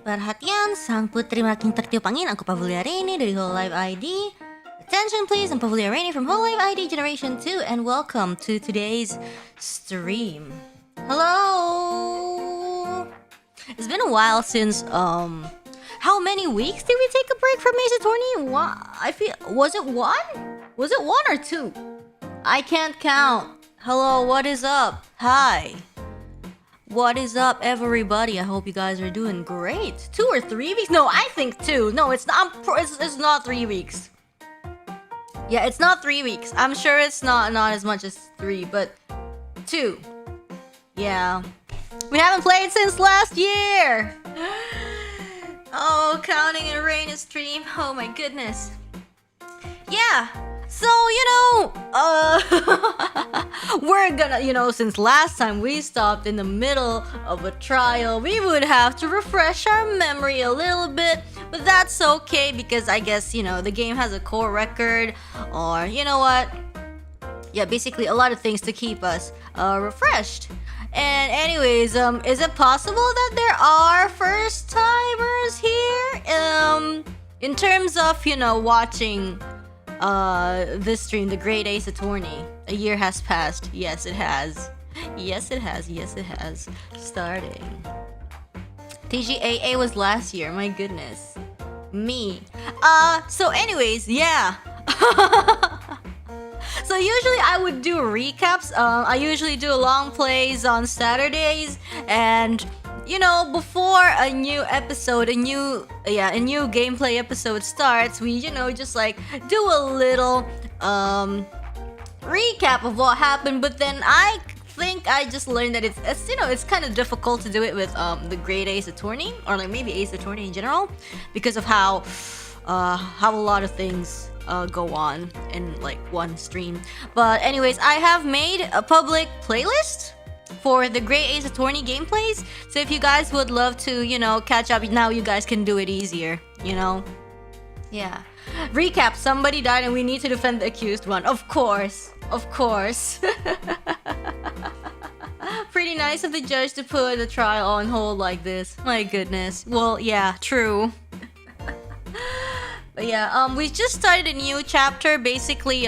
Perhatian, sang putri makin tertiup angin. Aku Pavolia Reine dari hololiveID. Attention please, I'm Pavolia Reine from hololiveID Generation 2, and welcome to today's stream. Hello! It's been a while since, how many weeks did we take a break from Ace Attorney? I feel, was it one? Was it one or two? I can't count. Hello, what is up? Hi. What is up, everybody? I hope you guys are doing great. 2 or 3 weeks? No, I think 2. No, it's not. It's not 3 weeks. Yeah, it's not 3 weeks. I'm sure it's not as much as 3, but 2. Yeah, we haven't played since last year. Oh, counting in rain is stream. Oh my goodness. Yeah. So, we're gonna, since last time we stopped in the middle of a trial, we would have to refresh our memory a little bit, but that's okay because I guess, the game has a core record, or, you know what? Yeah, basically a lot of things to keep us refreshed. And anyways, is it possible that there are first timers here? In terms of, watching this stream, The Great Ace Attorney. A year has passed. Yes, it has. Yes, it has. Yes, it has. Starting. TGAA was last year. My goodness. Me. So anyways, yeah. So usually I would do recaps. I usually do long plays on Saturdays, and before a new episode, a new gameplay episode starts, we just like do a little recap of what happened. But then I think I just learned that it's kind of difficult to do it with the Great Ace Attorney, or like maybe Ace Attorney in general, because of how a lot of things go on in like one stream. But anyways, I have made a public playlist for the Great Ace Attorney gameplays, so if you guys would love to catch up, now you guys can do it easier. Yeah. Recap: somebody died and we need to defend the accused one. Of course. Pretty nice of the judge to put the trial on hold like this. My goodness. Well, yeah, true. But yeah, we just started a new chapter. Basically,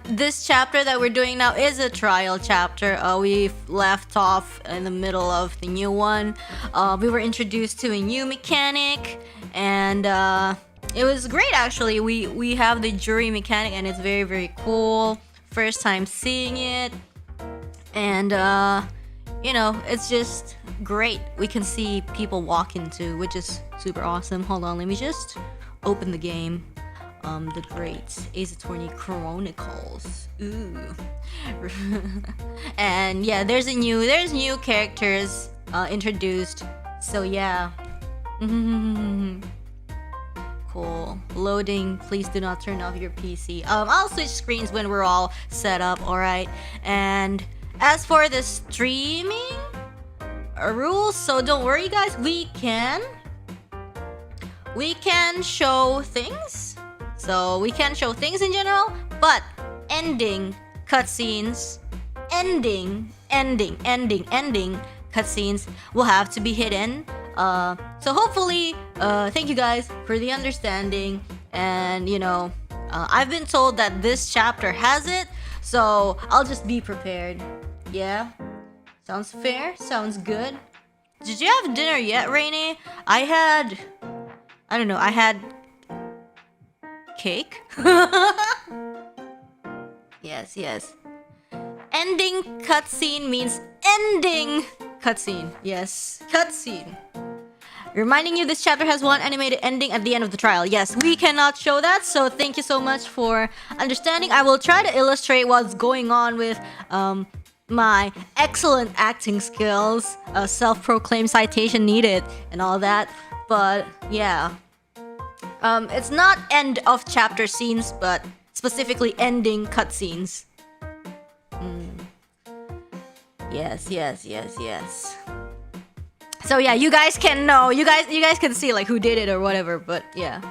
this chapter that we're doing now is a trial chapter. We've left off in the middle of the new one. We were introduced to a new mechanic, and it was great actually. We have the jury mechanic, and it's very, very cool. First time seeing it, and it's just great. We can see people walk into, which is super awesome. Hold on, let me just open the game. The Great Ace Attorney Chronicles. Ooh. And yeah, there's new characters introduced. So yeah. Cool. Loading. Please do not turn off your PC. I'll switch screens when we're all set up, alright? And as for the streaming rules, so don't worry guys, we can show things. So we can show things in general, but ending cutscenes cutscenes will have to be hidden. So hopefully, thank you guys for the understanding. And I've been told that this chapter has it, so I'll just be prepared. Yeah, sounds fair. Sounds good. Did you have dinner yet, Rainy? I had cake. Yes. Ending cutscene means ending cutscene. Yes, cutscene. Reminding you, this chapter has one animated ending at the end of the trial. Yes, we cannot show that, so thank you so much for understanding. I will try to illustrate what's going on with my excellent acting skills, self-proclaimed citation needed, and all that. But yeah. It's not end of chapter scenes, but specifically ending cutscenes. Yes. So yeah, you guys can know. You guys can see like who did it or whatever. But yeah.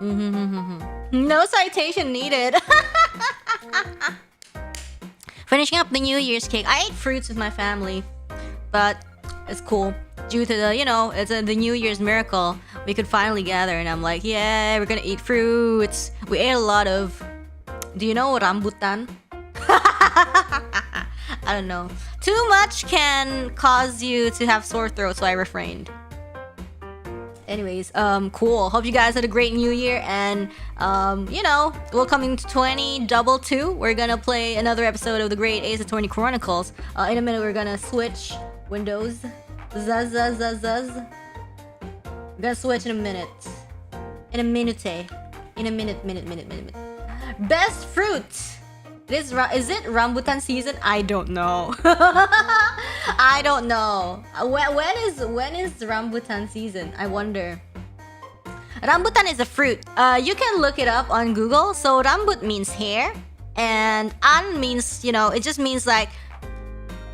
No citation needed. Finishing up the New Year's cake. I ate fruits with my family, but it's cool. due to the, it's the New Year's miracle, we could finally gather. And I'm like, yeah, we're gonna eat fruits. We ate a lot of, do you know rambutan? I don't know. Too much can cause you to have sore throat, so I refrained. Anyways, cool. Hope you guys had a great New Year, and welcoming to 2022. We're gonna play another episode of the Great Ace Attorney Chronicles. In a minute, we're gonna switch windows. Zuz. We're gonna switch in a minute. In a minute. Best fruit. Is it rambutan season? I don't know. I don't know. When is rambutan season? I wonder. Rambutan is a fruit. You can look it up on Google. So rambut means hair, and an means, it just means like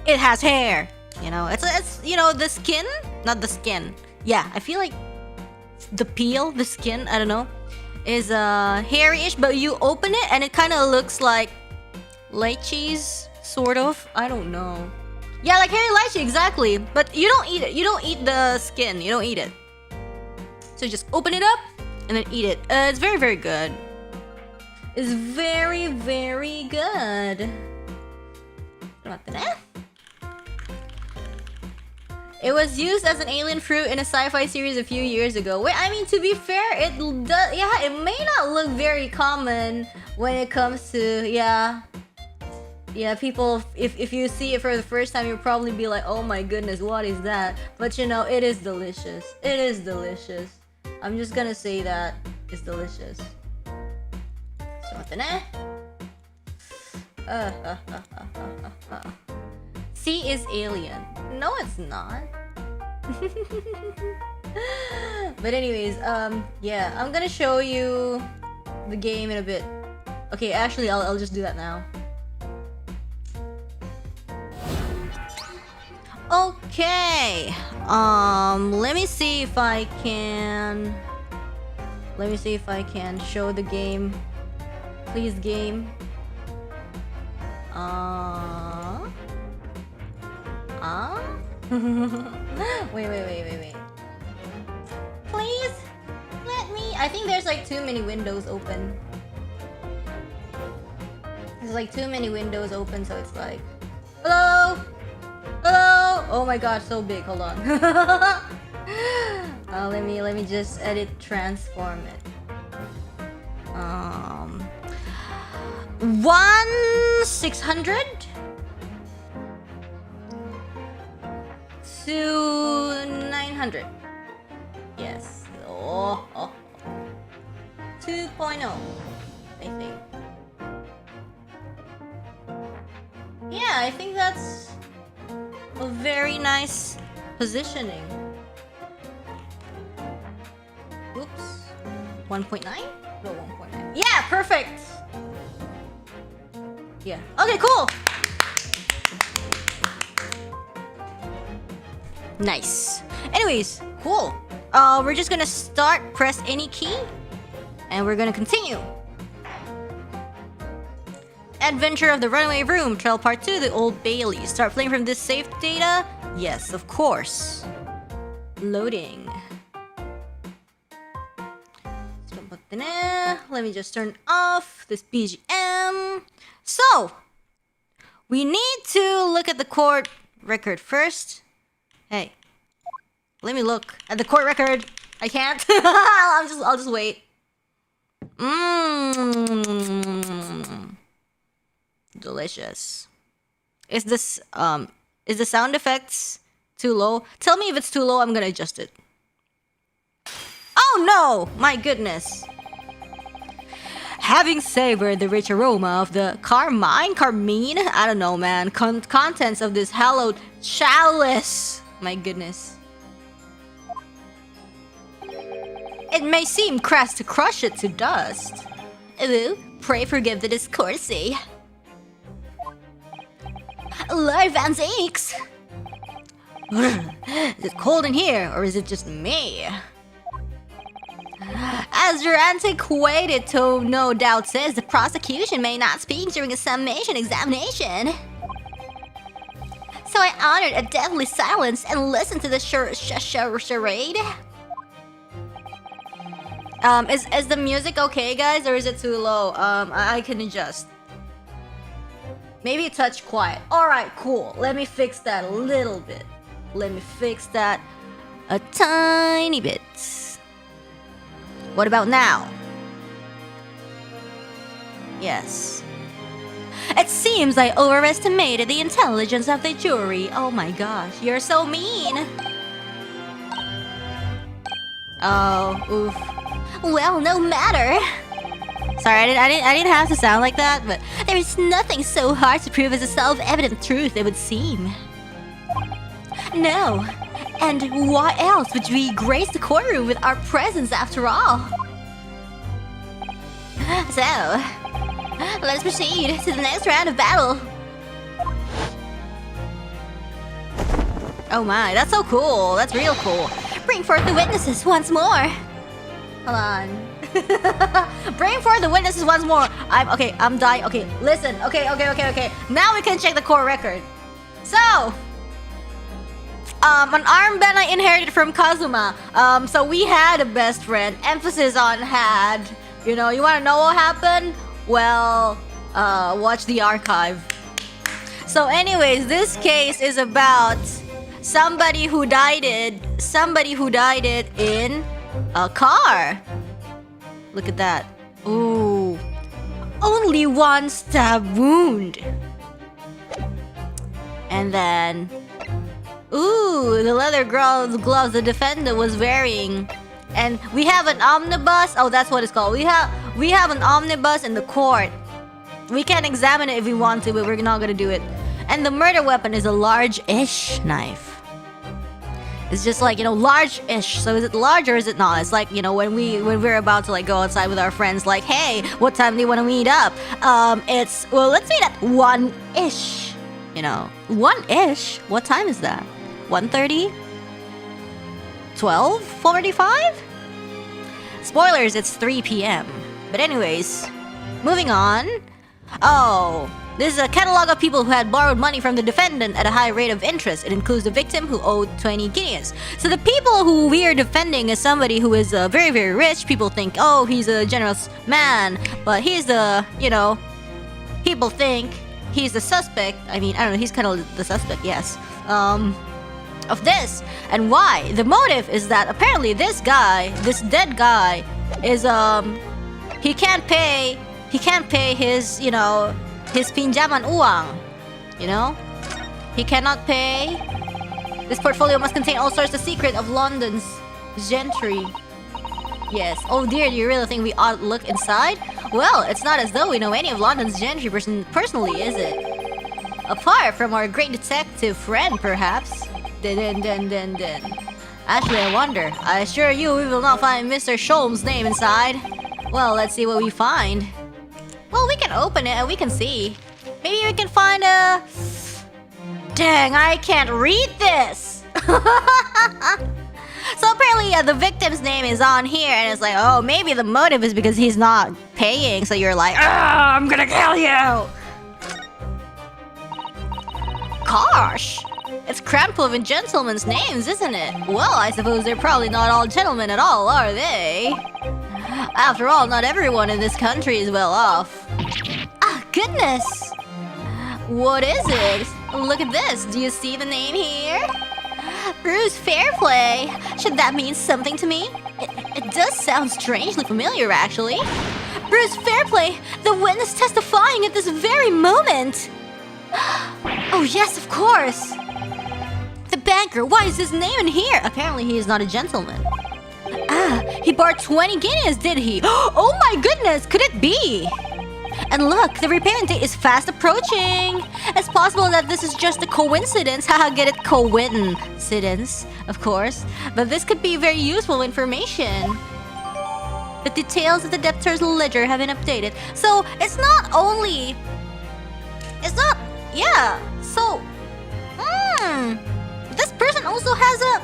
it has hair. It's the skin, not the skin. Yeah, I feel like the peel, the skin, I don't know, is hairy-ish, but you open it and it kind of looks like lychees, sort of. I don't know. Yeah, like hairy lychee, exactly. But you don't eat it. You don't eat the skin. You don't eat it. So you just open it up and then eat it. It's very, very good. It's very, very good. It was used as an alien fruit in a sci-fi series a few years ago. Wait, I mean, to be fair, it does. Yeah, it may not look very common when it comes to Yeah, people, if you see it for the first time, you'll probably be like, oh my goodness, what is that? But it is delicious. It is delicious. I'm just gonna say that it's delicious. C is alien. No, it's not. But anyways, yeah, I'm gonna show you the game in a bit. Okay, actually, I'll just do that now. Okay, let me see if I can show the game. Please, game. Wait. Please, let me. I think there's like too many windows open. There's like too many windows open, so it's like, hello. Oh my gosh, so big. Hold on. Let me just edit transform it. 1/600 to 900. Yes. 2.0, I think. Yeah, I think that's a very nice positioning. Oops. 1.9? No, 1.9. Yeah, perfect! Yeah. Okay, cool! Nice. Anyways, cool. We're just gonna start, press any key, and we're gonna continue. Adventure of the Runaway Room, Trail Part 2, The Old Bailey. Start playing from this saved data? Yes, of course. Loading. Let me just turn off this BGM. So, we need to look at the court record first. Hey, let me look at the court record. I can't. I'll just wait. Delicious. Is the sound effects too low? Tell me if it's too low, I'm gonna adjust it. Oh no! My goodness. Having savored the rich aroma of the carmine? I don't know, man. Contents of this hallowed chalice. My goodness. It may seem crass to crush it to dust. Ooh, pray forgive the discourtesy. Live antiques. Is it cold in here, or is it just me? As your antiquated tone no doubt says, the prosecution may not speak during a summation examination. So I honored a deadly silence and listened to the charade. Is the music okay, guys, or is it too low? I can adjust. Maybe touch quiet. Alright, cool. Let me fix that a little bit. Let me fix that a tiny bit. What about now? Yes. It seems I overestimated the intelligence of the jury. Oh my gosh, you're so mean. Oh, oof. Well, no matter. Sorry, I didn't have to sound like that, but there is nothing so hard to prove as a self-evident truth, it would seem. No. And why else would we grace the courtroom with our presence after all? So, let's proceed to the next round of battle. Oh my, that's so cool. That's real cool. Bring forth the witnesses once more. Hold on. Bring forth the witnesses once more. I'm dying. Okay, listen. Okay. Now we can check the court record. So, an armband I inherited from Kazuma. So we had a best friend. Emphasis on had. You know, you wanna know what happened? Well, watch the archive. So anyways, this case is about somebody who died in a car. Look at that. Ooh. Only one stab wound. And then... Ooh, the leather gloves the defendant was wearing. And we have an omnibus. Oh, that's what it's called. We have an omnibus in the court. We can examine it if we want to, but we're not gonna do it. And the murder weapon is a large-ish knife. It's just like, you know, large-ish. So is it large or is it not? It's like, you know, when we're about to like go outside with our friends, like, hey, what time do you want to meet up? It's, well, let's meet at 1-ish. You know, 1-ish? What time is that? 1:30? 12:45? Spoilers, it's 3 p.m. But anyways, moving on. Oh, this is a catalog of people who had borrowed money from the defendant at a high rate of interest. It includes the victim who owed 20 guineas. So the people who we are defending is somebody who is very, very rich. People think, oh, he's a generous man. But he's the, you know, people think he's the suspect. I mean, I don't know, he's kind of the suspect, yes. Of this. And why? The motive is that apparently this guy, this dead guy, is, he can't pay his, you know, his pinjaman uang, you know? He cannot pay. This portfolio must contain all sorts of secrets of London's gentry. Yes. Oh dear, do you really think we ought to look inside? Well, it's not as though we know any of London's gentry personally, is it? Apart from our great detective friend, perhaps. Actually, I wonder. I assure you we will not find Mr. Sholmes' name inside. Well, let's see what we find. Well, we can open it and we can see. Maybe we can find a... Dang, I can't read this! So apparently, the victim's name is on here, and it's like, oh, maybe the motive is because he's not paying, so you're like, ah, I'm gonna kill you! Gosh! It's crammed full of gentlemen's names, isn't it? Well, I suppose they're probably not all gentlemen at all, are they? After all, not everyone in this country is well off. Ah, goodness! What is it? Look at this. Do you see the name here? Bruce Fairplay. Should that mean something to me? It does sound strangely familiar, actually. Bruce Fairplay, the witness testifying at this very moment. Oh, yes, of course. The banker. Why is his name in here? Apparently, he is not a gentleman. Ah, he borrowed 20 guineas, did he? Oh my goodness, could it be? And look, the repayment date is fast approaching. It's possible that this is just a coincidence. Haha, get it? Coincidence, of course. But this could be very useful information. The details of the debtor's ledger have been updated. So, it's not only... It's not... Yeah, so... This person also has a...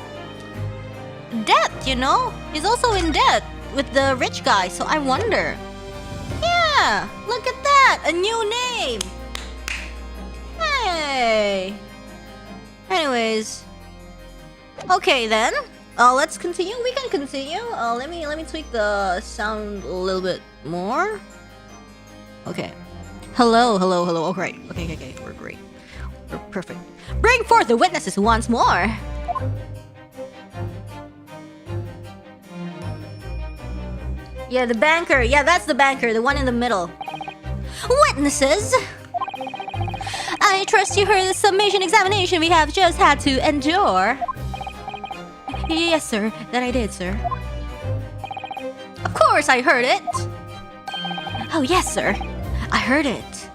debt, you know? He's also in debt with the rich guy, so I wonder... Yeah, look at that! A new name! Hey! Anyways. Okay then. Let's continue. We can continue. Let me tweak the sound a little bit more. Okay. Hello. Oh, great. Okay. We're great. We're perfect. Bring forth the witnesses once more. Yeah, the banker. Yeah, that's the banker. The one in the middle. Witnesses! I trust you heard the summation examination we have just had to endure. Yes, sir. That I did, sir. Of course I heard it. Oh, yes, sir. I heard it.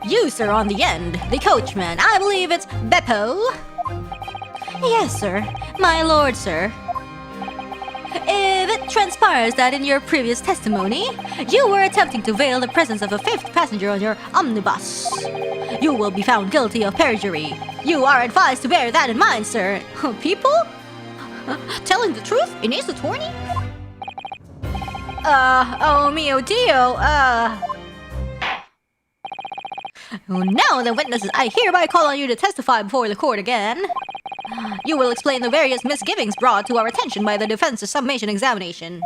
You, sir, on the end. The coachman. I believe it's Beppo. Yes, sir. My lord, sir. If it transpires that in your previous testimony, you were attempting to veil the presence of a fifth passenger on your omnibus, you will be found guilty of perjury. You are advised to bear that in mind, sir. People? Telling the truth in his attorney? Oh mio dio, Oh no, the witnesses, I hereby call on you to testify before the court again. You will explain the various misgivings brought to our attention by the defense's summation examination.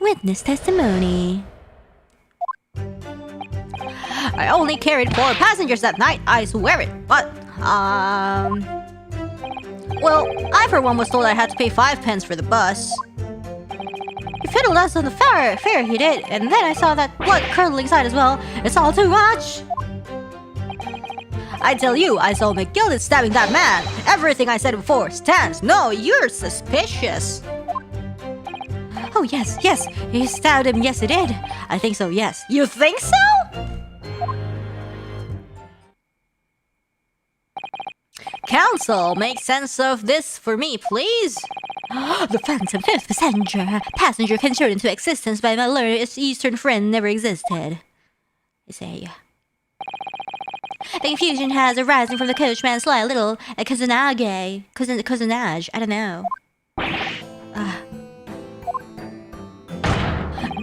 Witness testimony. I only carried 4 passengers that night, I swear it, but, well, I for one was told I had to pay 5 pence for the bus. He fiddled us on the fare, he did, and then I saw that blood curdling sight as well. It's all too much. I tell you, I saw McGillis stabbing that man. Everything I said before stands. No, you're suspicious. Oh, yes, he stabbed him, yes he did. I think so, yes. You think so? Counsel, make sense of this for me, please. The phantom fifth passenger conjured into existence by my learned Eastern friend never existed. I say. The confusion has arisen from the coachman's sly little cousinage. I don't know.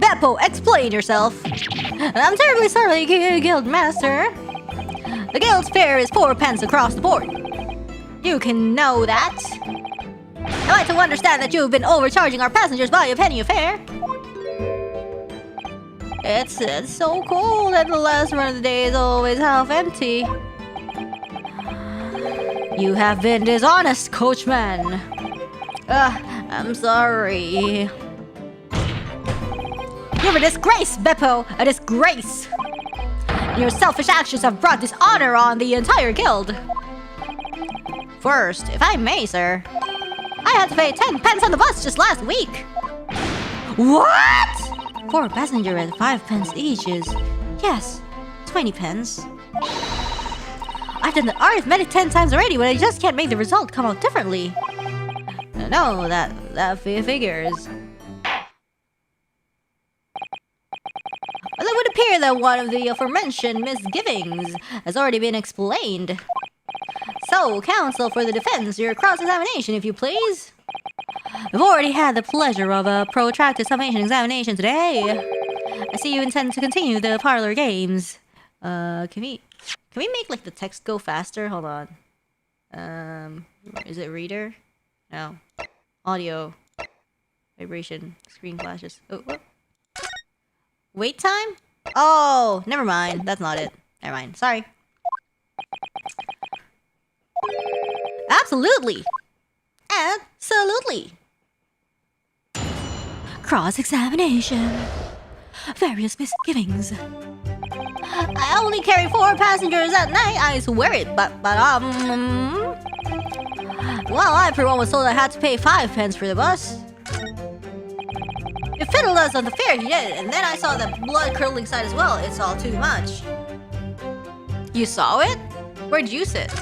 Beppo, explain yourself. I'm terribly sorry, guild master. The guild's fare is 4 pence across the board. You can know that. Am I to understand that you've been overcharging our passengers by a penny a fare? It's so cold and the last run of the day is always half empty. You have been dishonest, coachman. I'm sorry. You're a disgrace, Beppo! A disgrace! Your selfish actions have brought dishonor on the entire guild. First, if I may, sir, I had to pay 10 pence on the bus just last week. What? 4 passengers at 5 pence each is, yes, 20 pence. I've done the arithmetic 10 times already, but I just can't make the result come out differently. No, that figures. Well, it would appear that one of the aforementioned misgivings has already been explained. So, counsel for the defense, your cross-examination, if you please. We've already had the pleasure of a protracted summation examination today. I see you intend to continue the parlor games. Can we make like the text go faster? Hold on. Is it reader? No. Audio. Vibration. Screen flashes. Oh, what? Wait time? Oh, never mind. That's not it. Never mind. Sorry. Absolutely. Absolutely. Cross-examination. Various misgivings. I only carry 4 passengers at night, I swear it, but well, I for one was told I had to pay 5 pence for the bus. It fiddled us on the fare, he did, and then I saw the blood-curdling sight as well. It's all too much. You saw it? Where'd you sit?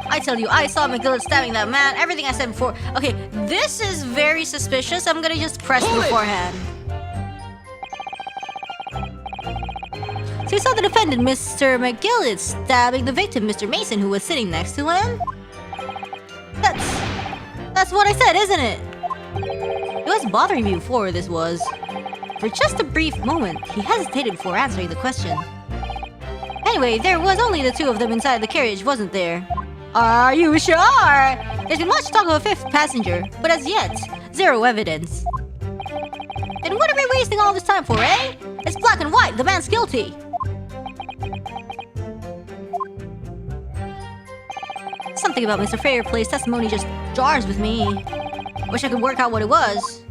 I tell you, I saw McGillis stabbing that man. Everything I said before. Okay, this is very suspicious. I'm gonna just press beforehand. So you saw the defendant, Mr. McGillis, stabbing the victim, Mr. Mason, who was sitting next to him? That's what I said, isn't it? It was bothering me before, this was. For just a brief moment, he hesitated before answering the question. Anyway, there was only the two of them inside the carriage, wasn't there? Are you sure? There's been much talk of a fifth passenger, but as yet, zero evidence. And what are we wasting all this time for, eh? It's black and white, the man's guilty. Something about Mr. Fairplay's testimony just jars with me. Wish I could work out what it was.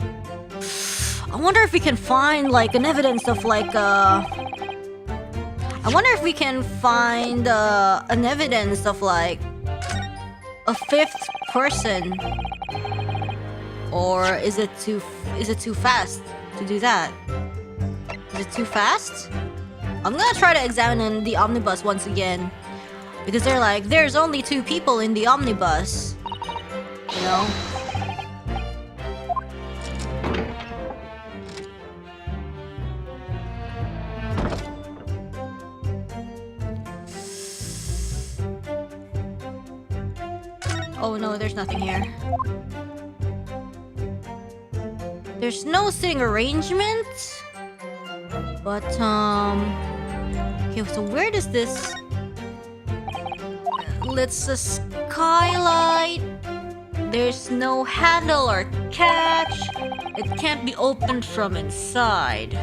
I wonder if we can find, like, an evidence of, like, I wonder if we can find, an evidence of, like, a fifth person. Or is it too fast to do that? Is it too fast? I'm gonna try to examine the omnibus once again. Because they're like, there's only 2 people in the omnibus. You know? Oh no, there's nothing here. There's no sitting arrangement. But, okay, so where does this... It's a skylight. There's no handle or catch. It can't be opened from inside.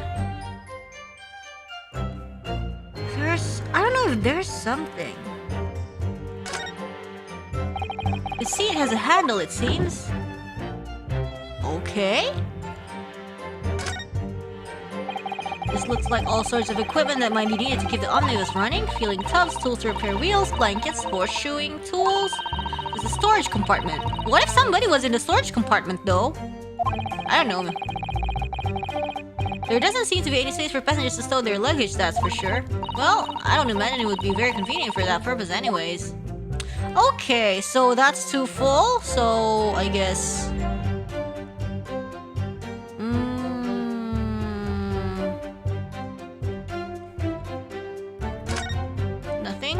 I don't know if there's something. The seat has a handle, it seems. Okay. This looks like all sorts of equipment that might be needed to keep the omnibus running. Fueling tubs, tools to repair wheels, blankets, horseshoeing tools. There's a storage compartment. What if somebody was in the storage compartment, though? I don't know. There doesn't seem to be any space for passengers to stow their luggage, that's for sure. Well, I don't imagine it would be very convenient for that purpose anyways. Okay, so that's too full, so I guess... Nothing?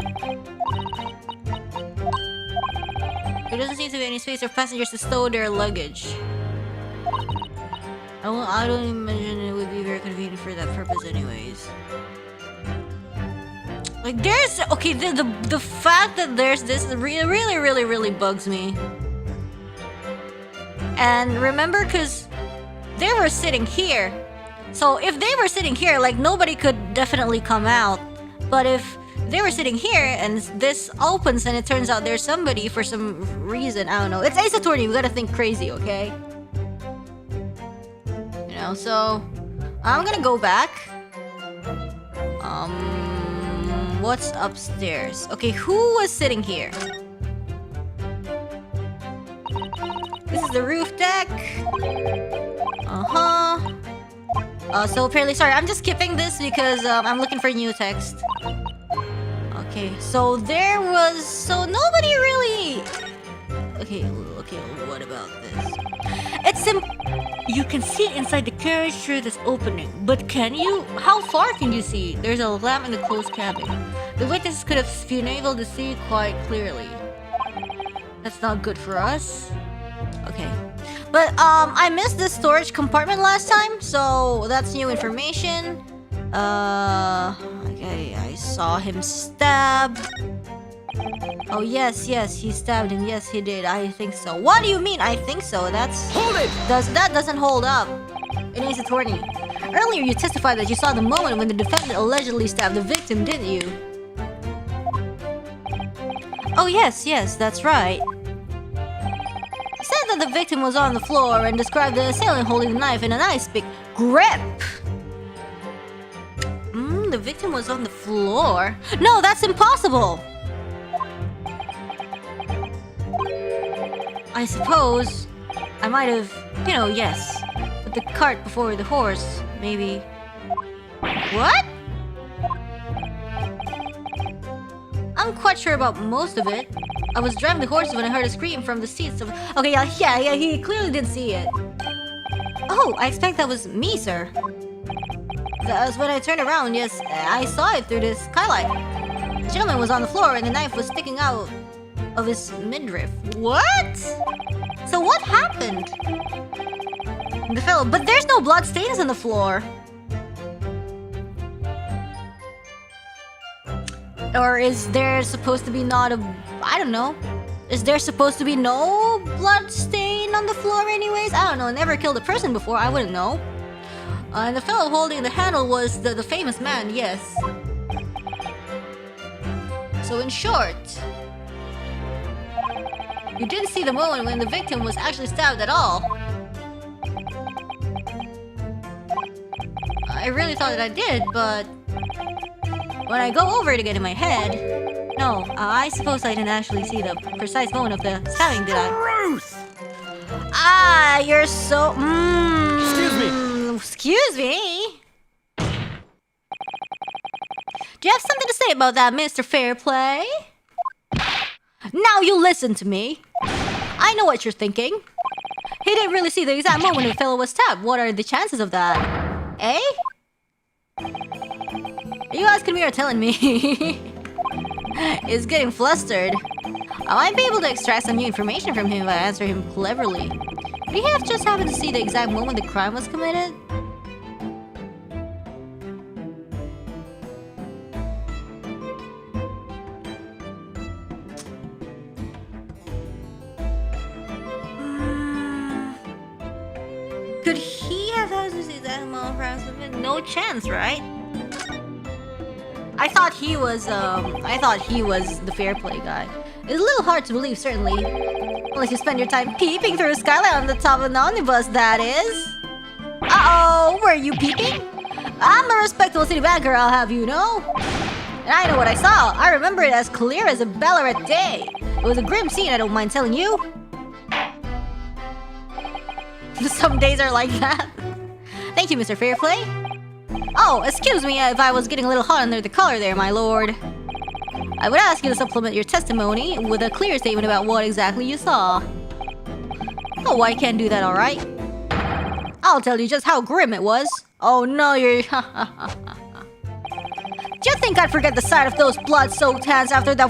There doesn't seem to be any space for passengers to stow their luggage. I don't imagine it would be very convenient for that purpose anyways. Like there's... Okay, the fact that there's this really bugs me. And remember, because they were sitting here. So if they were sitting here, like nobody could definitely come out. But if they were sitting here and this opens and it turns out there's somebody for some reason, I don't know. It's Ace Attorney, we gotta think crazy, okay? You know, so I'm gonna go back. What's upstairs? Okay, who was sitting here? This is the roof deck. So apparently, sorry, I'm just skipping this because I'm looking for new text. Okay, so there was... So nobody really... Okay, what about this? You can see inside the carriage through this opening, but can you? How far can you see? There's a lamp in the closed cabin. The witnesses could have been able to see quite clearly. That's not good for us. Okay. But, I missed this storage compartment last time, so that's new information. Okay, I saw him stab. Oh, yes, he stabbed him. Yes, he did. I think so. What do you mean, I think so? Hold it! That doesn't hold up. It is attorney. Earlier, you testified that you saw the moment when the defendant allegedly stabbed the victim, didn't you? Oh, yes, that's right. You said that the victim was on the floor and described the assailant holding the knife in an ice-pick grip. The victim was on the floor? No, that's impossible! I suppose I might have, yes. Put the cart before the horse, maybe. What? I'm quite sure about most of it. I was driving the horse when I heard a scream from the seats of... Okay, yeah, he clearly did see it. Oh, I expect that was me, sir. That was when I turned around, yes, I saw it through this skylight. The gentleman was on the floor and the knife was sticking out of his midriff. What? So what happened? The fellow, but there's no blood stains on the floor. Or is there supposed to be not a... I don't know. Is there supposed to be no blood stain on the floor anyways? I don't know. I never killed a person before. I wouldn't know. And the fellow holding the handle was the famous man, yes. So in short, you didn't see the moment when the victim was actually stabbed at all. I really thought that I did, but when I go over it again in my head, no, I suppose I didn't actually see the precise moment of the stabbing, did I? Truth! Ah, you're so... Excuse me. Excuse me? Do you have something to say about that, Mr. Fairplay? Now you listen to me. I know what you're thinking. He didn't really see the exact moment the fellow was stabbed. What are the chances of that? Eh? Are you asking me or telling me? He's getting flustered. I might be able to extract some new information from him if I answer him cleverly. Would he have just happened to see the exact moment the crime was committed? Could he have had to see that moment perhaps? No chance, right? I thought he was the fair play guy. It's a little hard to believe, certainly. Unless you spend your time peeping through a skylight on the top of an omnibus, that is. Uh-oh, were you peeping? I'm a respectable city banker, I'll have you know. And I know what I saw. I remember it as clear as a Ballarat day. It was a grim scene, I don't mind telling you. Some days are like that. Thank you, Mr. Fairplay. Oh, excuse me if I was getting a little hot under the collar there, my lord. I would ask you to supplement your testimony with a clear statement about what exactly you saw. Oh, I can do that, alright? I'll tell you just how grim it was. Oh no, you're... Do you think I'd forget the sight of those blood-soaked hands after the...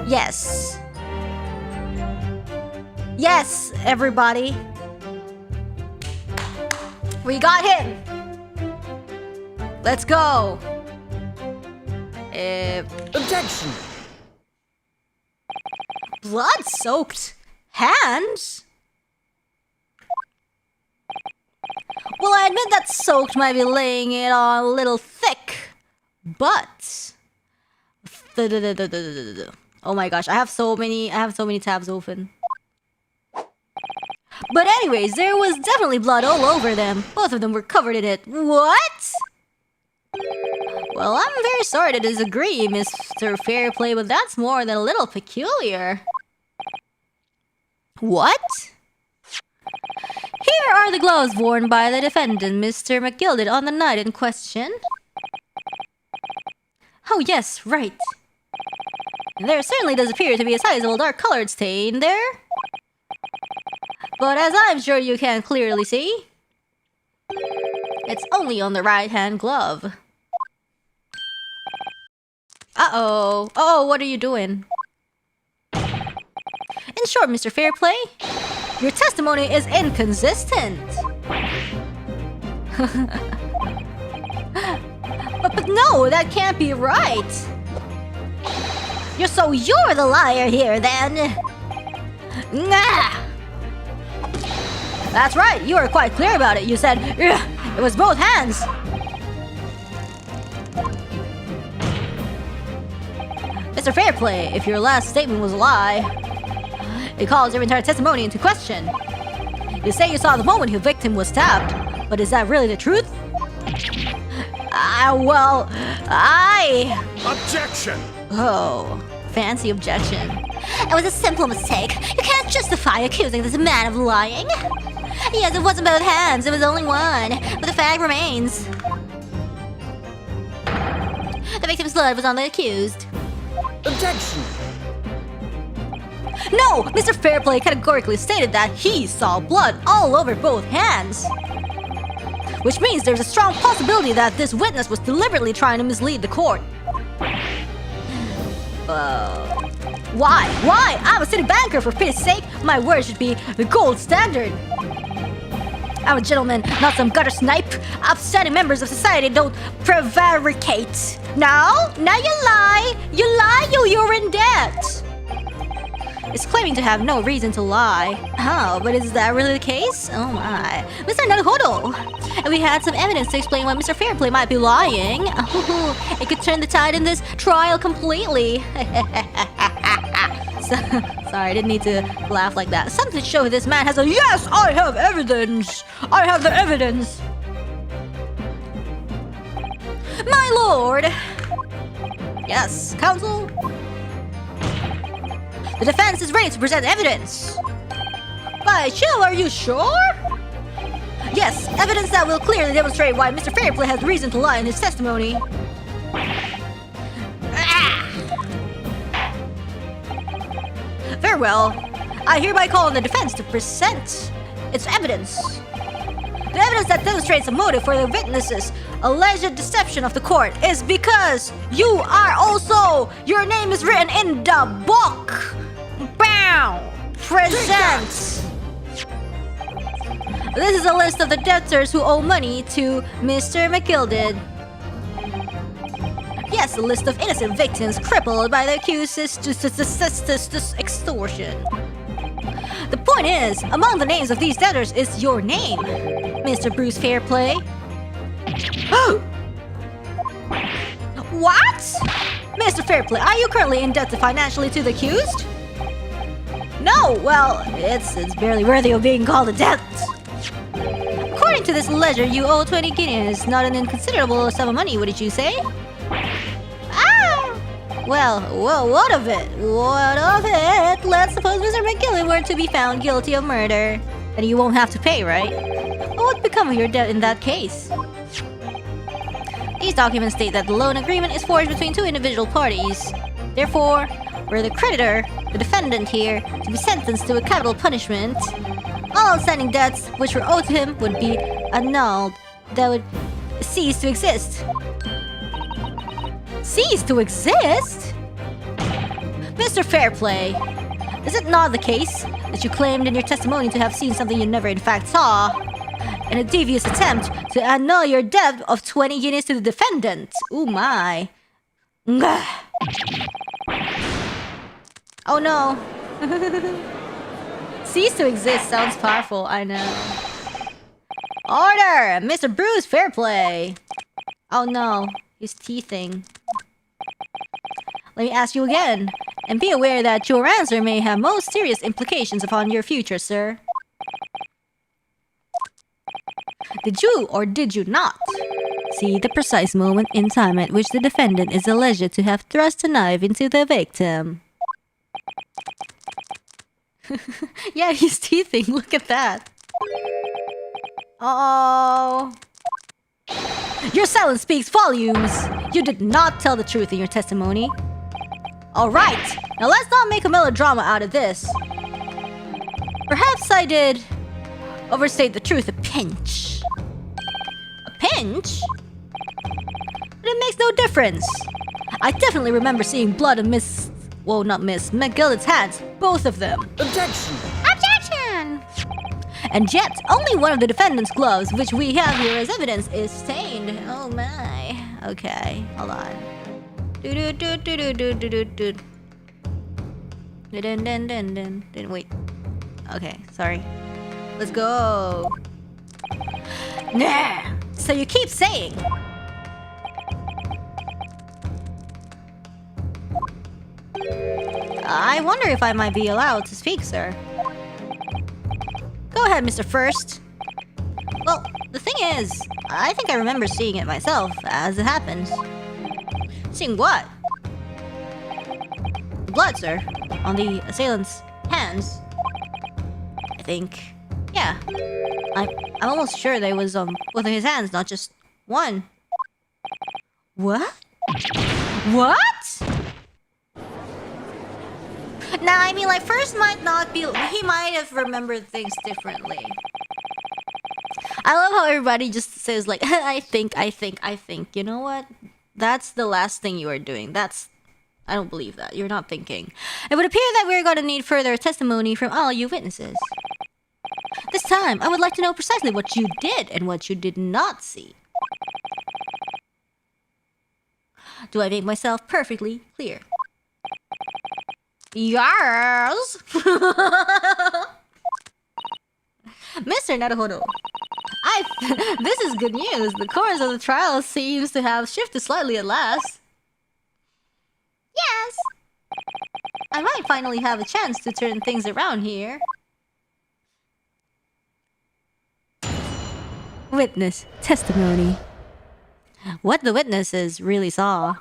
Yes. Yes, everybody. We got him. Let's go. Objection. Blood-soaked hands? Well, I admit that soaked might be laying it on a little thick, but... Oh my gosh, I have so many tabs open. But anyways, there was definitely blood all over them. Both of them were covered in it. What? Well, I'm very sorry to disagree, Mr. Fairplay, but that's more than a little peculiar. What? Here are the gloves worn by the defendant, Mr. McGilded, on the night in question. Oh yes, right. There certainly does appear to be a sizable dark-colored stain there. But as I'm sure you can clearly see, it's only on the right-hand glove. Uh-oh. Oh, what are you doing? In short, Mr. Fairplay, your testimony is inconsistent. but no, that can't be right. So you're the liar here, then. Nah. That's right, you were quite clear about it. You said, it was both hands. Mr. Fairplay, if your last statement was a lie, it calls your entire testimony into question. You say you saw the moment your victim was stabbed, but is that really the truth? Objection! Oh, fancy objection. It was a simple mistake. You can't justify accusing this man of lying. Yes, it wasn't both hands, it was only one. But the fact remains. The victim's blood was on the accused. Objection! No! Mr. Fairplay categorically stated that he saw blood all over both hands. Which means there's a strong possibility that this witness was deliberately trying to mislead the court. Why? Why? I'm a city banker, for pity's sake! My word should be the gold standard! I'm a gentleman, not some gutter snipe. Upstanding members of society don't prevaricate. Now you lie! You're in debt! It's claiming to have no reason to lie. Oh, but is that really the case? Oh my. Mr. Naruhodo! And we had some evidence to explain why Mr. Fairplay might be lying. Oh, it could turn the tide in this trial completely. Sorry, I didn't need to laugh like that. Something to show this man has a— Yes, I have evidence! I have the evidence! My lord! Yes, counsel? The defense is ready to present evidence! By Chill, are you sure? Yes, evidence that will clearly demonstrate why Mr. Fairplay has reason to lie in his testimony. Very well. I hereby call on the defense to present its evidence. The evidence that demonstrates a motive for the witnesses' alleged deception of the court is because you are also— your name is written in the book. Bow! Present! This is a list of the debtors who owe money to Mr. McGilded. Yes, a list of innocent victims crippled by the accused extortion. The point is, among the names of these debtors is your name, Mr. Bruce Fairplay. What? Mr. Fairplay, are you currently indebted financially to the accused? No, well, it's barely worthy of being called a debt. According to this ledger, you owe 20 guineas, not an inconsiderable sum of money, wouldn't you say? Well, what of it? What of it? Let's suppose Mr. McGillen were to be found guilty of murder. And you won't have to pay, right? What would become of your debt in that case? These documents state that the loan agreement is forged between two individual parties. Therefore, were the creditor, the defendant here, to be sentenced to a capital punishment, all outstanding debts which were owed to him would be annulled. That would cease to exist. Cease to exist? Mr. Fairplay, is it not the case that you claimed in your testimony to have seen something you never in fact saw, in a devious attempt to annul your debt of 20 guineas to the defendant? Oh my. Oh no. Cease to exist sounds powerful, I know. Order! Mr. Bruce Fairplay! Oh no, he's teething. Let me ask you again, and be aware that your answer may have most serious implications upon your future, sir. Did you or did you not see the precise moment in time at which the defendant is alleged to have thrust a knife into the victim? Yeah, he's teething. Look at that. Oh. Your silence speaks volumes. You did not tell the truth in your testimony. Alright, now let's not make a melodrama out of this. Perhaps I did overstate the truth a pinch. A pinch? But it makes no difference. I definitely remember seeing blood on not Miss McGillet's hands. Both of them. Objection! Objection! And yet, only one of the defendant's gloves, which we have here as evidence, is stained. Oh my. Okay, hold on. Wait. Okay, sorry. Let's go. Nah. So you keep saying. I wonder if I might be allowed to speak, sir. Go ahead, Mr. First. Well, the thing is, I think I remember seeing it myself as it happened. Seeing what? The blood, sir, on the assailant's hands. I think. Yeah. I'm almost sure that it was on both of his hands, not just one. What? What? Now, I mean, like, first might not be... He might have remembered things differently. I love how everybody just says, like, I think. You know what? That's the last thing you are doing. I don't believe that. You're not thinking. It would appear that we're going to need further testimony from all you witnesses. This time, I would like to know precisely what you did and what you did not see. Do I make myself perfectly clear? Yes! Mr. Naruhodo, this is good news. The course of the trial seems to have shifted slightly at last. Yes! I might finally have a chance to turn things around here. Witness testimony. What the witnesses really saw.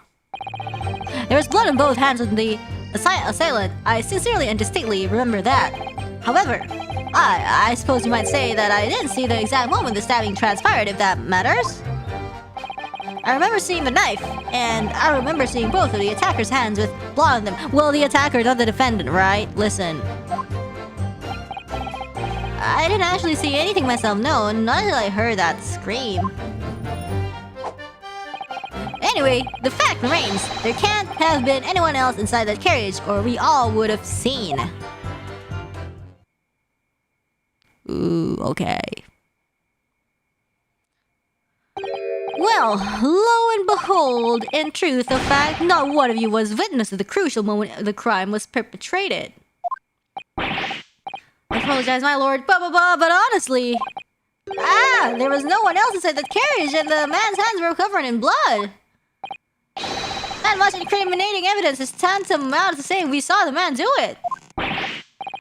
There was blood on both hands of the assailant. I sincerely and distinctly remember that. However, I suppose you might say that I didn't see the exact moment the stabbing transpired, if that matters. I remember seeing the knife, and I remember seeing both of the attacker's hands with blood on them. Well, the attacker, not the defendant, right? Listen. I didn't actually see anything myself, no, not until I heard that scream. Anyway, the fact remains, there can't have been anyone else inside that carriage, or we all would have seen. Ooh, okay. Well, lo and behold, in truth of fact, not one of you was witness of the crucial moment the crime was perpetrated. I apologize, my lord, but honestly... there was no one else inside the carriage, and the man's hands were covered in blood. That much incriminating evidence is tantamount to saying we saw the man do it.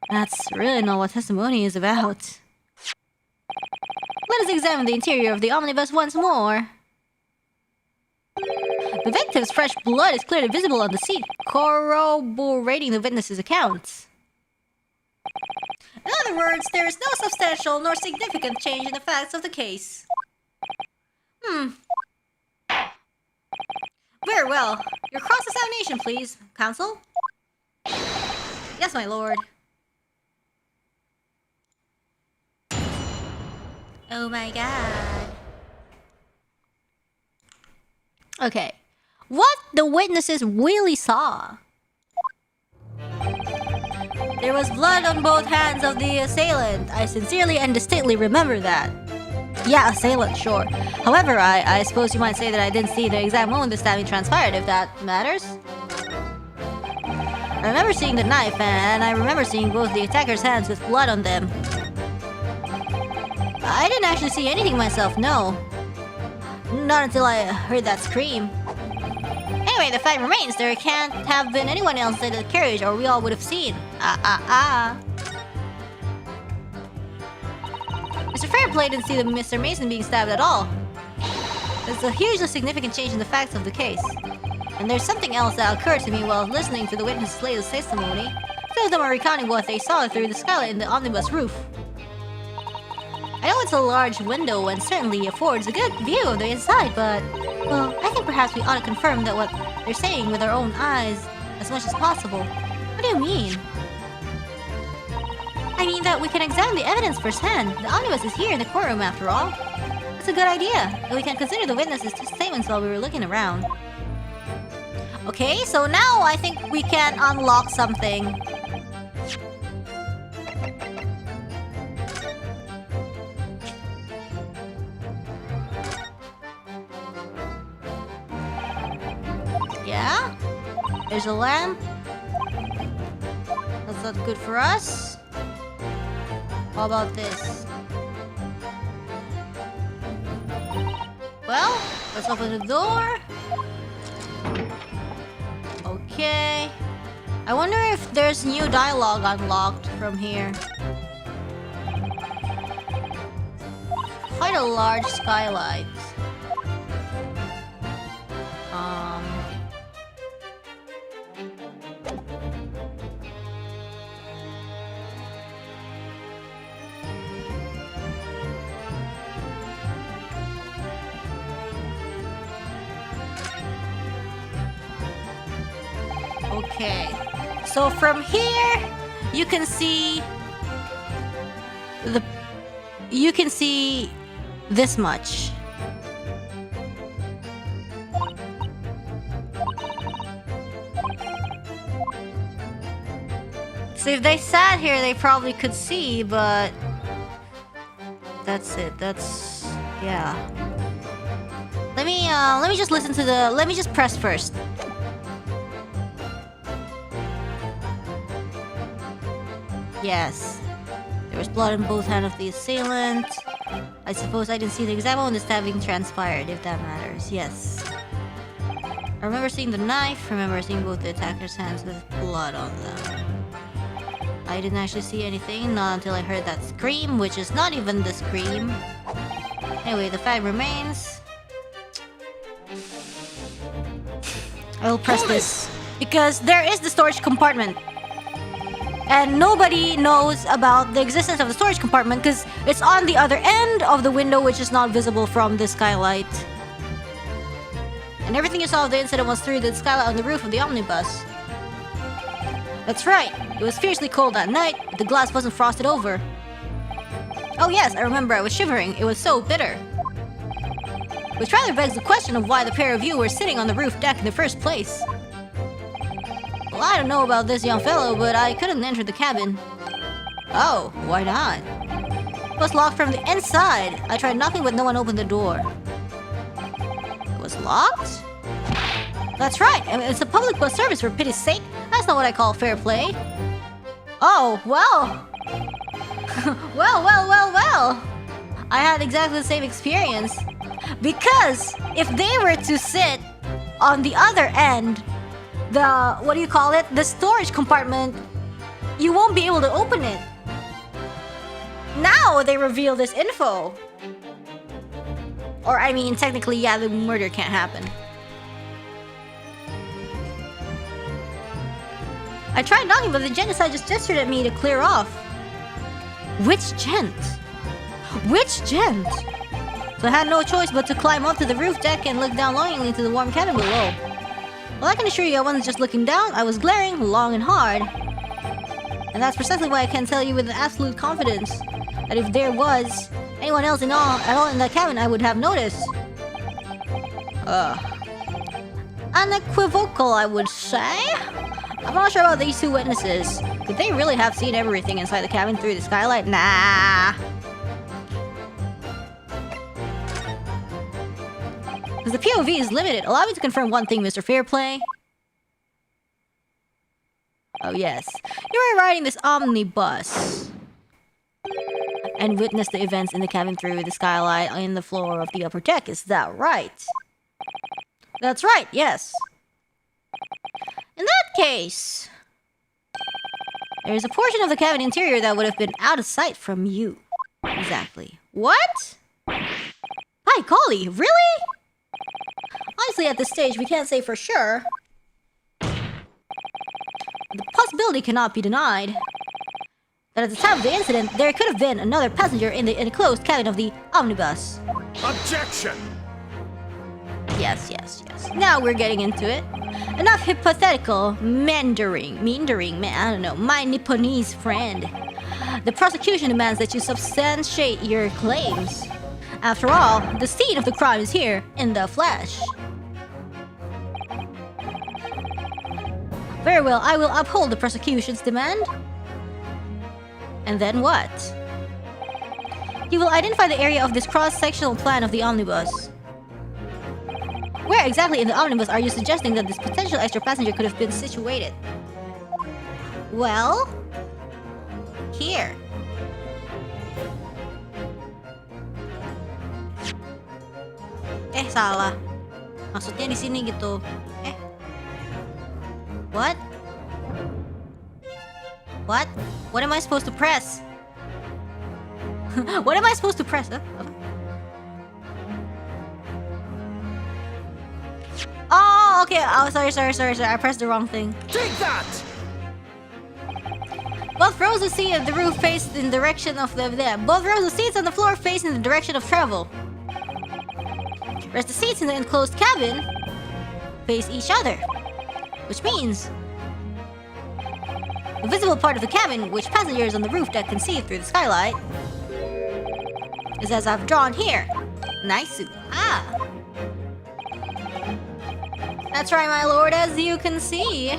That's really not what testimony is about. Let us examine the interior of the omnibus once more. The victim's fresh blood is clearly visible on the seat, corroborating the witness's accounts. In other words, there is no substantial nor significant change in the facts of the case. Very well. Your cross-examination, please, counsel. Yes, my lord. Oh my god. Okay. What the witnesses really saw. There was blood on both hands of the assailant. I sincerely and distinctly remember that. Yeah, assailant, sure. However, I suppose you might say that I didn't see the exact moment the stabbing transpired, if that matters. I remember seeing the knife, and I remember seeing both the attacker's hands with blood on them. I didn't actually see anything myself, no. Not until I heard that scream. Anyway, the fact remains, there can't have been anyone else in the carriage, or we all would have seen. Mr. Fairplay didn't see Mr. Mason being stabbed at all. There's a hugely significant change in the facts of the case. And there's something else that occurred to me while listening to the witness's latest testimony. Two of them are recounting what they saw through the skylight in the omnibus roof. I know it's a large window and certainly affords a good view of the inside, but... well, I think perhaps we ought to confirm that what they're saying with our own eyes as much as possible. What do you mean? I mean that we can examine the evidence firsthand. The omnibus is here in the courtroom after all. It's a good idea, and we can consider the witnesses' statements while we were looking around. Okay, so now I think we can unlock something. Yeah? There's a lamp. That's not good for us. How about this? Well, let's open the door. Okay. I wonder if there's new dialogue unlocked from here. Quite a large skylight. Okay, so from here you can see this much. So if they sat here, they probably could see, but that's it. That's yeah. Let me just listen to the. Let me just press first. Yes, there was blood in both hands of the assailant. I suppose I didn't see the exact moment the stabbing transpired, if that matters. Yes. I remember seeing the knife. Remember seeing both the attacker's hands with blood on them. I didn't actually see anything, not until I heard that scream, which is not even the scream. Anyway, the fact remains. I will press this because there is the storage compartment. And nobody knows about the existence of the storage compartment because it's on the other end of the window, which is not visible from the skylight. And everything you saw of the incident was through the skylight on the roof of the omnibus. That's right. It was fiercely cold that night, but the glass wasn't frosted over. Oh yes, I remember I was shivering. It was so bitter. Which rather begs the question of why the pair of you were sitting on the roof deck in the first place. Well, I don't know about this young fellow, but I couldn't enter the cabin. Oh, why not? It was locked from the inside. I tried knocking, but no one opened the door. It was locked? That's right. I mean, it's a public bus service, for pity's sake. That's not what I call fair play. Oh, well. well. I had exactly the same experience. Because if they were to sit on the other end, the storage compartment, you won't be able to open it. Now they reveal this info. Or, I mean, technically, yeah, the murder can't happen. I tried knocking, but the genocide just gestured at me to clear off. Which gent? Which gent? So I had no choice but to climb up to the roof deck and look down longingly to the warm cabin below. Well, I can assure you I wasn't just looking down, I was glaring long and hard. And that's precisely why I can tell you with absolute confidence that if there was anyone else at all in that cabin, I would have noticed. Unequivocal, I would say. I'm not sure about these two witnesses. Could they really have seen everything inside the cabin through the skylight? Nah. Because the POV is limited. Allow me to confirm one thing, Mr. Fairplay. Oh yes. You were riding this omnibus and witnessed the events in the cabin through the skylight in the floor of the upper deck. Is that right? That's right, yes. In that case, there is a portion of the cabin interior that would have been out of sight from you. Exactly. What? By golly, really? Honestly, at this stage, we can't say for sure. The possibility cannot be denied that at the time of the incident, there could have been another passenger in the enclosed cabin of the omnibus. Objection! Yes. Now we're getting into it. Enough hypothetical meandering, I don't know, my Nipponese friend. The prosecution demands that you substantiate your claims. After all, the scene of the crime is here, in the flesh. Very well, I will uphold the prosecution's demand. And then what? You will identify the area of this cross-sectional plan of the omnibus. Where exactly in the omnibus are you suggesting that this potential extra passenger could have been situated? Well, here. Salah. Maksudnya di sini gitu. What? What? What am I supposed to press? What am I supposed to press? Oh, okay. Oh, sorry. I pressed the wrong thing. Take that! Both rows of seats on the roof faced in the direction of both rows of seats on the floor face in the direction of travel. Whereas the seats in the enclosed cabin face each other. Which means the visible part of the cabin, which passengers on the roof deck can see through the skylight, is as I've drawn here. Nice. That's right, my lord, as you can see.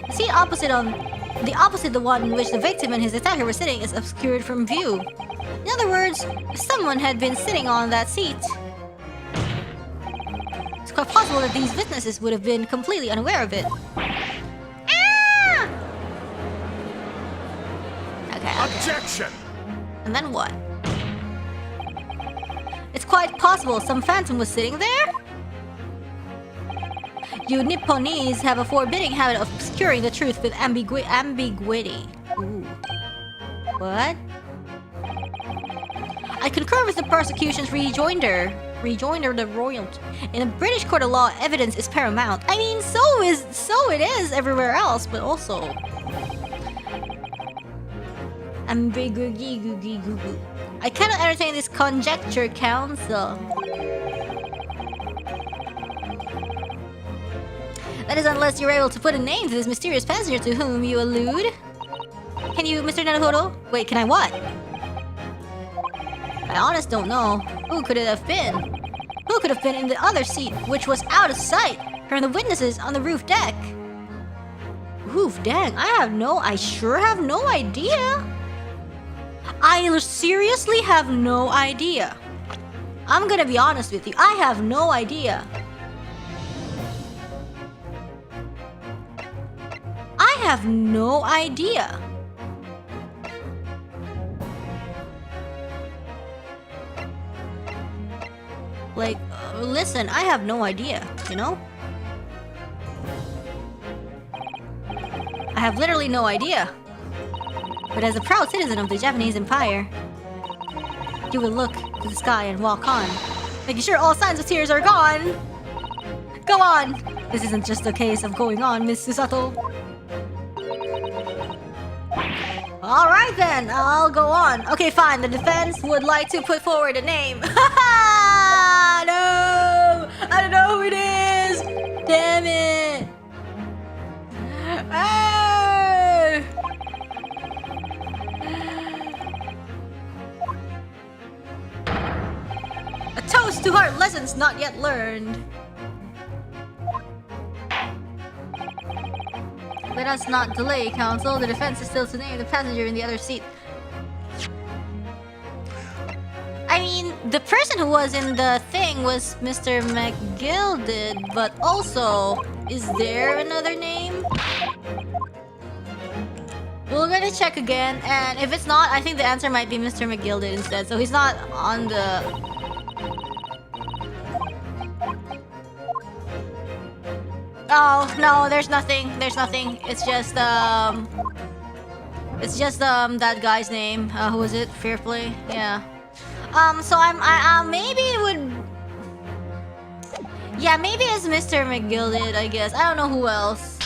The seat opposite on The opposite, the one in which the victim and his attacker were sitting, is obscured from view. In other words, someone had been sitting on that seat. It's quite possible that these witnesses would have been completely unaware of it. Ah! Okay. Objection! And then what? It's quite possible some phantom was sitting there? You Nipponese have a forbidding habit of obscuring the truth with ambiguity. Ooh. What? I concur with the prosecution's rejoinder the royalty. In a British court of law, evidence is paramount. I mean, so it is everywhere else, but also ambiguity. I cannot entertain this conjecture, counsel. That is unless you're able to put a name to this mysterious passenger to whom you allude. Can you, Mr. Naruhodo? Wait, can I what? I honestly don't know. Who could it have been? Who could have been in the other seat, which was out of sight from the witnesses on the roof deck? Roof deck? I sure have no idea. I seriously have no idea. I'm gonna be honest with you. I have no idea. I have no idea. Like, listen, I have no idea, you know? I have literally no idea. But as a proud citizen of the Japanese Empire, you will look to the sky and walk on, making sure all signs of tears are gone. Go on! This isn't just a case of going on, Miss Susato. Alright then, I'll go on. Okay, fine, the defense would like to put forward a name. Haha! No! I don't know who it is! Damn it! Ah! A toast to hard lessons not yet learned. Let us not delay, counsel. The defense is still to name the passenger in the other seat. I mean, the person who was in the thing was Mr. McGilded, but also, is there another name? We're gonna check again, and if it's not, I think the answer might be Mr. McGilded instead. So he's not on the... Oh, no, there's nothing. There's nothing. It's just that guy's name. Who was it? Fair Play? Yeah. So maybe it would... Yeah, maybe it's Mr. McGilded, I guess. I don't know who else.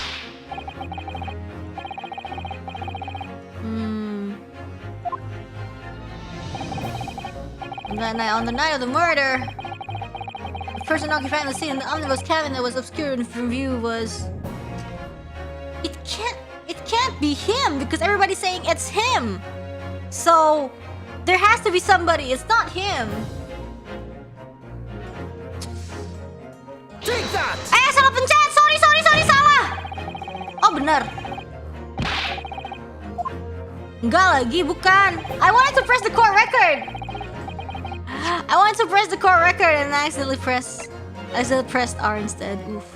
And then on the night of the murder, the person occupying the seat in the omnibus cabin that was obscured from view was... It can't be him, because everybody's saying it's him. So, there has to be somebody. It's not him. Take that! Salah pencet! Sorry, salah! Oh, benar. Enggak lagi, bukan. I wanted to press the core record. I wanted to press the core record and I accidentally pressed R instead. Oof.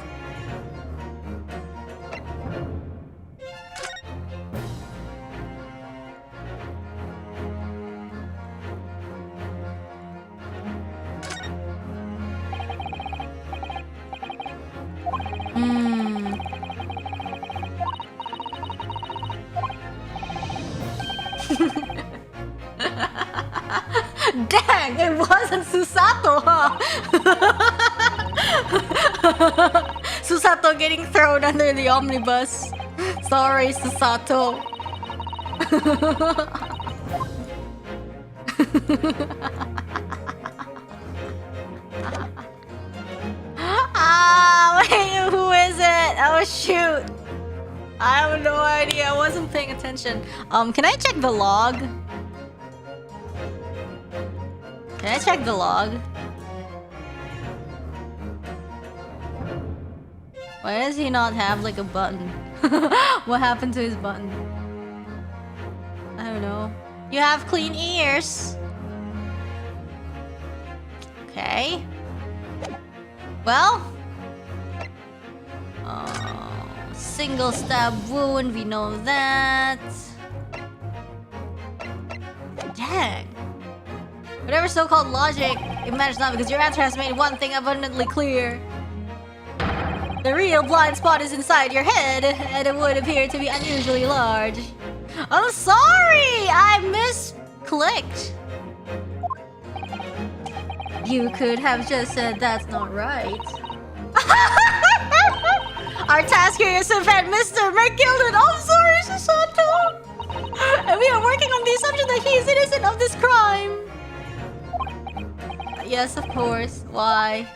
Dang, it wasn't Susato, huh? Susato getting thrown under the omnibus. Sorry, Susato. Wait, who is it? Oh, shoot. I have no idea. I wasn't paying attention. Can I check the log? Can I check the log? Why does he not have like a button? What happened to his button? I don't know. You have clean ears. Okay. Well. Single stab wound, we know that. Dang. Whatever so-called logic, it matters not because your answer has made one thing abundantly clear. The real blind spot is inside your head, and it would appear to be unusually large. I'm sorry! I misclicked. You could have just said that's not right. Our task here is to defend Mr. McGilden. I'm sorry, Susanto. And we are working on the assumption that he is innocent of this crime. Yes, of course. Why?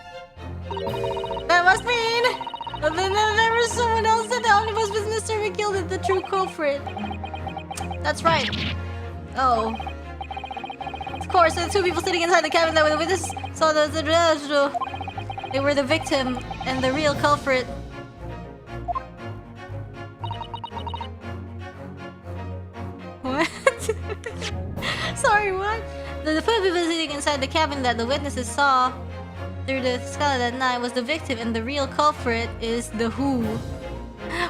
That must mean that there was someone else that the omnibus was Mr. McGilden, the true culprit. That's right. Oh. Of course, the two people sitting inside the cabin that were the witness saw they were the victim and the real culprit. What? Sorry, what? The two people sitting inside the cabin that the witnesses saw through the sky that night was the victim and the real culprit is the who.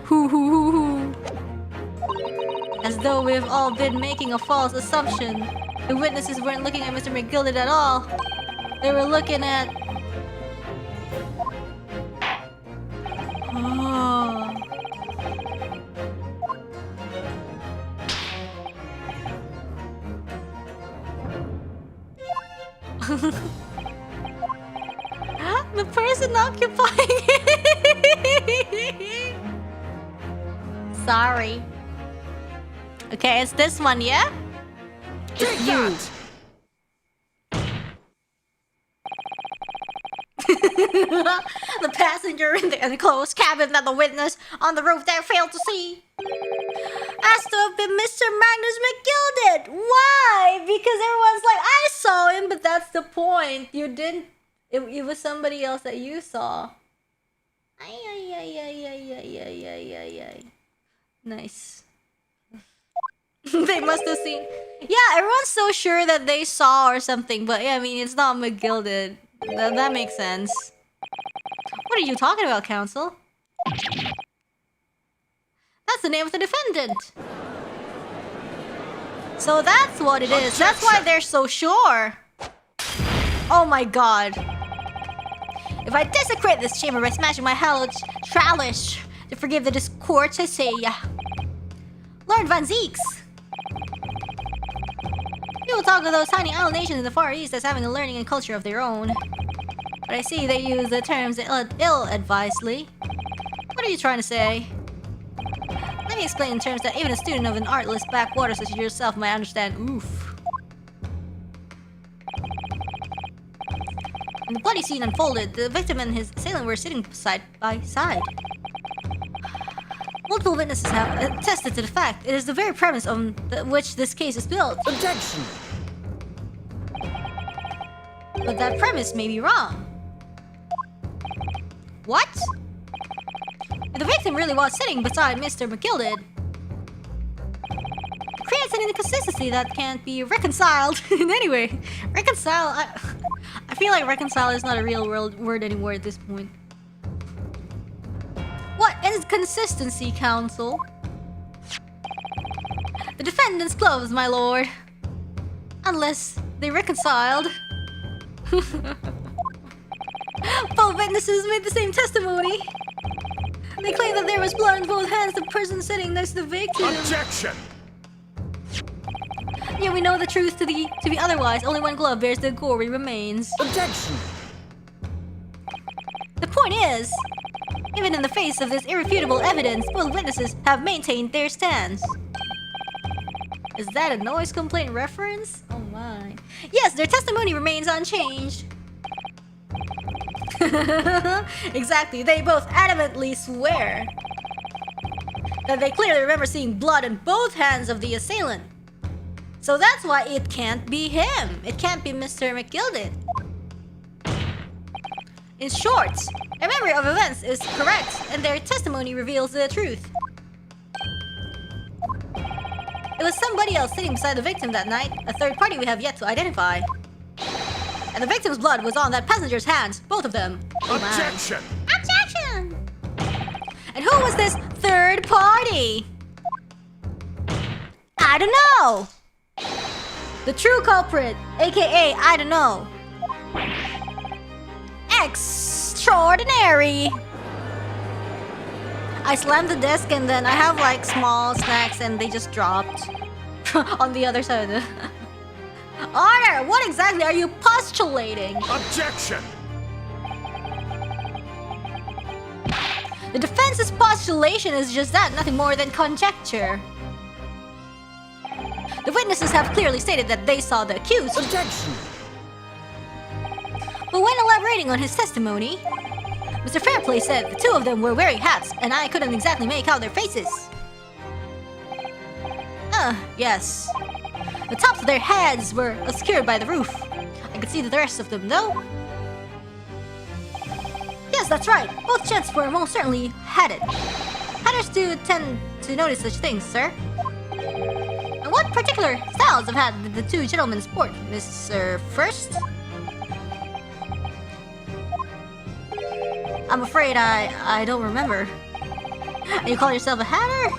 Who. As though we've all been making a false assumption. The witnesses weren't looking at Mr. McGilden at all. They were looking at... Oh. The person occupying it. Sorry. Okay, it's this one, yeah? It's you. The passenger in the enclosed cabin that the witness on the roof there failed to see has to have been Mr. Magnus McGilden. Why? Because everyone's like, I saw him, but that's the point. You didn't. It was somebody else that you saw. Ay. Nice. They must have seen. Yeah, everyone's so sure that they saw or something, but yeah, I mean, it's not McGilden. That makes sense. What are you talking about, counsel? That's the name of the defendant. So that's what it is. That's why they're so sure. Oh my god. If I desecrate this chamber by smashing my hallowed trellis to forgive the discourse, I say, Lord Van Zeeks. People talk of those tiny island nations in the Far East as having a learning and culture of their own. But I see they use the terms ill-advisedly. What are you trying to say? Let me explain in terms that even a student of an artless backwater such as yourself might understand. Oof. When the bloody scene unfolded, the victim and his assailant were sitting side by side. Multiple witnesses have attested to the fact. It is the very premise on which this case is built. Objection! But that premise may be wrong. What? If the victim really was sitting beside Mr. McGilden, it creates an inconsistency that can't be reconciled in any way. Reconcile? I feel like reconcile is not a real word anymore at this point. What inconsistency, counsel? The defendant's closed, my lord. Unless they reconciled. Both witnesses made the same testimony. They claim that there was blood on both hands of the person sitting next to the victim. Objection! Yeah, we know the truth to be otherwise. Only one glove bears the gory remains. Objection! The point is, even in the face of this irrefutable evidence, both witnesses have maintained their stance. Is that a noise complaint reference? Oh my. Yes, their testimony remains unchanged. Exactly, they both adamantly swear that they clearly remember seeing blood in both hands of the assailant. So that's why it can't be him. It can't be Mr. McGilden. In short, their memory of events is correct, and their testimony reveals the truth. It was somebody else sitting beside the victim that night, a third party we have yet to identify. And the victim's blood was on that passenger's hands, both of them. Oh, Objection! Objection! And who was this third party? I don't know! The true culprit, aka I don't know. Extraordinary! I slammed the desk and then I have like small snacks and they just dropped on the other side of the... Order! What exactly are you postulating? Objection! The defense's postulation is just that, nothing more than conjecture. The witnesses have clearly stated that they saw the accused. Objection! But when elaborating on his testimony, Mr. Fairplay said the two of them were wearing hats and I couldn't exactly make out their faces. Yes. The tops of their heads were obscured by the roof. I could see the rest of them though. Yes, that's right. Both gents were most certainly hatted. Hatters do tend to notice such things, sir. And what particular styles of hat did the two gentlemen sport, Mr. First? I'm afraid I don't remember. You call yourself a hatter?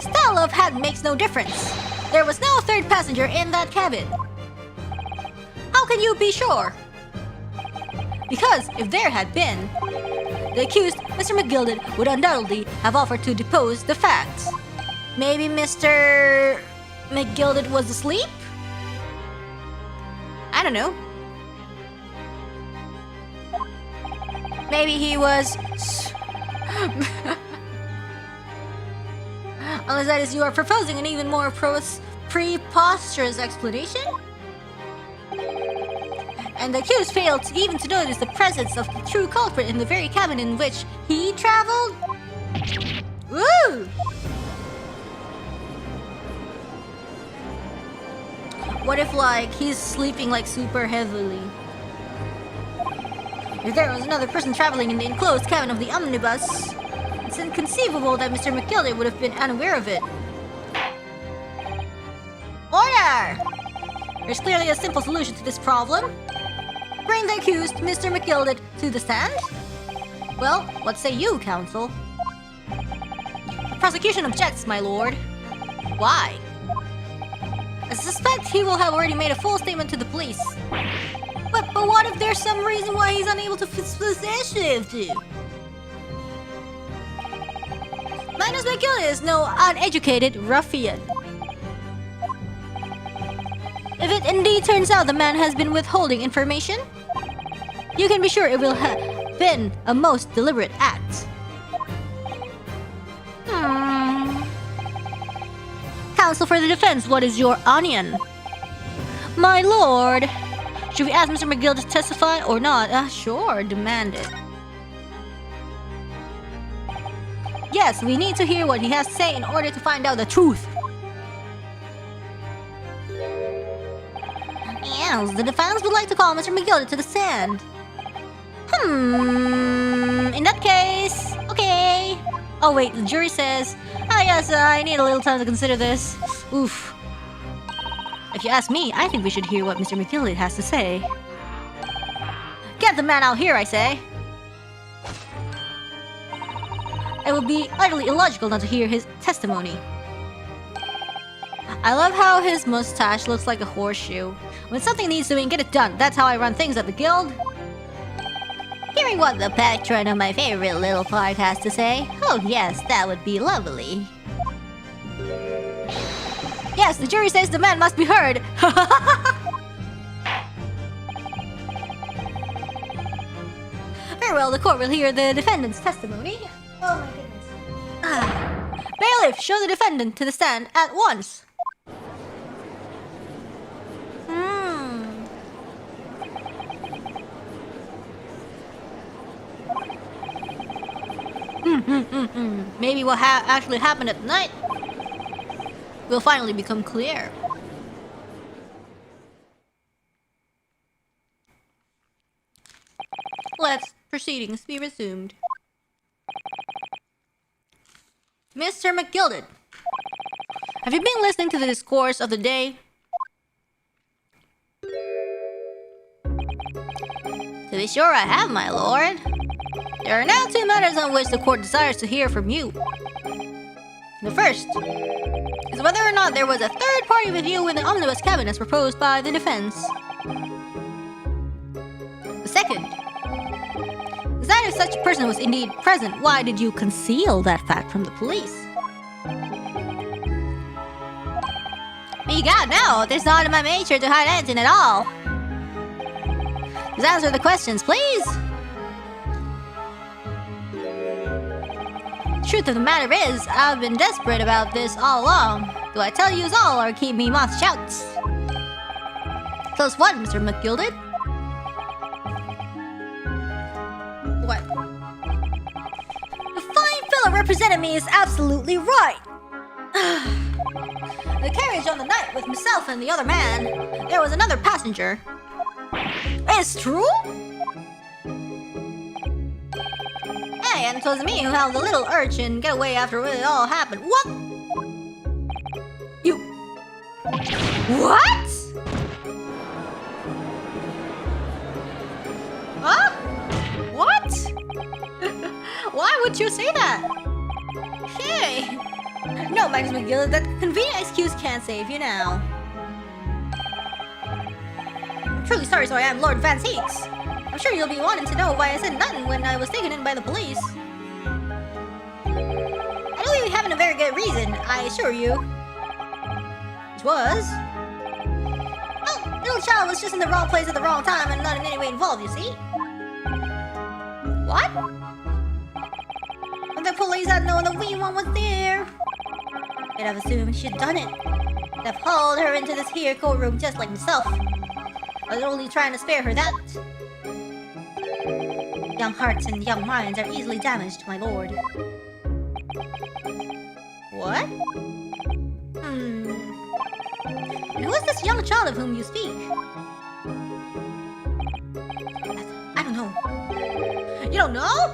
Style of hat makes no difference. There was no third passenger in that cabin. How can you be sure? Because if there had been, the accused, Mr. McGilded, would undoubtedly have offered to depose the facts. Maybe Mr. McGilded was asleep? I don't know. Maybe he was... Unless that is you are proposing an even more preposterous explanation? And the accused failed even to notice the presence of the true culprit in the very cabin in which he traveled? Woo! What if, like, he's sleeping, like, super heavily? If there was another person traveling in the enclosed cabin of the omnibus, it's inconceivable that Mr. McGilded would have been unaware of it. Order! There's clearly a simple solution to this problem. Bring the accused, Mr. McGilded, to the stand. Well, what say you, counsel? The prosecution objects, my lord. Why? I suspect he will have already made a full statement to the police. But what if there's some reason why he's unable to possessive to? Magnus McGilded is no uneducated ruffian. If it indeed turns out the man has been withholding information, you can be sure it will have been a most deliberate act. Counsel for the defense, what is your onion? My lord, should we ask Mr. McGill to testify or not? Sure, demand it. Yes, we need to hear what he has to say in order to find out the truth. Yes, the defense would like to call Mr. McGill to the stand. In that case, okay. Oh wait, the jury says, yes, I need a little time to consider this. Oof. If you ask me, I think we should hear what Mr. McGilded has to say. Get the man out here, I say. It would be utterly illogical not to hear his testimony. I love how his mustache looks like a horseshoe. When something needs doing, get it done. That's how I run things at the guild. Hearing what the patron of my favorite little part has to say. Oh yes, that would be lovely. Yes, the jury says the man must be heard. Very well, the court will hear the defendant's testimony. Oh my goodness. Bailiff, show the defendant to the stand at once. Maybe what actually happened at night will finally become clear. Proceedings be resumed. Mr. McGilded, have you been listening to the discourse of the day? To be sure I have, my lord. There are now two matters on which the court desires to hear from you. The first is whether or not there was a third party review in the omnibus cabinet as proposed by the defense. The second is that if such a person was indeed present, why did you conceal that fact from the police? Me God, no! It is not in my nature to hide anything at all. Just answer the questions, please. Truth of the matter is, I've been desperate about this all along. Do I tell you all or keep me mouth shouts? Close what, Mr. McGilded? What? The fine fellow representing me is absolutely right. The carriage on the night with myself and the other man, there was another passenger. It's true? Hey, and it was me who helped the little urchin get away after it all happened. What? You... What? Huh? What? Why would you say that? Hey! No, Magnus McGill, that convenient excuse can't save you now. I'm truly sorry, so I am Lord Van Heeks. I'm sure you'll be wanting to know why I said nothing when I was taken in by the police. I know you haven't a very good reason, I assure you. Which was... Oh, little child was just in the wrong place at the wrong time and not in any way involved, you see? What? But the police had known the wee one was there. They'd have assumed she'd done it. They'd have hauled her into this here courtroom just like myself. I was only trying to spare her that. Young hearts and young minds are easily damaged, my lord. What? And who is this young child of whom you speak? I don't know. You don't know?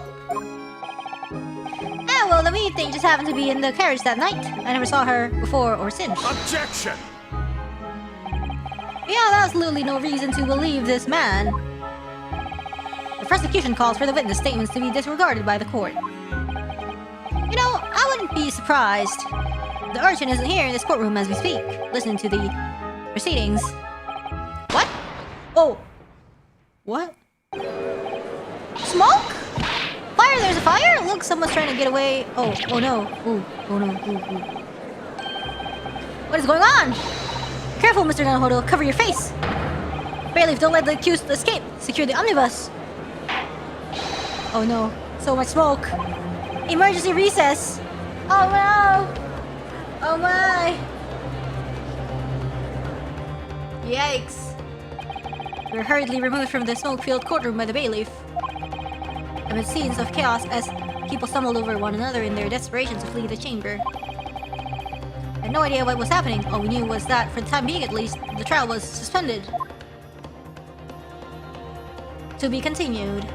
Ah, well, the wee thing just happened to be in the carriage that night. I never saw her before or since. Objection! Yeah, there's absolutely no reason to believe this man. The prosecution calls for the witness statements to be disregarded by the court. You know, I wouldn't be surprised. The urchin isn't here in this courtroom as we speak, listening to the proceedings. What? Oh. What? Smoke? Fire, there's a fire? Look, someone's trying to get away. Oh no. Ooh, oh no, ooh. What is going on? Careful, Mr. Naruhodo, cover your face. Bailiff, don't let the accused escape. Secure the omnibus. Oh no, so much smoke. Emergency recess. Oh no. Oh my. Yikes. We're hurriedly removed from the smoke-filled courtroom by the bailiff. Amid scenes of chaos as people stumbled over one another in their desperation to flee the chamber. I had no idea what was happening. All we knew was that, for the time being at least, the trial was suspended. To be continued.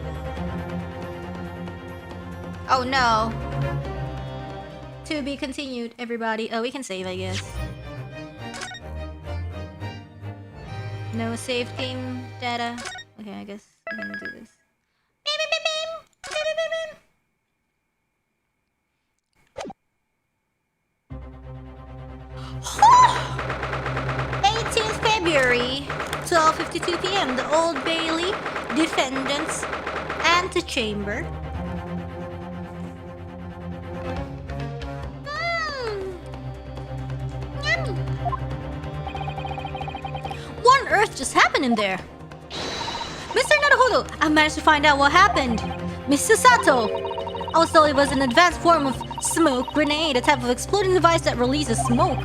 Oh no. To be continued, everybody. Oh, we can save, I guess. No saved game data. Okay, I guess we can do this. 18th February, 12:52 p.m. The Old Bailey, defendants, antechamber. What on earth just happened in there? Mr. Naruhodo, I managed to find out what happened. Mr. Sato, I was told it was an advanced form of smoke grenade, a type of exploding device that releases smoke.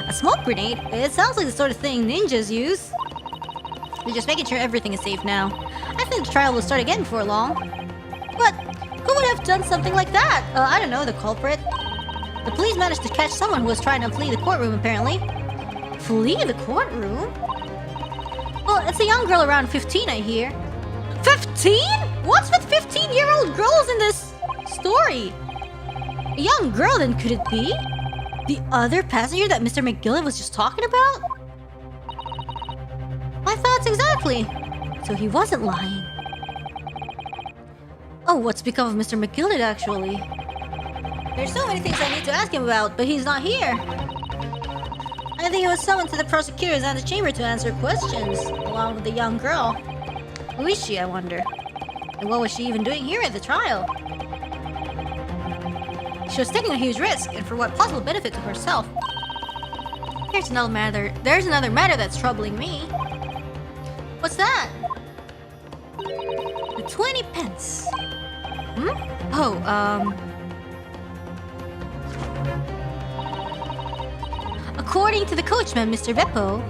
A smoke grenade? It sounds like the sort of thing ninjas use. We're just making sure everything is safe now. I think the trial will start again before long. But who would have done something like that? I don't know, the culprit. The police managed to catch someone who was trying to flee the courtroom, apparently. Flee the courtroom? Well, it's a young girl around 15, I hear. 15? What's with 15-year-old girls in this story? A young girl, then, could it be? The other passenger that Mr. McGillen was just talking about? My thoughts exactly. So he wasn't lying. Oh, what's become of Mr. McGillen, actually? There's so many things I need to ask him about, but he's not here. I think he was summoned to the prosecutor's antechamber to answer questions, along with the young girl. Who is she, I wonder? And what was she even doing here at the trial? She was taking a huge risk, and for what possible benefit to herself? There's another matter that's troubling me. What's that? The 20 pence. Oh, according to the coachman, Mr. Beppo,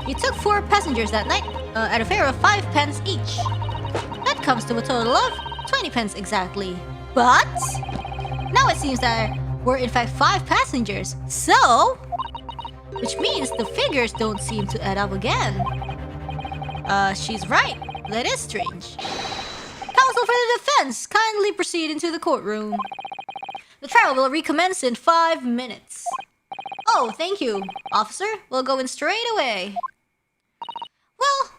you took 4 passengers that night at a fare of 5 pence each. That comes to a total of 20 pence exactly. But now it seems that were in fact 5 passengers. So, which means the figures don't seem to add up again. She's right. That is strange. Counsel for the defense, kindly proceed into the courtroom. The trial will recommence in 5 minutes. Oh, thank you, officer. We'll go in straight away. Well,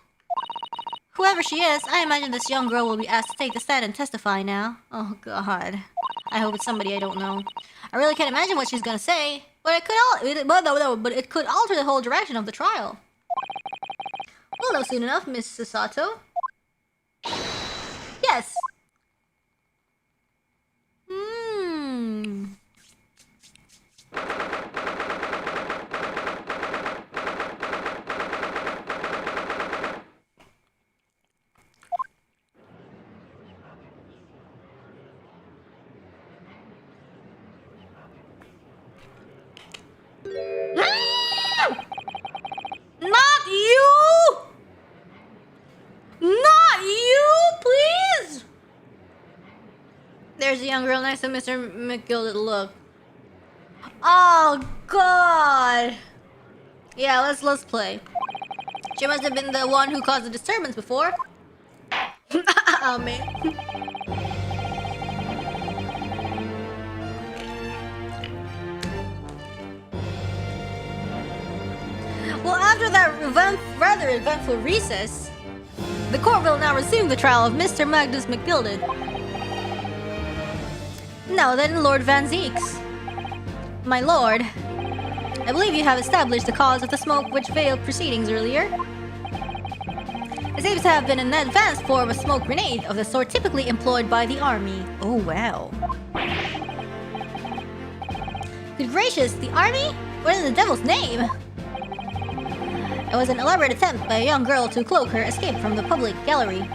whoever she is, I imagine this young girl will be asked to take the stand and testify now. Oh, God. I hope it's somebody I don't know. I really can't imagine what she's gonna say, but it could alter the whole direction of the trial. We'll know soon enough, Miss Sasato. Yes. Not you! Not you, please! There's a young girl next to Mr. McGilden. Look. Oh, God. Yeah, let's play. She must have been the one who caused the disturbance before. Oh, man. Well, after that rather eventful recess, the court will now resume the trial of Mr. Magnus McGilden. Now then, Lord Van Zeeks. My lord, I believe you have established the cause of the smoke which veiled proceedings earlier. It seems to have been an advanced form of smoke grenade of the sort typically employed by the army. Oh, wow. Good gracious, the army? What in the devil's name? It was an elaborate attempt by a young girl to cloak her escape from the public gallery.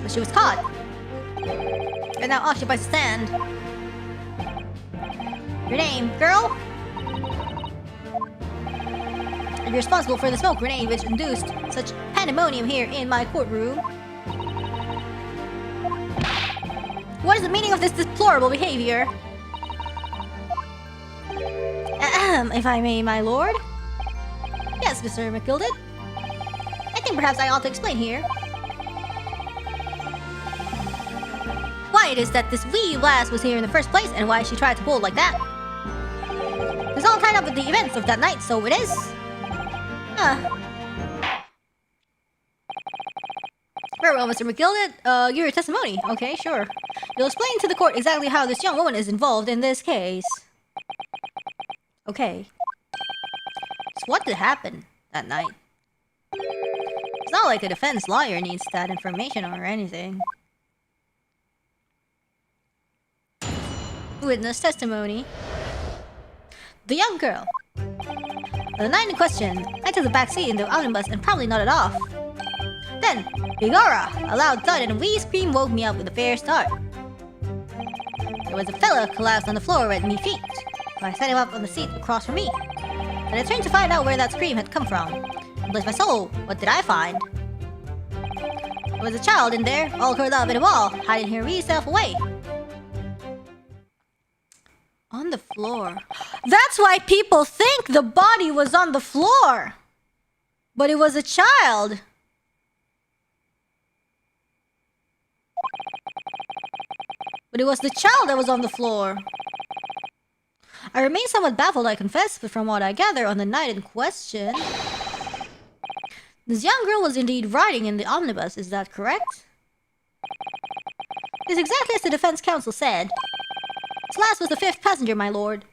But she was caught. And now occupies a stand. Your name, girl? And you're responsible for the smoke grenade which induced such pandemonium here in my courtroom. What is the meaning of this deplorable behavior? If I may, my lord? Yes, Mr. McGilden. I think perhaps I ought to explain here. Why it is that this wee lass was here in the first place and why she tried to pull like that. It's all tied up with the events of that night, so it is. Very well, Mr. McGilden. Your testimony. Okay, sure. You'll explain to the court exactly how this young woman is involved in this case. Okay. So what did happen that night? It's not like a defense lawyer needs that information or anything. Witness testimony. The young girl. On the night in question, I took the back seat in the omnibus and promptly nodded off. Then, Bigara, a loud thud and a wee scream woke me up with a fair start. There was a fella collapsed on the floor at me feet, so I set him up on the seat across from me. And I turned to find out where that scream had come from. And bless my soul, what did I find? There was a child in there, all curled up in a ball, hiding her wee self away. On the floor. That's why people think the body was on the floor! But it was a child. But it was the child that was on the floor. I remain somewhat baffled, I confess, but from what I gather on the night in question, this young girl was indeed riding in the omnibus, is that correct? It is exactly as the defense counsel said. This last was the 5th passenger, my lord.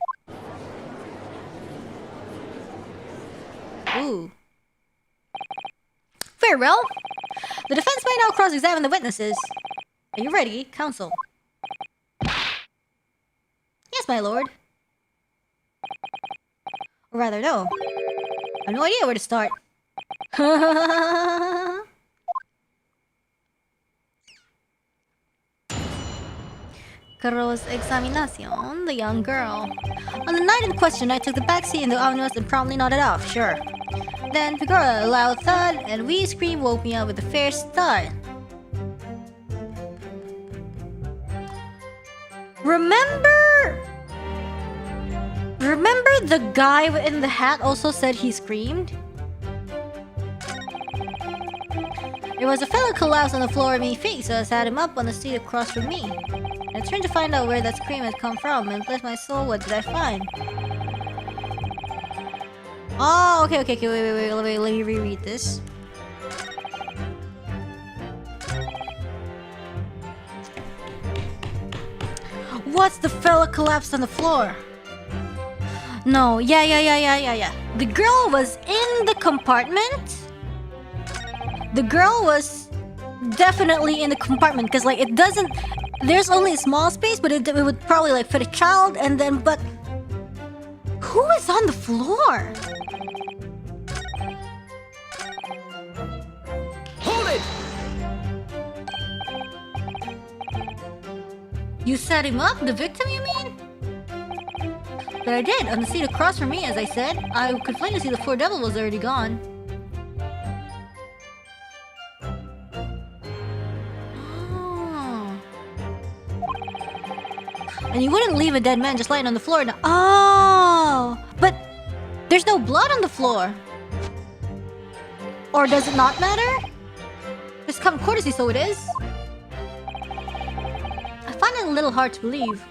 Ooh. Very well. The defense may now cross-examine the witnesses. Are you ready, counsel? Yes, my lord. Or rather, no. I have no idea where to start. Cross-examination, the young girl. On the night in question, I took the backseat in the omnibus and promptly nodded off, sure. Then, Figura, a loud thud, and wee scream woke me up with a fair start. Remember the guy in the hat also said he screamed? There was a fellow collapsed on the floor at my feet, so I sat him up on the seat across from me. And I turned to find out where that scream had come from, and bless my soul, what did I find? Oh, okay, wait, let me reread this. What's the fella collapsed on the floor? No, yeah. The girl was in the compartment? The girl was definitely in the compartment, because like it doesn't... There's only a small space, but it would probably like fit a child, and then, but... Who is on the floor? Hold it! You set him up? The victim, you mean? But I did, on the seat across from me, as I said. I could plainly see the poor devil was already gone. Oh. And you wouldn't leave a dead man just lying on the floor. Oh! But there's no blood on the floor. Or does it not matter? It's common courtesy, so it is. I find it a little hard to believe.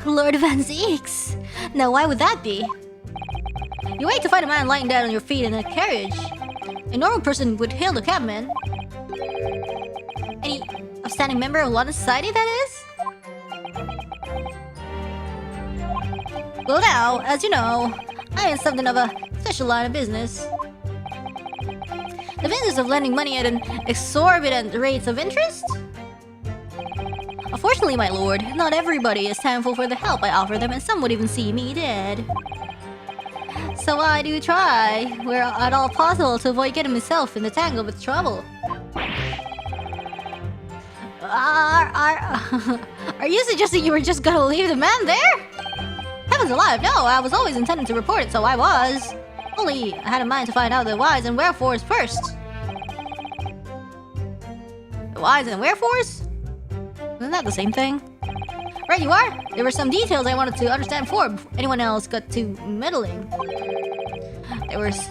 Lord Van Zeeks. Now, why would that be? You wait to find a man lying down on your feet in a carriage. A normal person would hail the cabman. Any upstanding member of London society, that is? Well now, as you know, I am something of a special line of business. The business of lending money at an exorbitant rates of interest? Unfortunately, my lord, not everybody is thankful for the help I offer them, and some would even see me dead. So I do try, where at all possible, to avoid getting myself in the tangle with trouble. Are you suggesting you were just gonna leave the man there? Heavens alive, no, I was always intending to report it, so I was. Only, I had in mind to find out the whys and wherefores first. The whys and wherefores? Isn't that the same thing? Right you are! There were some details I wanted to understand before anyone else got too meddling. There was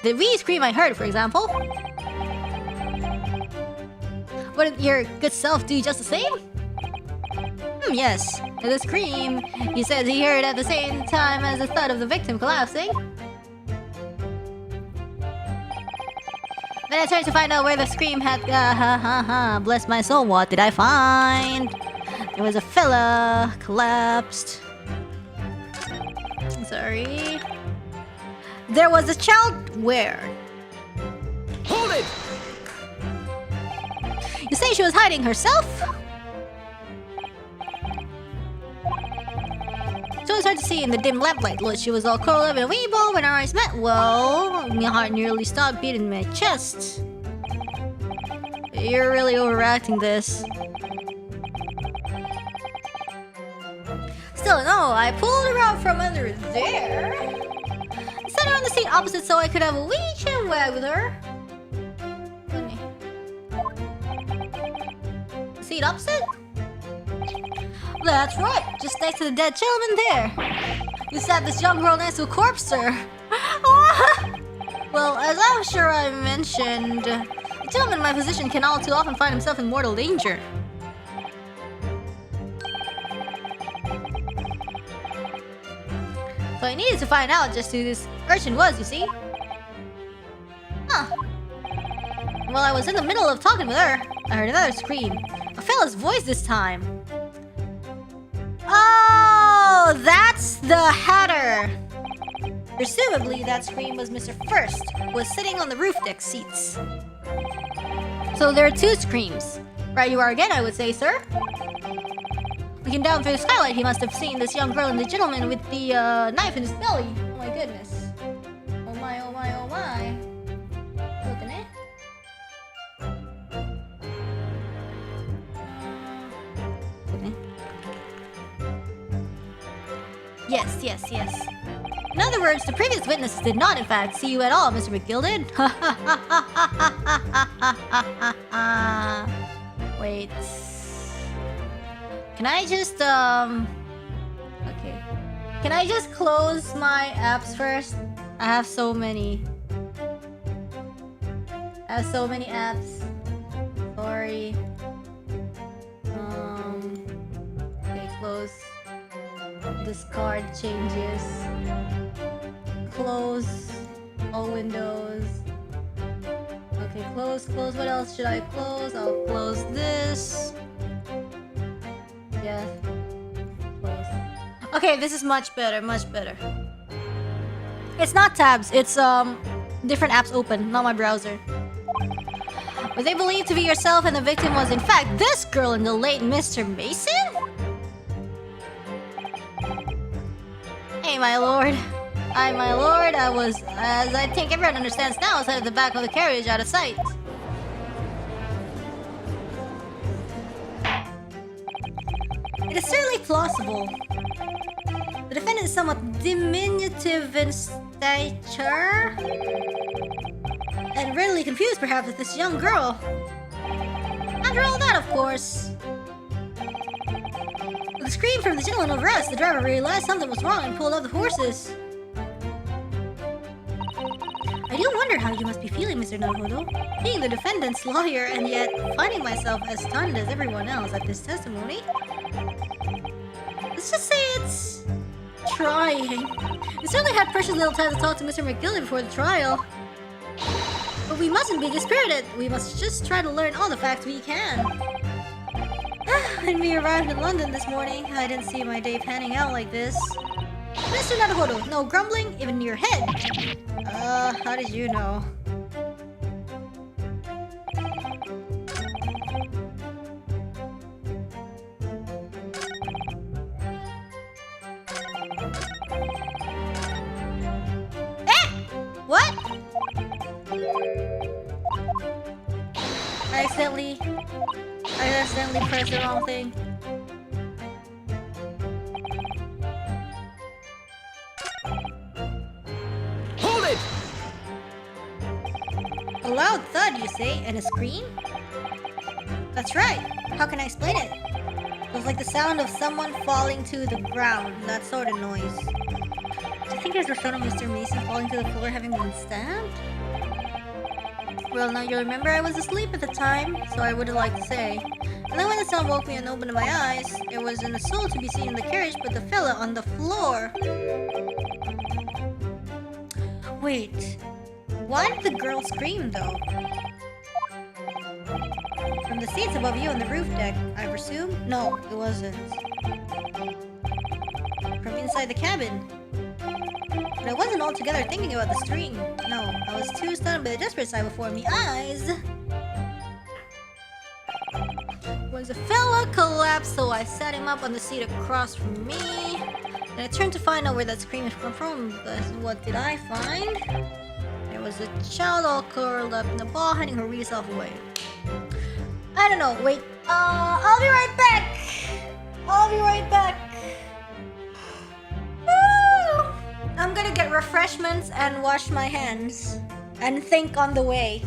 the wee scream I heard, for example. Wouldn't your good self do just the same? Yes. The scream, he said he heard at the same time as the thud of the victim collapsing. Then I turned to find out where the scream had... Bless my soul, what did I find? There was a fella collapsed. Sorry. There was a child where? Hold it! You say she was hiding herself? So it's hard to see in the dim lamplight. Look, she was all curled up in a wee ball when our eyes met. Well, my heart nearly stopped beating in my chest. You're really overacting this. Still, no, I pulled her out from under there. Set her on the seat opposite so I could have a wee chin wag with her. Seat opposite? That's right, just next to the dead gentleman there. You sat this young girl next to a corpse, sir. Well, as I'm sure I mentioned, a gentleman in my position can all too often find himself in mortal danger. So I needed to find out just who this urchin was, you see? Huh. While I was in the middle of talking with her, I heard another scream. A fella's voice this time. Oh, that's the Hatter! Presumably, that scream was Mr. First, who was sitting on the roof deck seats. So there are two screams. Right you are again, I would say, sir. Looking down through the skylight, he must have seen this young girl and the gentleman with the knife in his belly. Oh my goodness. Oh my, oh my, oh my. Looking it. Yes, yes, yes. In other words, the previous witnesses did not, in fact, see you at all, Mr. McGilded. Wait. Can I just, okay. Can I just close my apps first? I have so many. I have so many apps. Sorry. Okay, close. Discard changes. Close all windows. Okay, close. What else should I close? I'll close this. Yeah. Close. Okay, this is much better, much better. It's not tabs, it's different apps open, not my browser. Were they believed to be yourself and the victim was in fact this girl and the late Mr. Mason? Hey, my lord. My lord, I was, as I think everyone understands now, I was at the back of the carriage out of sight. It is certainly plausible. The defendant is somewhat diminutive in stature and readily confused perhaps with this young girl. After all that, of course. With a scream from the gentleman over us, the driver realized something was wrong and pulled up the horses. I do wonder how you must be feeling, Mr. Naruhodo, being the defendant's lawyer and yet finding myself as stunned as everyone else at this testimony. Let's just say it's trying. We certainly had precious little time to talk to Mr. McGilly before the trial. But we mustn't be dispirited. We must just try to learn all the facts we can. When we arrived in London this morning, I didn't see my day panning out like this. Mr. Naruhodo, no grumbling, even in your head. How did you know? What? I accidentally pressed the wrong thing. Hold it! A loud thud, you say, and a scream? That's right. How can I explain it? It was like the sound of someone falling to the ground, that sort of noise. Do you think there's a sound of Mr. Mason falling to the floor having been stabbed? Well, now you remember I was asleep at the time, so I wouldn't like to say. And then when the sound woke me and opened my eyes, it wasn't a soul to be seen in the carriage, but the fella on the floor. Wait, why did the girl scream though? From the seats above you on the roof deck, I presume? No, it wasn't. From inside the cabin. But I wasn't altogether thinking about the scream. No, I was too stunned by the desperate sight before me eyes. When the fella collapsed, so I sat him up on the seat across from me. And I turned to find out where that scream had come from. But what did I find? There was a child all curled up in a ball, hiding her wee self away. I don't know. Wait. I'll be right back. I'll be right back. I'm gonna get refreshments and wash my hands and think on the way.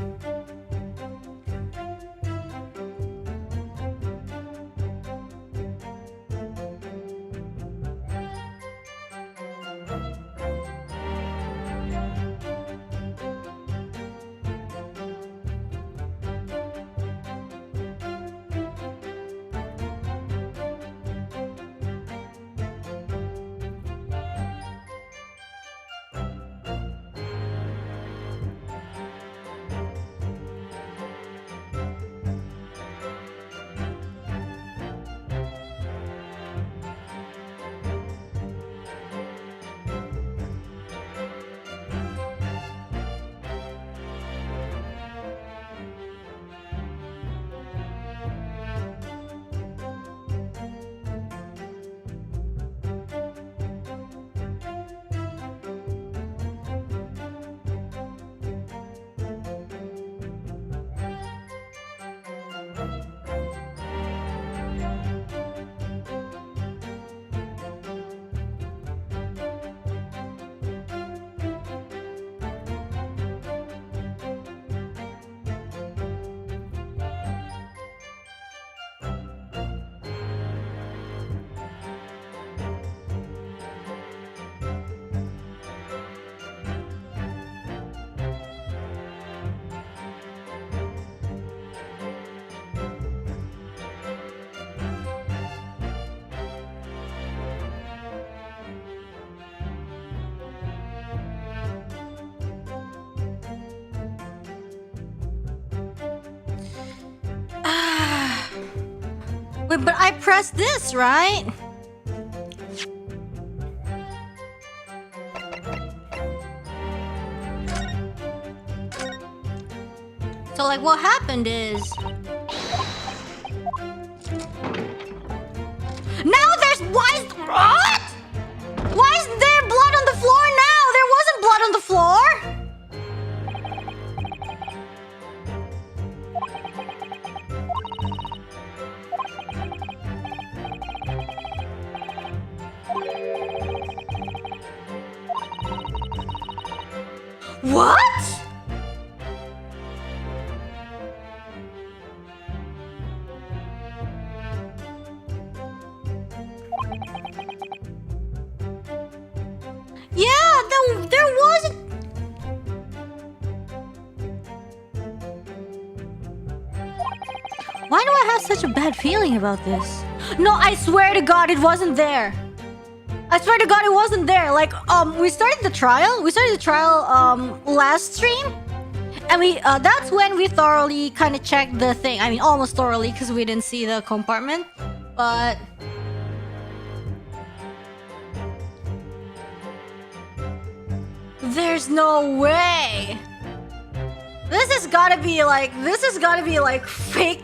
Wait, but I pressed this, right? So like what happened is... Now there's... What? Why is there blood on the floor now? There wasn't blood on the floor. What? Yeah, there wasn't. Why do I have such a bad feeling about this? No, I swear to God, it wasn't there. I swear to God, it wasn't there. Like, we started the trial. We started the trial, last stream. And that's when we thoroughly kind of checked the thing. I mean, almost thoroughly, because we didn't see the compartment. But... There's no way. This has gotta be like fake.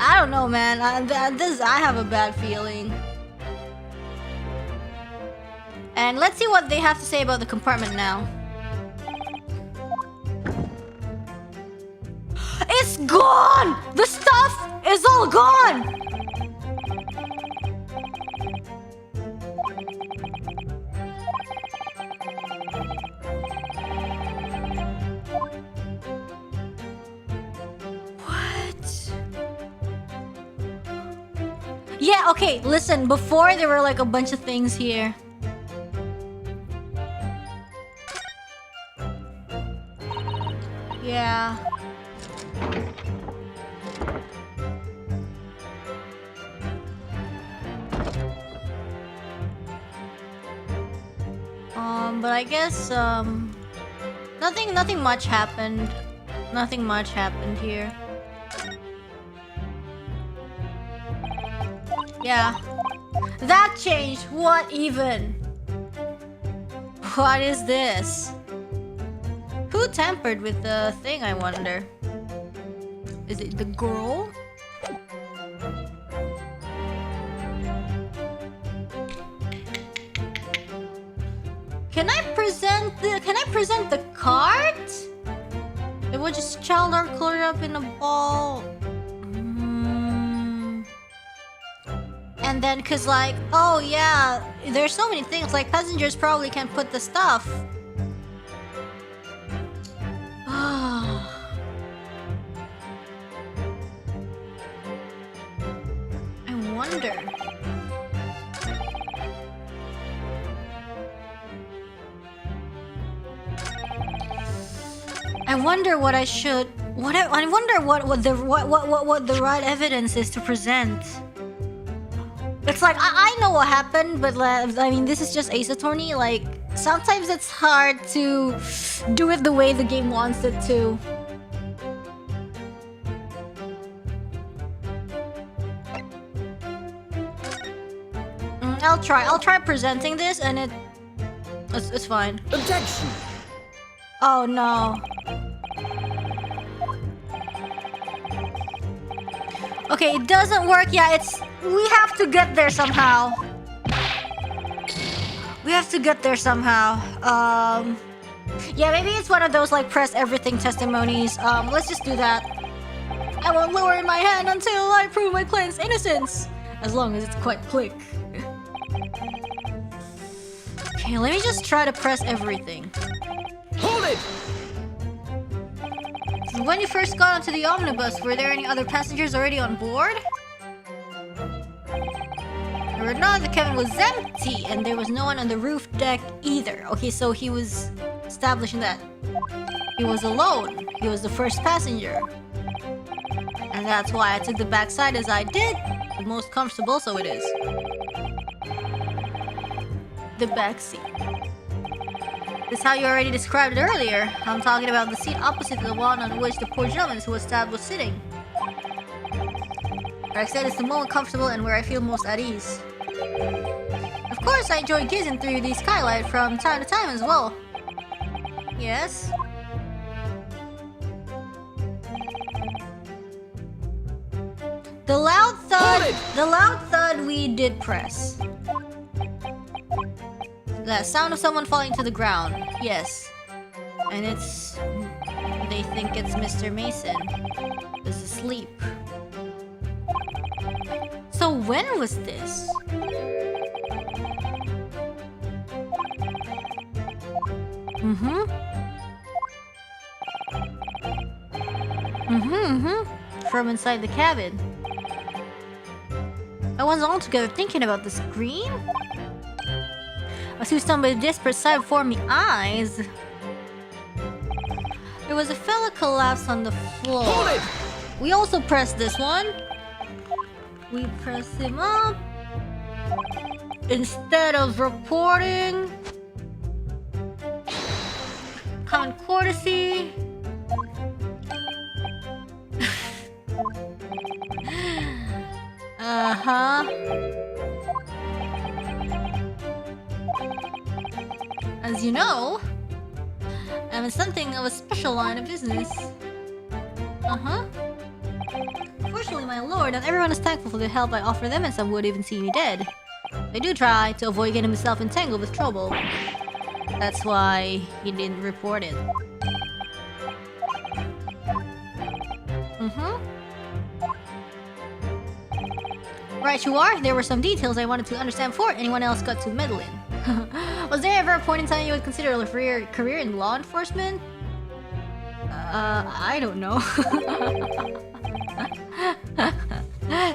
I don't know, man. I have a bad feeling. And let's see what they have to say about the compartment now. It's gone! The stuff is all gone! Yeah, okay, listen, before there were like a bunch of things here. Yeah. But I guess, nothing much happened. Nothing much happened here. Yeah. That changed. What even? What is this? Who tampered with the thing, I wonder? Is it the girl? Can I present the card? It was just child art colored up in a ball. And then, cause like, oh yeah, there's so many things, like passengers probably can put the stuff. I wonder. I wonder what I should. I wonder what the right evidence is to present. It's like, I know what happened, but I mean, this is just Ace Attorney. Like, sometimes it's hard to do it the way the game wants it to. I'll try presenting this, and it's fine. Objection! Oh no. Okay, it doesn't work. Yeah, we have to get there somehow. We have to get there somehow. Yeah, maybe it's one of those like press everything testimonies. Let's just do that. I won't lower my hand until I prove my client's innocence. As long as it's quite quick. Okay, let me just try to press everything. Hold it! When you first got onto the omnibus, were there any other passengers already on board? There were none. The cabin was empty, and there was no one on the roof deck either. Okay, so he was establishing that he was alone. He was the first passenger. And that's why I took the back side as I did. The most comfortable, so it is. The back seat. That's how you already described it earlier. I'm talking about the seat opposite to the one on which the poor gentleman who was stabbed was sitting. Where I said it's the moment comfortable and where I feel most at ease. Of course, I enjoy gazing through the skylight from time to time as well. Yes? The loud thud we did press. That sound of someone falling to the ground. Yes. And they think it's Mr. Mason is asleep. So when was this? From inside the cabin. I wasn't altogether thinking about the scream. I saw somebody's desperate sight before me eyes. There was a fella collapsed on the floor. We also pressed this one. We pressed him up. Instead of reporting. Common courtesy. As you know, I'm in something of a special line of business. Fortunately, my lord, not everyone is thankful for the help I offer them, and some would even see me dead. They do try to avoid getting himself entangled with trouble. That's why he didn't report it. Right you are, there were some details I wanted to understand before anyone else got to meddle in. Was there ever a point in time you would consider a career in law enforcement? I don't know.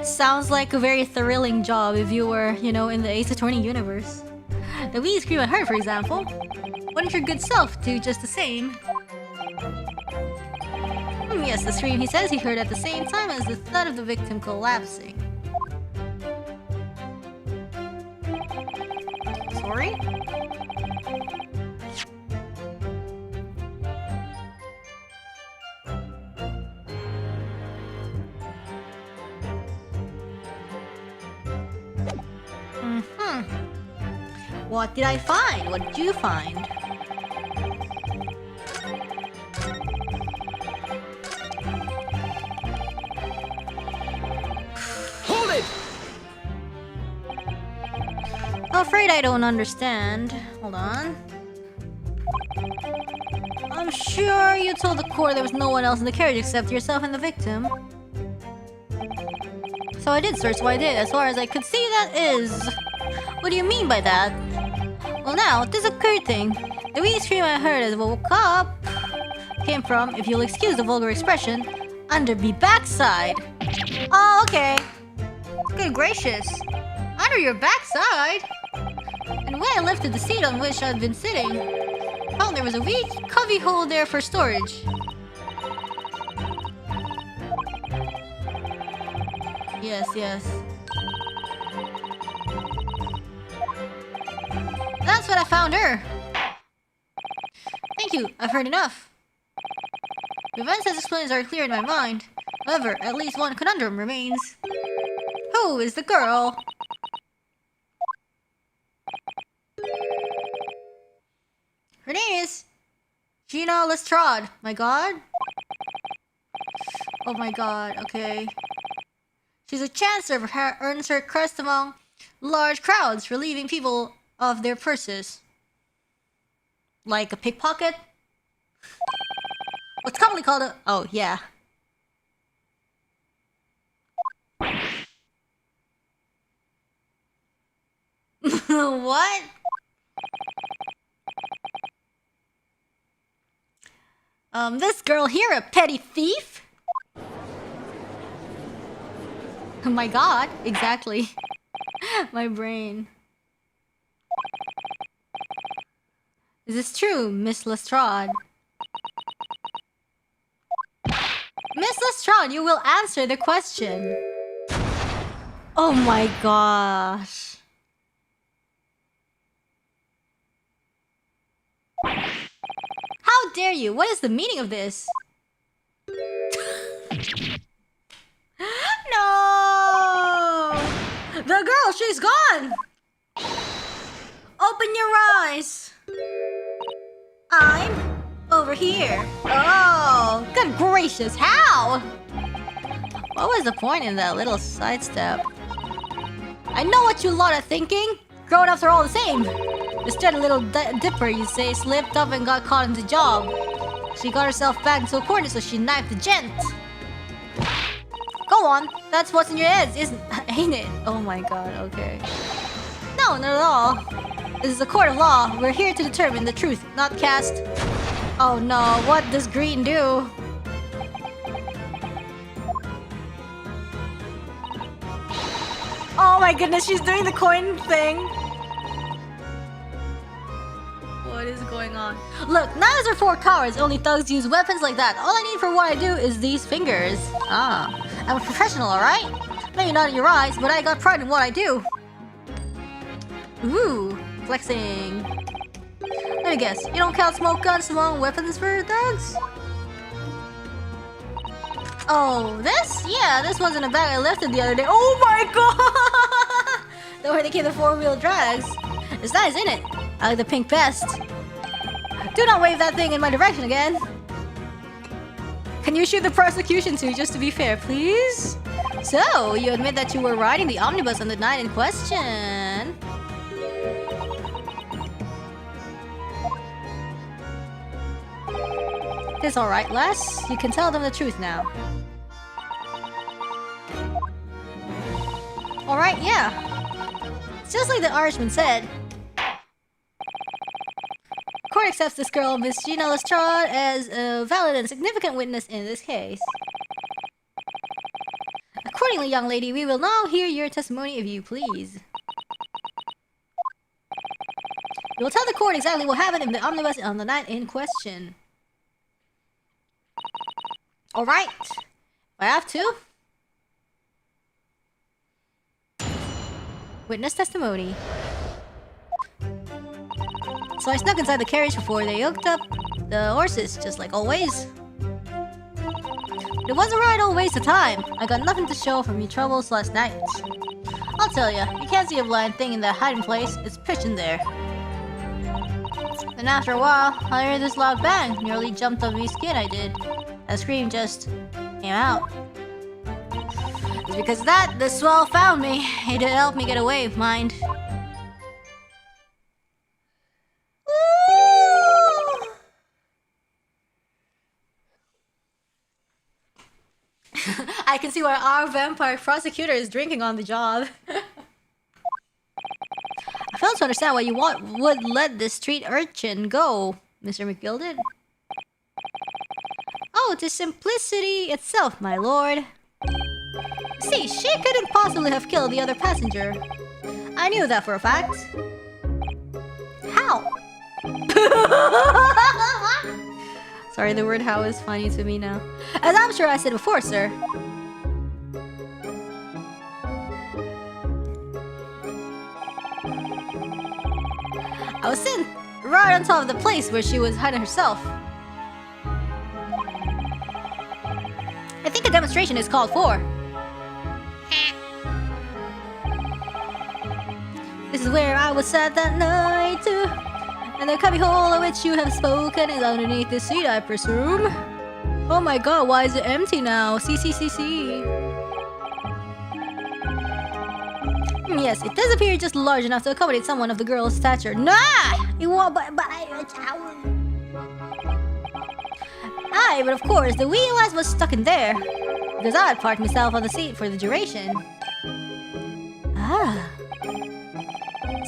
Sounds like a very thrilling job if you were, you know, in the Ace Attorney universe. The wee scream I heard, for example. Wouldn't your good self do just the same? Yes, the scream he says he heard at the same time as the thud of the victim collapsing. Sorry? What did I find? What did you find? Hold it! I'm afraid I don't understand. Hold on. I'm sure you told the court there was no one else in the carriage except yourself and the victim. So I did search, so I did. As far as I could see, that is... What do you mean by that? Well now, this occurred thing. The wee scream I heard as I woke up came from, if you'll excuse the vulgar expression, under me backside. Oh, okay. Good gracious. Under your backside? And when I lifted the seat on which I'd been sitting, I found there was a wee cubby hole there for storage. Yes, yes. That's what I found her. Thank you, I've heard enough. The events as explained are clear in my mind. However, at least one conundrum remains. Who is the girl? Her name is Gina Lestrade. My god. Oh my god, okay. She's a chancer who earns her crest among large crowds, relieving people of their purses. Like a pickpocket? What's commonly called a... Oh, yeah. What? This girl here, a petty thief? Oh my god, exactly. My brain. Is this true, Miss Lestrade? Miss Lestrade, you will answer the question. Oh my gosh. How dare you? What is the meaning of this? No! on! Open your eyes! I'm over here. Oh, good gracious, how? What was the point in that little sidestep? I know what you lot are thinking. Grown-ups are all the same. Instead, a little dipper, you say, slipped up and got caught in the job. She got herself back into a corner, so she knifed the gent. Go on. That's what's in your heads, ain't it? Oh my god, okay. No, not at all. This is a court of law. We're here to determine the truth, not cast. Oh no, what does green do? Oh my goodness, she's doing the coin thing. What is going on? Look, knives are for cowards. Only thugs use weapons like that. All I need for what I do is these fingers. Ah, I'm a professional, alright? Maybe not in your eyes, but I got pride in what I do. Ooh, flexing. Let me guess, you don't count smoke guns among weapons for thugs? Oh, this? Yeah, this one's in a bag I lifted the other day. Oh my god! The way they came the four-wheel drags. It's nice, isn't it? I like the pink best. Do not wave that thing in my direction again. Can you shoot the prosecution too, just to be fair, please? So, you admit that you were riding the omnibus on the night in question. It's alright, Les. You can tell them the truth now. Alright, yeah. It's just like the Irishman said. Court accepts this girl, Miss Gina Lestrade, as a valid and significant witness in this case. Accordingly, young lady, we will now hear your testimony if you please. You will tell the court exactly what happened in the omnibus on the night in question. Alright. I have to. Witness testimony. So I snuck inside the carriage before they hooked up the horses, just like always. It was a right old waste of time. I got nothing to show from your troubles last night. I'll tell ya, you can't see a blind thing in that hiding place. It's pitch in there. Then after a while, I heard this loud bang. Nearly jumped off my skin, I did. A scream just came out. It's because of that, the swell found me. He did help me get away, mind. I can see why our vampire prosecutor is drinking on the job. I fail to understand why you would let this street urchin go, Mr. McGilded. Oh, 'tis simplicity itself, my lord. See, she couldn't possibly have killed the other passenger. I knew that for a fact. How? Sorry, the word how is funny to me now. As I'm sure I said before, sir. I was sitting right on top of the place where she was hiding herself. I think a demonstration is called for. This is where I was sat that night too. And the cubby hole of which you have spoken is underneath the seat, I presume. Oh my god, why is it empty now? See. Yes, it does appear just large enough to accommodate someone of the girl's stature. Nah! You want, but Aye, but of course, the wheelhouse was stuck in there. Because I had parked myself on the seat for the duration. Ah.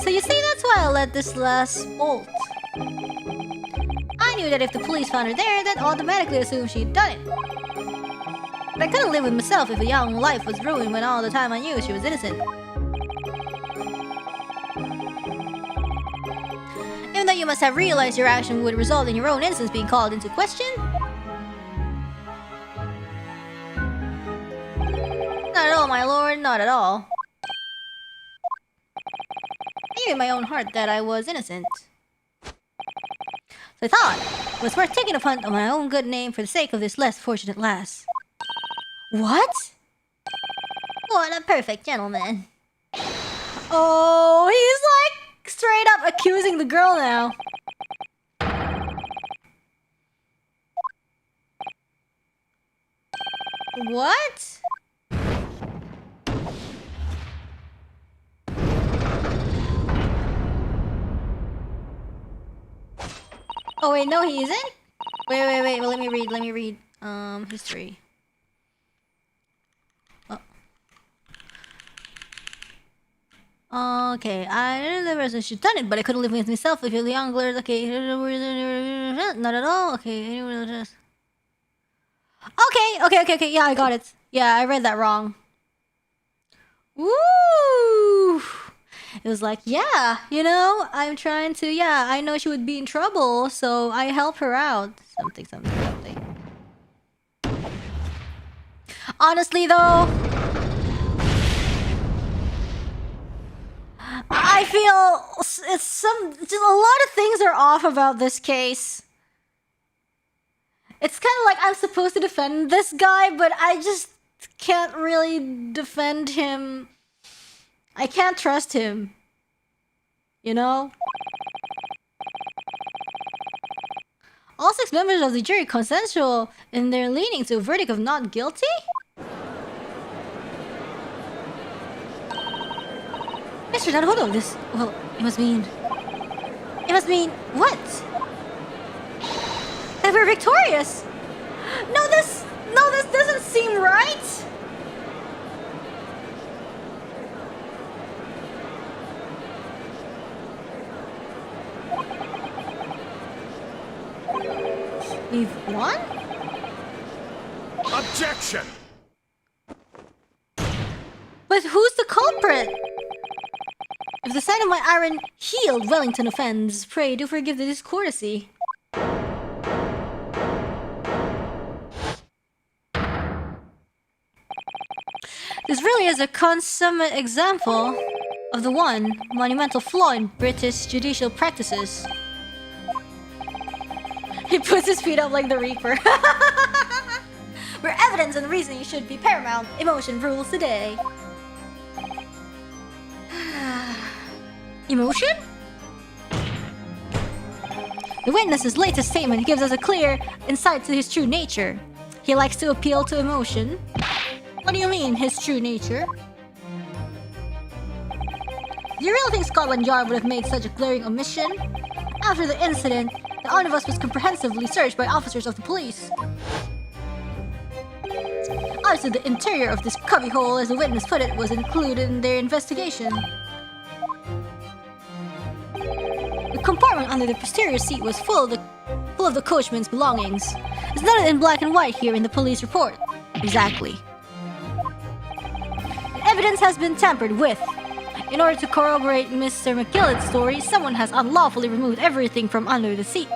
So you see, that's why I let this last bolt. I knew that if the police found her there, they'd automatically assume she'd done it. But I couldn't live with myself if a young life was ruined when all the time I knew she was innocent. Even though you must have realized your action would result in your own innocence being called into question? Not at all, my lord, not at all. I knew in my own heart that I was innocent. So I thought it was worth taking a punt on my own good name for the sake of this less fortunate lass. What? What a perfect gentleman. Oh, he's like straight up accusing the girl now. What? Oh wait, no he isn't? Wait, well, let me read. History. Oh. Okay, I didn't know I should done it, but I couldn't live with myself if you're the younger. Okay, not at all. Okay, okay. Yeah, I got it. Yeah, I read that wrong. Woo! It was like, yeah, you know, I'm trying to, yeah, I know she would be in trouble, so I help her out. Something. Honestly, though, I feel just a lot of things are off about this case. It's kind of like I'm supposed to defend this guy, but I just can't really defend him. I can't trust him. You know? All 6 members of the jury consensual in their leaning to a verdict of not guilty? Mr. Naruhodo, this... Well, it must mean... what? That we're victorious! No, this doesn't seem right! We've won? Objection! But who's the culprit? If the sight of my iron healed Wellington offends, pray do forgive the discourtesy. This really is a consummate example of the one monumental flaw in British judicial practices. He puts his feet up like the Reaper. Where evidence and reasoning should be paramount, emotion rules the day. Emotion? The witness's latest statement gives us a clear insight to his true nature. He likes to appeal to emotion. What do you mean, his true nature? Do you really think Scotland Yard would have made such a glaring omission? After the incident, the omnibus was comprehensively searched by officers of the police. Obviously, the interior of this cubbyhole, as the witness put it, was included in their investigation. The compartment under the posterior seat was full of the coachman's belongings. It's noted in black and white here in the police report. Exactly. The evidence has been tampered with. In order to corroborate Mr. McGillet's story, someone has unlawfully removed everything from under the seat.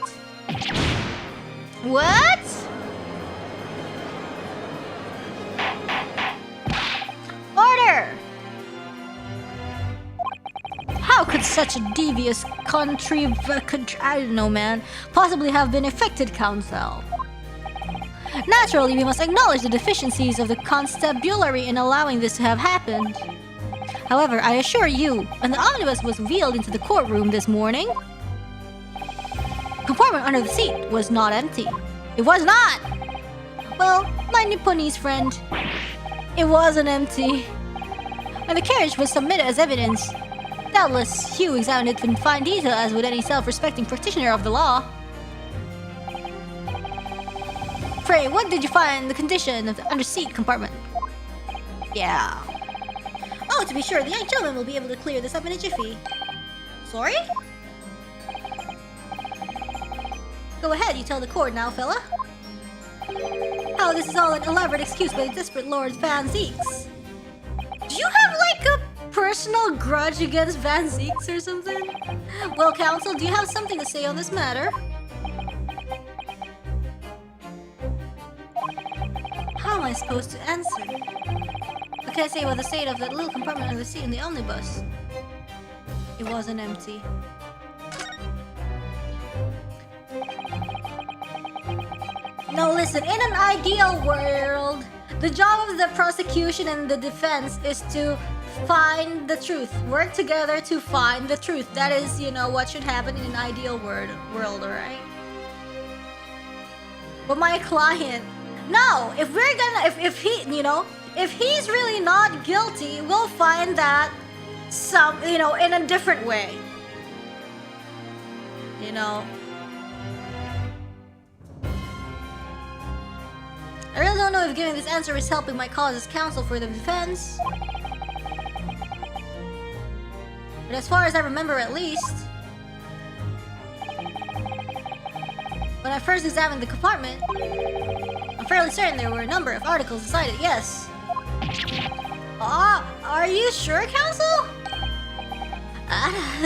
What? Order! How could such a devious I don't know, man, possibly have been effected, counsel? Naturally, we must acknowledge the deficiencies of the constabulary in allowing this to have happened. However, I assure you, when the omnibus was wheeled into the courtroom this morning, the compartment under the seat was not empty. It was not! Well, my Nipponese friend, it wasn't empty. When the carriage was submitted as evidence, doubtless Hugh examined it in fine detail as would any self-respecting practitioner of the law. Pray, what did you find in the condition of the under-seat compartment? Yeah. Oh, to be sure, the young gentleman will be able to clear this up in a jiffy. Sorry? Go ahead, you tell the court now, fella. Oh, this is all an elaborate excuse by the desperate Lord Van Zeeks. Do you have, like, a personal grudge against Van Zeeks or something? Well, counsel, do you have something to say on this matter? How am I supposed to answer? What can I say about the state of that little compartment of the seat in the omnibus? It wasn't empty. Now listen, in an ideal world, The job of the prosecution and the defense is to find the truth. Work together to find the truth. That is, you know, what should happen in an ideal world, alright? But my client, no, if we're gonna, if he, you know, if he's really not guilty, we'll find that you know, in a different way. You know. I really don't know if giving this answer is helping my cause as counsel for the defense. But as far as I remember, at least, when I first examined the compartment, I'm fairly certain there were a number of articles inside it, yes. Ah, are you sure, counsel?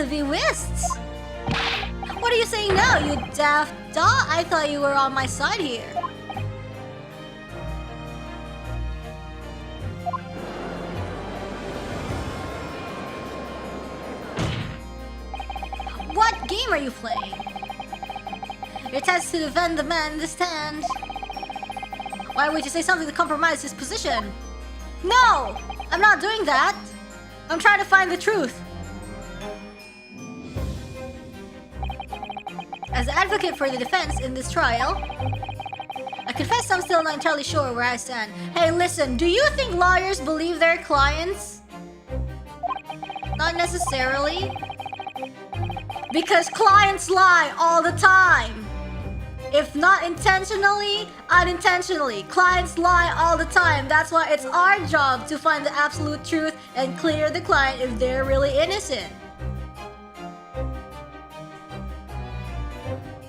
The whists. What are you saying now, you daft dot? I thought you were on my side here. What game are you playing? Your task to defend the man in the stand. Why would you say something to compromise his position? No! I'm not doing that! I'm trying to find the truth. As an advocate for the defense in this trial, I confess I'm still not entirely sure where I stand. Hey, listen, do you think lawyers believe their clients? Not necessarily. Because clients lie all the time. If not intentionally, unintentionally. Clients lie all the time. That's why it's our job to find the absolute truth and clear the client if they're really innocent.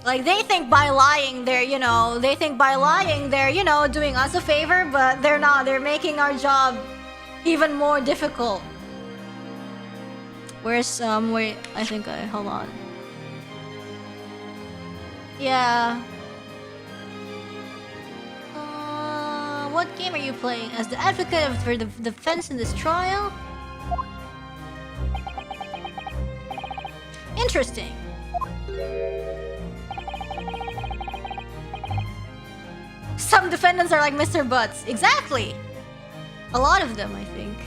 Like, they think by lying they're, you know, doing us a favor, but they're not. They're making our job even more difficult. Where's, wait, hold on. Yeah. What game are you playing? As the advocate for the defense in this trial? Interesting. Some defendants are like Mr. Butts. Exactly! A lot of them, I think.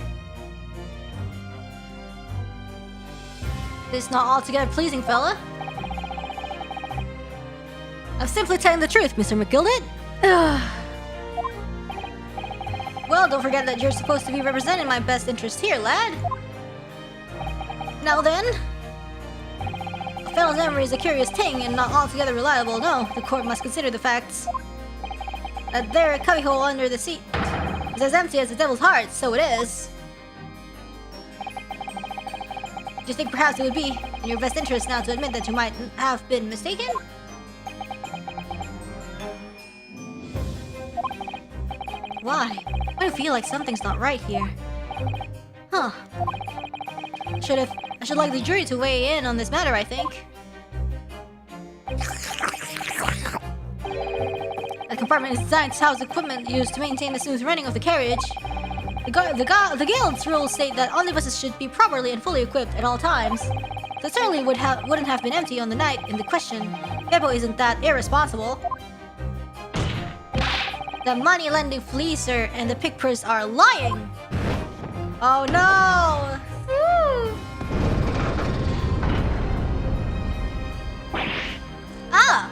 This is not altogether pleasing, fella. I'm simply telling the truth, Mr. McGilded. Well, don't forget that you're supposed to be representing my best interest here, lad. Now then, a fellow's memory is a curious thing and not altogether reliable. No, the court must consider the facts. That there cubbyhole under the seat is as empty as the devil's heart, so it is. Do you think perhaps it would be in your best interest now to admit that you might have been mistaken? Why? I feel like something's not right here. Huh. I should like the jury to weigh in on this matter, I think. The compartment is designed to house equipment used to maintain the smooth running of the carriage. The guild's rules state that omnibuses should be properly and fully equipped at all times. So it certainly wouldn't have been empty on the night in the question. Beppo isn't that irresponsible. The money-lending fleecer and the pickpurse are lying! Oh no! Ah!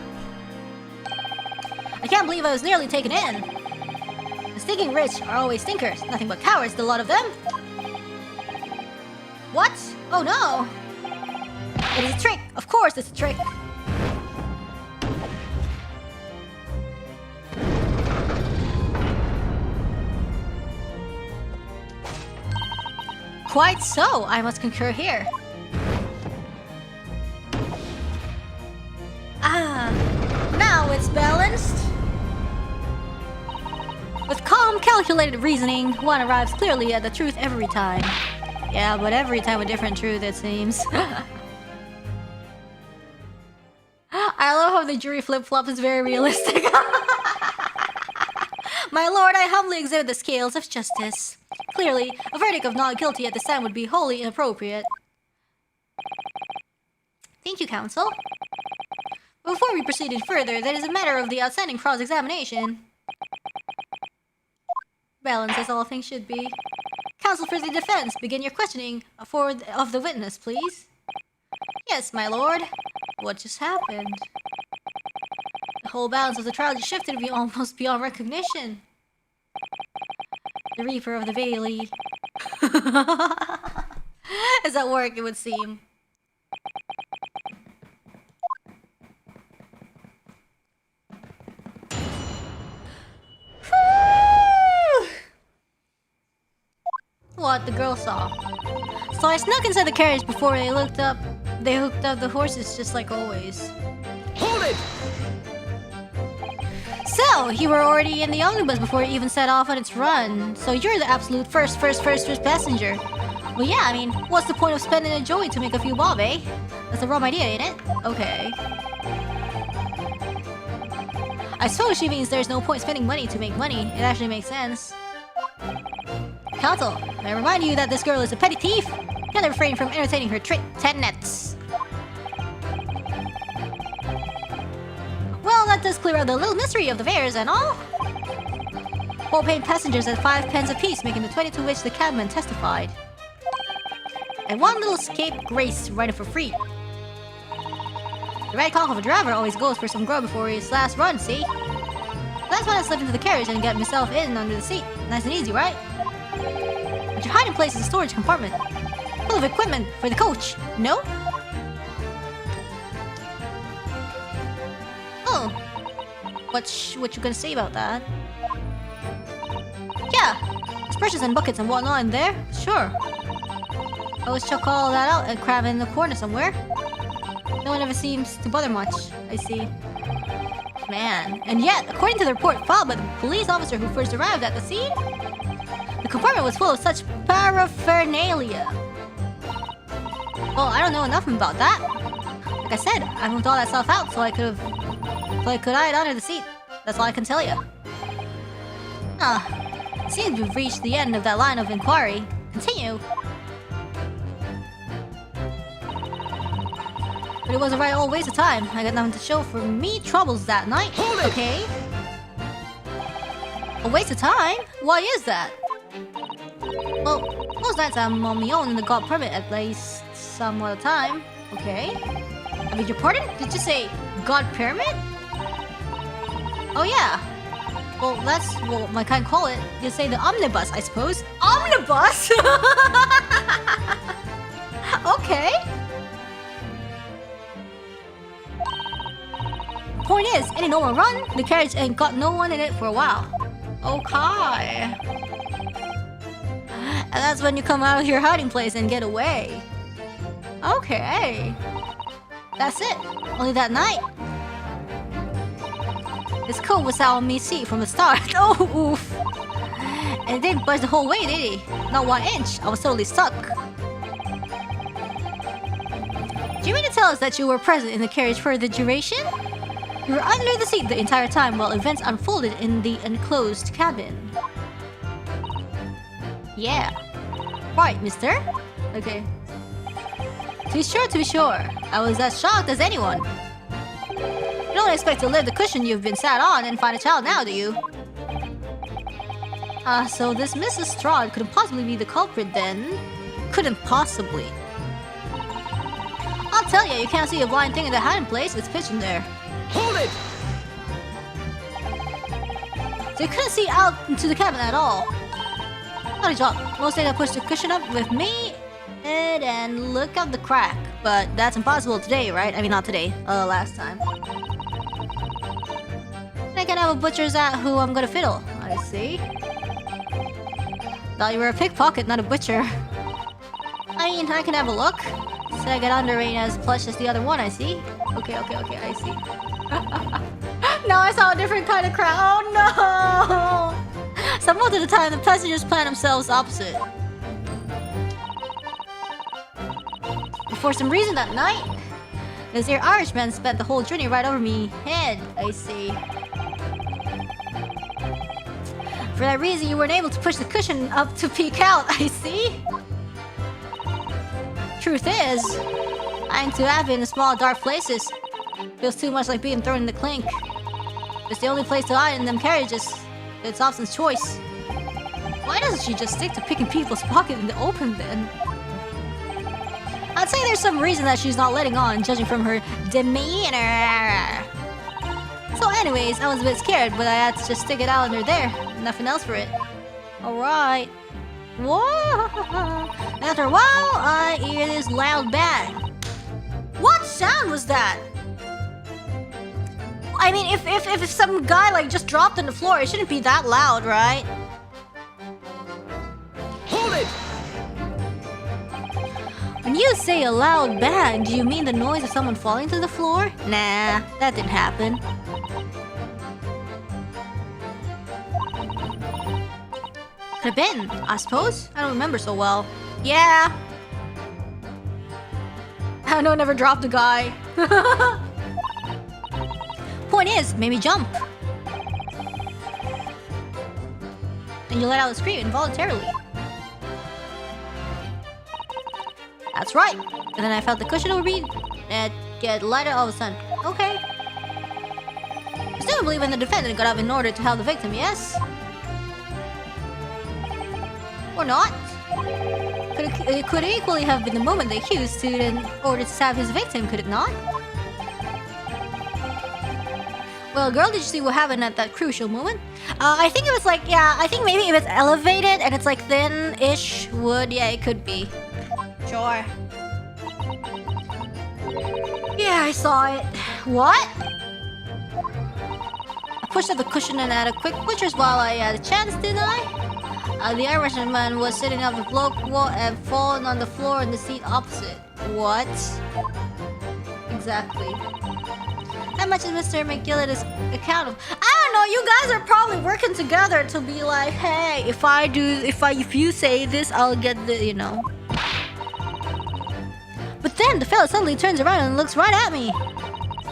I can't believe I was nearly taken in. The stinking rich are always stinkers. Nothing but cowards, the lot of them. What? Oh no! It is a trick! Of course it's a trick! Quite so, I must concur here. Ah, now it's balanced. With calm, calculated reasoning, one arrives clearly at the truth every time. Yeah, but every time a different truth, it seems. I love how the jury flip-flop is very realistic. My lord, I humbly exhibit the scales of justice. Clearly, a verdict of not guilty at this time would be wholly inappropriate. Thank you, counsel. Before we proceed further, there is a matter of the outstanding cross-examination. Balance as all things should be. Counsel for the defense, begin your questioning of the witness, please. Yes, my lord. What just happened? The whole balance of the trial just shifted almost beyond recognition. The Reaper of the Valley is at work, it would seem. What the girl saw. So I snuck inside the carriage before they hooked up the horses just like always. Hold it! So, you were already in the omnibus before it even set off on its run. So you're the absolute first passenger. Well yeah, I mean, what's the point of spending a joey to make a few bob, eh? That's a wrong idea, ain't it? Okay. I suppose she means there's no point spending money to make money. It actually makes sense. Counsel, may I remind you that this girl is a petty thief? Can't refrain from entertaining her trick 10 nets. Well, that does clear out the little mystery of the fares and all. Well-paid passengers at 5 pence apiece, making the 22 which the cabman testified. And one little scapegrace riding for free. The right cock of a driver always goes for some grub before his last run, see? That's when I slip into the carriage and get myself in under the seat. Nice and easy, right? But your hiding place is a storage compartment. Full of equipment for the coach, no? Oh. What you gonna say about that? Yeah. There's brushes and buckets and whatnot in there. Sure. I always chuck all that out and cram it in the corner somewhere. No one ever seems to bother much. I see. Man. And yet, according to the report filed by the police officer who first arrived at the scene, the compartment was full of such paraphernalia. Well, I don't know enough about that. Like I said, I moved all that stuff out so I could hide under the seat. That's all I can tell you. Seems we've reached the end of that line of inquiry. Continue. But it was a right old waste of time. I got nothing to show for me troubles that night. Hold it! Okay. A waste of time? Why is that? Well, most nights I'm on my own in the god permit at least some other time. Okay. I beg your pardon? Did you say god pyramid? Oh yeah. Well, that's what my kind call it. You say the omnibus, I suppose. Omnibus? Okay. Point is, any normal run, the carriage ain't got no one in it for a while. Okay. And that's when you come out of your hiding place and get away. Okay. That's it. Only that night. His coat was out on me seat from the start. Oh, oof. And it didn't budge the whole way, did he? Not 1 inch. I was totally stuck. Do you mean to tell us that you were present in the carriage for the duration? You were under the seat the entire time while events unfolded in the enclosed cabin. Yeah. Right, mister? Okay. To be sure. I was as shocked as anyone. You don't expect to lift the cushion you've been sat on and find a child now, do you? So this Mrs. Strahd couldn't possibly be the culprit then? Couldn't possibly. I'll tell you can't see a blind thing in the hiding place. It's pitch in there. Hold it! So you couldn't see out into the cabin at all. Not a job. Most days I push the cushion up with me and look out the crack. But that's impossible today, right? I mean, not today. Last time. I can have a butcher's at who I'm gonna fiddle. I see. Thought you were a pickpocket, not a butcher. I mean, I can have a look. Second under ain't as plush as the other one, I see. Okay, I see. Now I saw a different kind of crowd. Oh no! So most of the time, the passengers plan themselves opposite. But for some reason that night, this here Irishman spent the whole journey right over me head, I see. For that reason, you weren't able to push the cushion up to peek out, I see. Truth is, I ain't too happy in the small dark places. Feels too much like being thrown in the clink. It's the only place to hide in them carriages. It's Austin's choice. Why doesn't she just stick to picking people's pocket in the open then? I'd say there's some reason that she's not letting on, judging from her demeanor. So anyways, I was a bit scared, but I had to just stick it out under there. Nothing else for it. Alright. Whoa! After a while, I hear this loud bang. What sound was that? I mean, if some guy like just dropped on the floor, it shouldn't be that loud, right? Hold it! When you say a loud bang, do you mean the noise of someone falling to the floor? Nah, that didn't happen. Could have been, I suppose. I don't remember so well. Yeah. I know, never dropped a guy. Point is, maybe jump. And you let out a scream involuntarily. That's right. And then I felt the cushion would be get lighter all of a sudden. Okay. Presumably when the defendant got up in order to help the victim, yes? Or not? It could equally have been the moment the accused stood in order to stab his victim, could it not? Well, girl, did you see what happened at that crucial moment? I think it was like, yeah, I think maybe if it's elevated and it's like thin-ish wood, yeah, it could be. Sure. Yeah, I saw it. What? I pushed at the cushion and had a quick butcher's while I had a chance, didn't I? The Irishman was sitting up the block wall and fallen on the floor in the seat opposite. What? Exactly. How much is Mr. McGillis is accountable? I don't know. You guys are probably working together to be like, hey, if you say this, I'll get the, you know. But then the fellow suddenly turns around and looks right at me.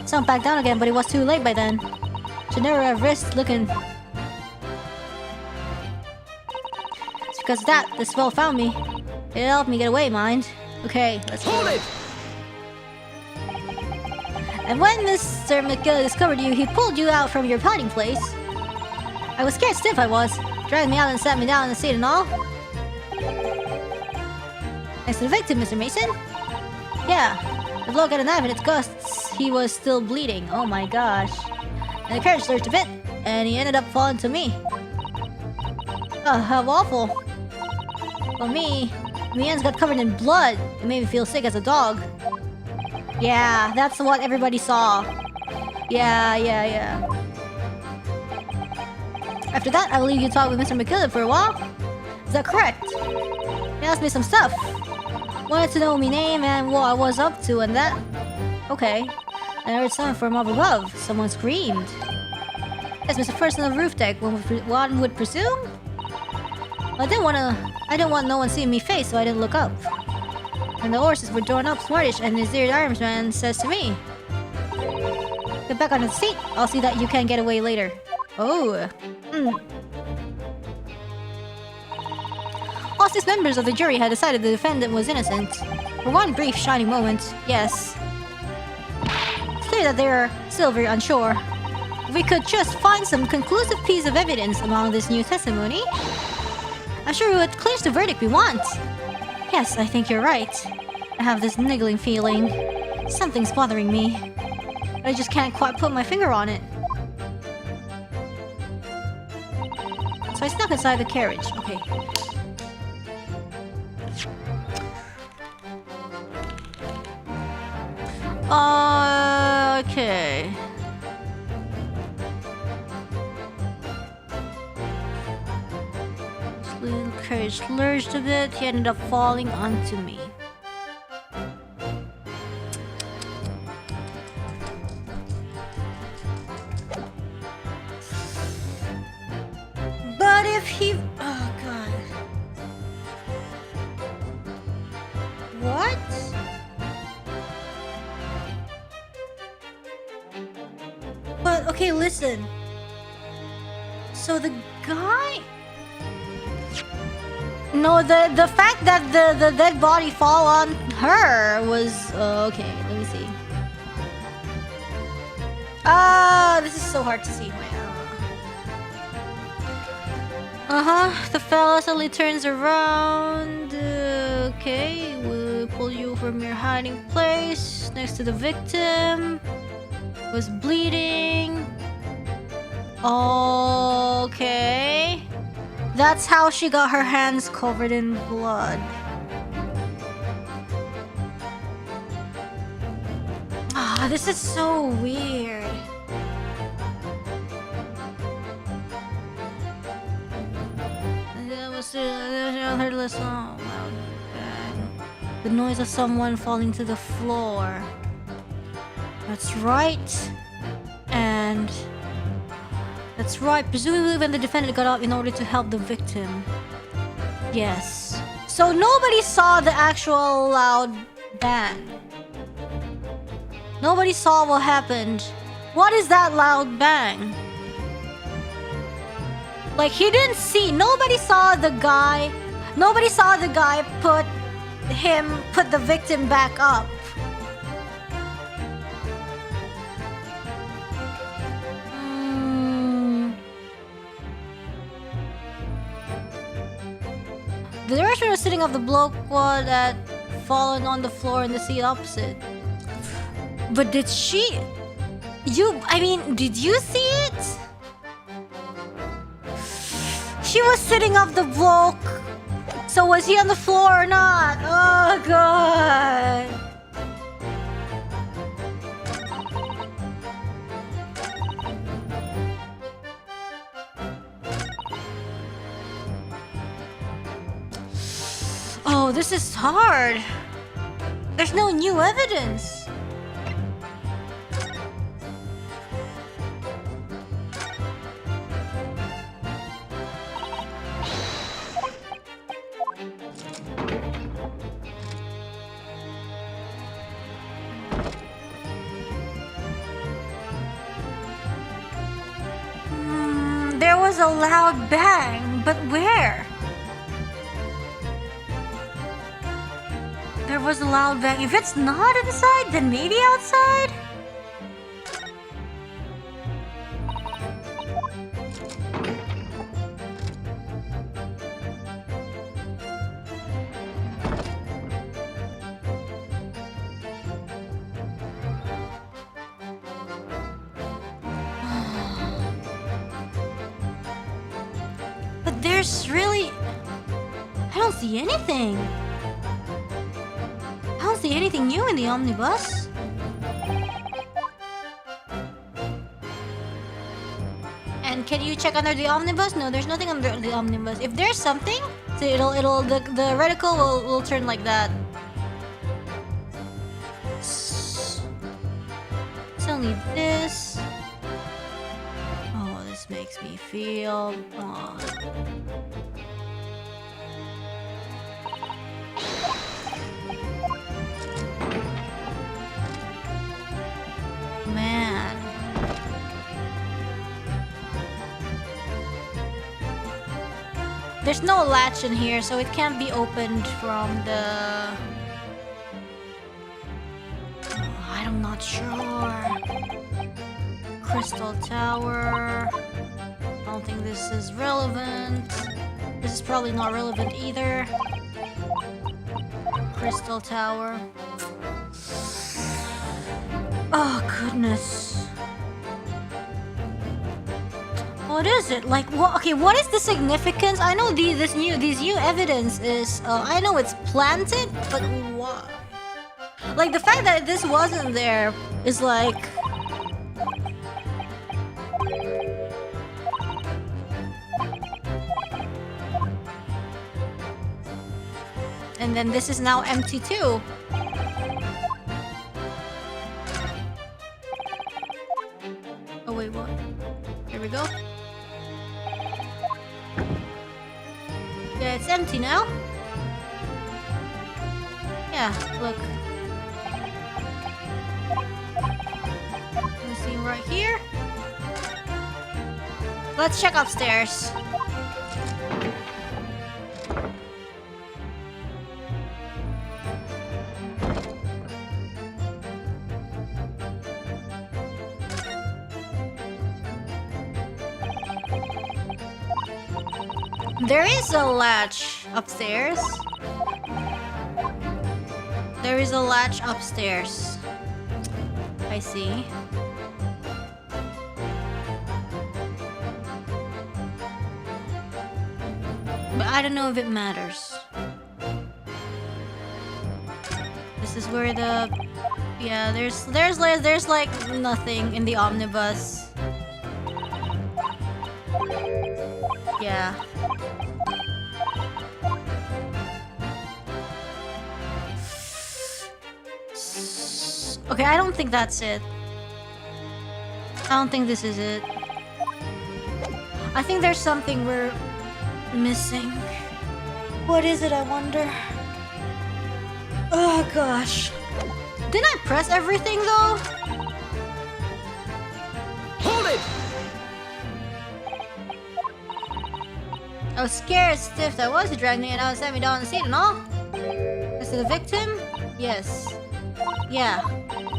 Jumped back down again, but it was too late by then. Should never have risked looking. It's because of that this fellow found me. It helped me get away, mind. Okay, let's go. Hold it! And when Mr. McGill discovered you, he pulled you out from your hiding place. I was scared stiff, I was. Dragged me out and sat me down in the seat and all. Next to the victim, Mr. Mason. Yeah, the bloke had a knife in its guts. He was still bleeding. Oh my gosh. And the carriage lurched a bit, and he ended up falling to me. Oh, how awful. For me, my hands got covered in blood. It made me feel sick as a dog. Yeah, that's what everybody saw. Yeah. After that, I believe you talked with Mr. McKillop for a while. Is that correct? He asked me some stuff. Wanted to know my name and what I was up to and that. Okay. I heard something from up above. Someone screamed. Yes, Mr. Person on the roof deck, one would presume? I didn't want no one seeing me face, so I didn't look up. And the horses were drawn up smartish, and his dear armsman says to me, get back on the seat. I'll see that you can't get away later. Oh. All 6 members of the jury had decided the defendant was innocent. For one brief shining moment, yes. It's clear that they are still very unsure. If we could just find some conclusive piece of evidence among this new testimony, I'm sure it would clinch the verdict we want. Yes, I think you're right. I have this niggling feeling. Something's bothering me. But I just can't quite put my finger on it. So I snuck inside the carriage. Okay. Okay. This little carriage lurched a bit. He ended up falling onto me. But if he... Oh, God. What? But, okay, listen. So the guy... No, the fact that the dead body fall on her was... okay, let me see. This is so hard to see. The fella suddenly turns around. Okay, we'll pull you from your hiding place next to the victim. Was bleeding. Okay. That's how she got her hands covered in blood. Ah, this is so weird. The noise of someone falling to the floor. That's right. And that's right. Presumably when the defendant got up in order to help the victim. Yes. So nobody saw the actual loud bang. Nobody saw what happened. What is that loud bang? Like, he didn't see. Nobody saw the guy put the victim back up. The direction was sitting of the bloke that fallen on the floor in the seat opposite. But did she... did you see it? She was sitting up the bloke. So was he on the floor or not? Oh god. Oh, this is hard. There's no new evidence. There was a loud bang, but where? There was a loud bang. If it's not inside, then maybe outside? But there's really... I don't see anything. I don't see anything new in the omnibus. And can you check under the omnibus? No, there's nothing under the omnibus. If there's something, so the reticle will turn like that. It's only this. Oh, this makes me feel. Oh. Man. There's no latch in here, so it can't be opened from the... Oh, I'm not sure. Crystal Tower. I don't think this is relevant. This is probably not relevant either. Crystal Tower. Oh, goodness. What is it? Like, what? Okay, what is the significance? I know these new evidence is... I know it's planted, but why? Like, the fact that this wasn't there is like... And then this is now empty too. Oh wait, what? Here we go. Yeah, it's empty now. Yeah, look. See right here. Let's check upstairs. There is a latch upstairs. There is a latch upstairs. I see. But I don't know if it matters. This is where the... Yeah, there's like nothing in the omnibus. Yeah. Okay, I don't think that's it. I don't think this is it. I think there's something we're missing. What is it, I wonder? Oh gosh. Didn't I press everything though? Hold it! I was scared stiff that was. He dragged me and I sat me down on the seat and all. Is it the victim? Yes. Yeah.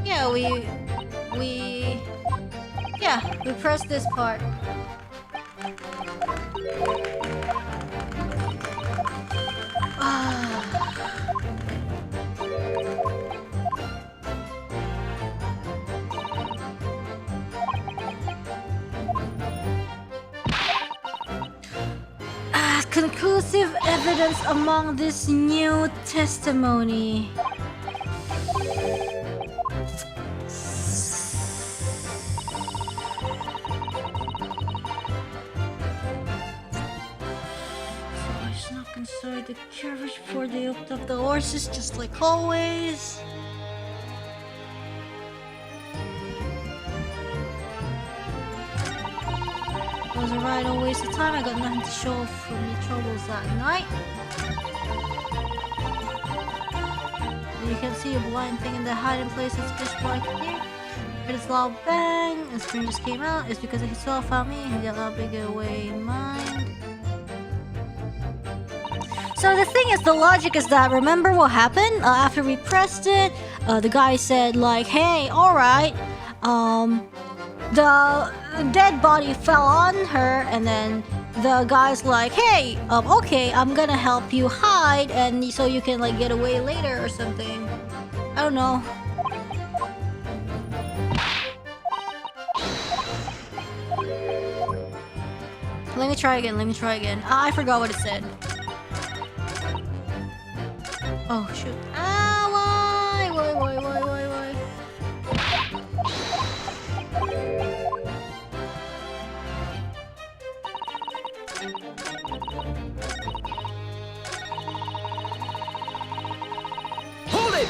Yeah, we pressed this part. Conclusive evidence among this new testimony. Inside the carriage before they opened up the horses, just like always. It was a ride, a waste of time. I got nothing to show for me troubles that night. You can see a blind thing in the hiding place. It's pitch black here. Heard this loud bang, and scream just came out. It's because he saw found me. He got a big away in mind. So the thing is, the logic is that, remember what happened? After we pressed it, the guy said like, hey, alright, the dead body fell on her, and then the guy's like, hey, okay, I'm gonna help you hide, and so you can like get away later or something. I don't know. Let me try again. I forgot what it said. Oh shoot. Ah, why? Hold it!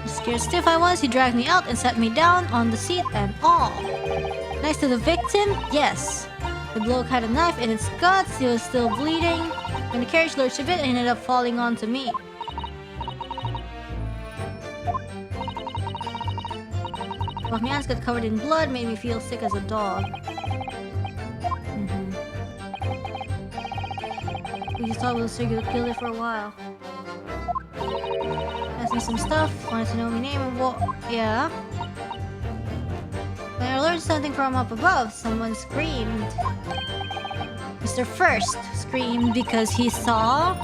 Scared stiff I was, he dragged me out and sat me down on the seat and all. Next to the victim, yes. The bloke had a knife in its guts, he was still bleeding. When the carriage lurched a bit, it ended up falling onto me. Well, my hands got covered in blood, made me feel sick as a dog. We just thought we were serial killer for a while. Asked me some stuff, wanted to know my name and what. Yeah. When I learned something from up above, someone screamed. Mr. First screamed because he saw.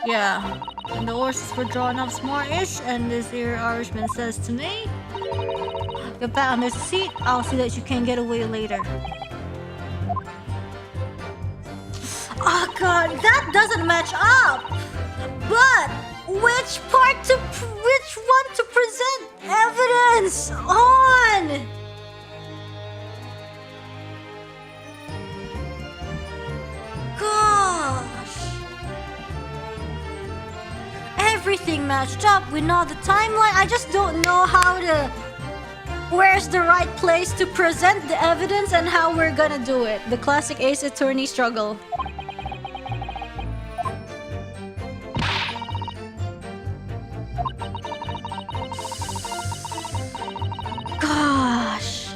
Yeah. And the horses were drawn up smart-ish, and this here Irishman says to me, get back on this seat, I'll see that you can get away later. Oh god, that doesn't match up! But which one to present evidence on? Gosh. Everything matched up with not the timeline. I just don't know how to... Where's the right place to present the evidence and how we're gonna do it. The classic Ace Attorney struggle. Gosh.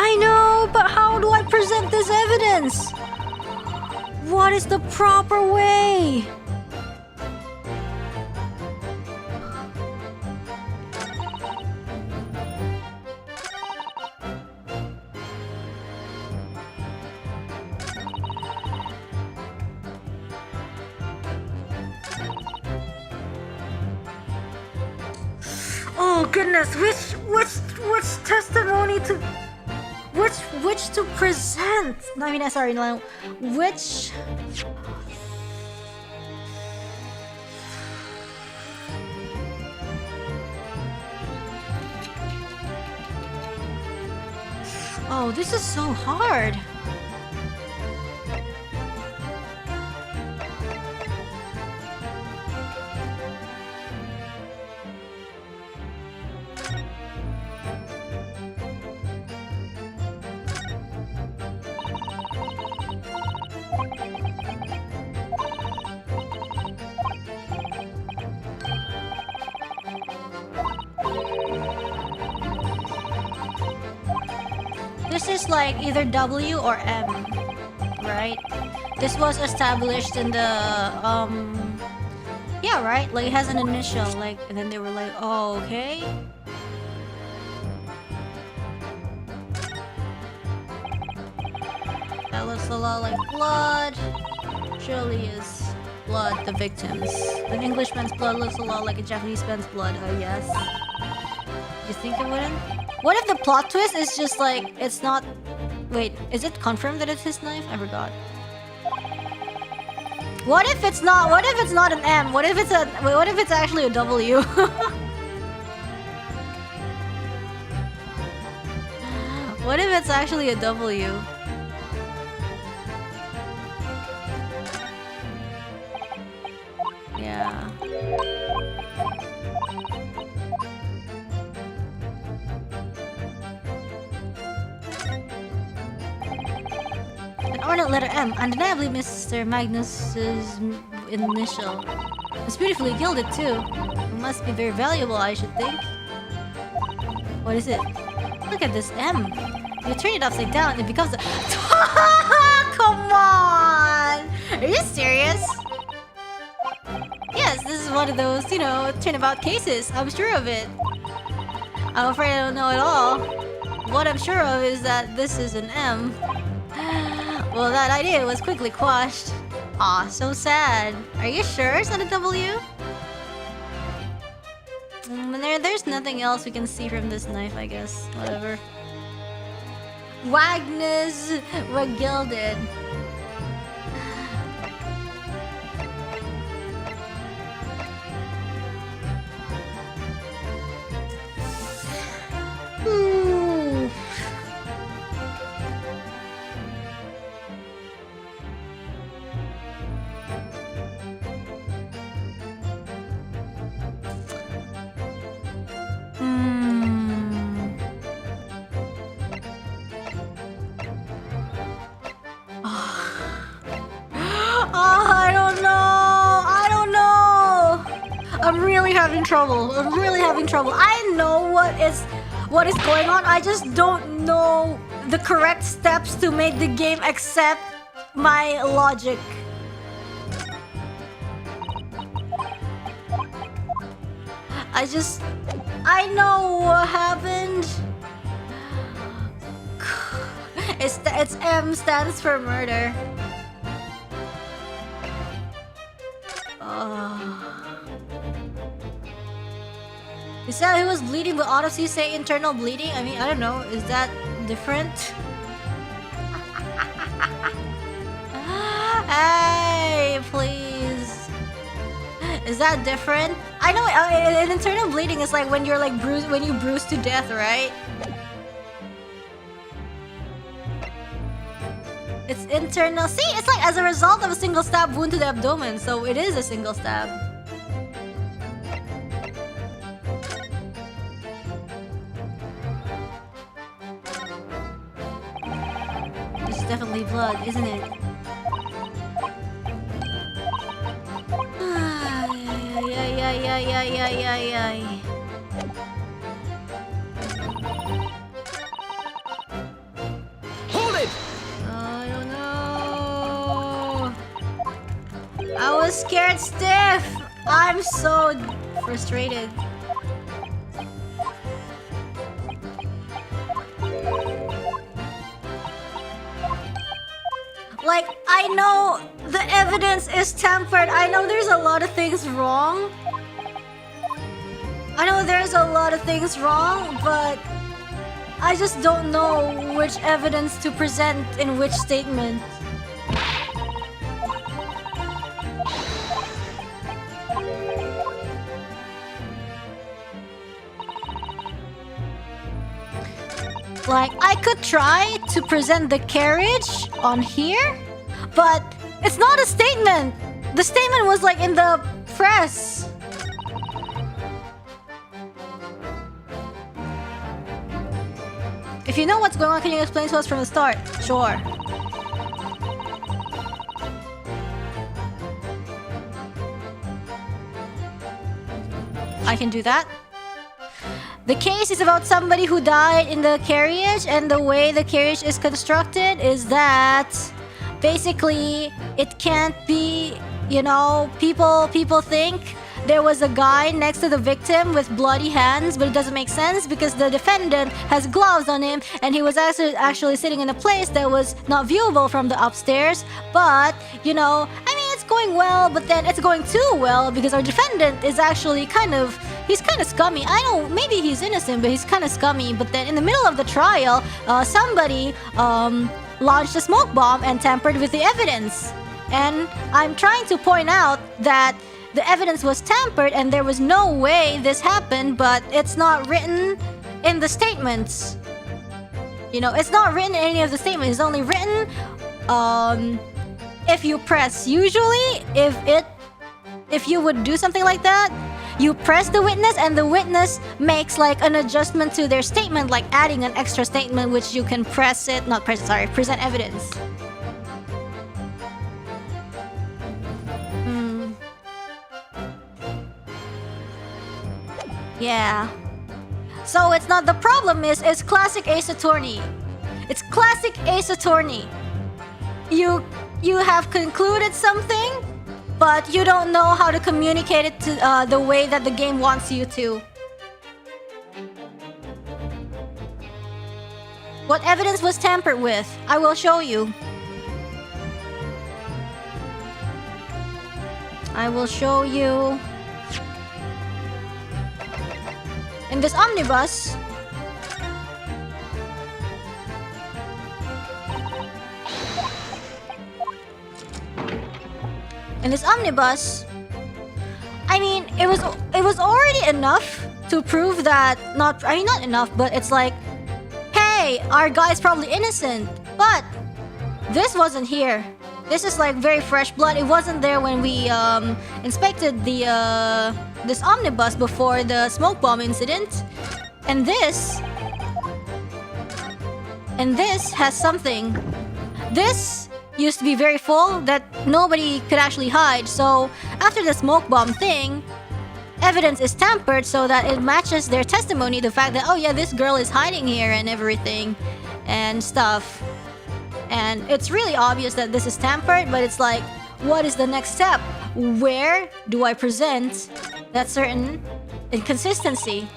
I know, but how do I present this evidence? What is the proper way? goodness, which testimony to which to present? No, I mean, sorry, no, which. Oh, this is so hard. This is like either W or M, right? This was established in the yeah, right? Like it has an initial, like, and then they were like, oh, okay. That looks a lot like blood. Surely is blood the victims. An Englishman's blood looks a lot like a Japanese man's blood. Yes. You think it wouldn't? What if the plot twist is just like it's not? Wait, is it confirmed that it's his knife? I forgot. What if it's not? What if it's not an M? What if it's a? Wait, what if it's actually a W? What if it's actually a W? Yeah. An ornate letter M, undeniably Mr. Magnus's initial. It's beautifully gilded too. It must be very valuable, I should think. What is it? Look at this M. You turn it upside down, it becomes a. Come on! Are you serious? Yes, this is one of those, you know, turnabout cases. I'm sure of it. I'm afraid I don't know at all. What I'm sure of is that this is an M. Well, that idea was quickly quashed. Aw, so sad. Are you sure it's not a W? There's nothing else we can see from this knife, I guess. Whatever. Wagner's were gilded. Ooh. I'm really having trouble. I know what is going on. I just don't know the correct steps to make the game accept my logic. I know what happened. It's M stands for murder. He said he was bleeding, but autopsy say internal bleeding. I mean, I don't know. Is that different? Hey, please. Is that different? I know. An internal bleeding is like when you're like bruised, when you bruise to death, right? It's internal. See, it's like as a result of a single stab wound to the abdomen, so it is a single stab. It's definitely blood, isn't it? Ay. Hold it! I don't know. I was scared stiff. I'm so frustrated. Like, I know the evidence is tampered. I know there's a lot of things wrong. I know there's a lot of things wrong, but I just don't know which evidence to present in which statement. Like, I could try to present the carriage on here, but it's not a statement. The statement was like in the press. If you know what's going on, can you explain to us from the start? Sure. I can do that. The case is about somebody who died in the carriage, and the way the carriage is constructed is that basically it can't be, you know, people think there was a guy next to the victim with bloody hands, but it doesn't make sense because the defendant has gloves on him and he was actually sitting in a place that was not viewable from the upstairs. But, you know, I mean, it's going well, but then it's going too well because our defendant is actually he's kind of scummy. I know maybe he's innocent, but he's kind of scummy. But then in the middle of the trial, somebody launched a smoke bomb and tampered with the evidence. And I'm trying to point out that the evidence was tampered and there was no way this happened, but it's not written in the statements. You know, it's not written in any of the statements. It's only written if you press. Usually, if you would do something like that, you press the witness and the witness makes like an adjustment to their statement, like adding an extra statement which you can present evidence. Yeah. So it's not, the problem is, it's classic Ace Attorney. It's classic Ace Attorney. You have concluded something, but you don't know how to communicate it to the way that the game wants you to. What evidence was tampered with? I will show you. I will show you. In this omnibus, I mean, it was already enough to prove that not enough, but it's like, hey, our guy's probably innocent, but this wasn't here. This is like very fresh blood. It wasn't there when we inspected this omnibus before the smoke bomb incident. And this has something. This used to be very full that nobody could actually hide. So after the smoke bomb thing, evidence is tampered so that it matches their testimony. The fact that, oh yeah, this girl is hiding here and everything and stuff. And it's really obvious that this is tampered, but it's like, what is the next step? Where do I present that certain inconsistency?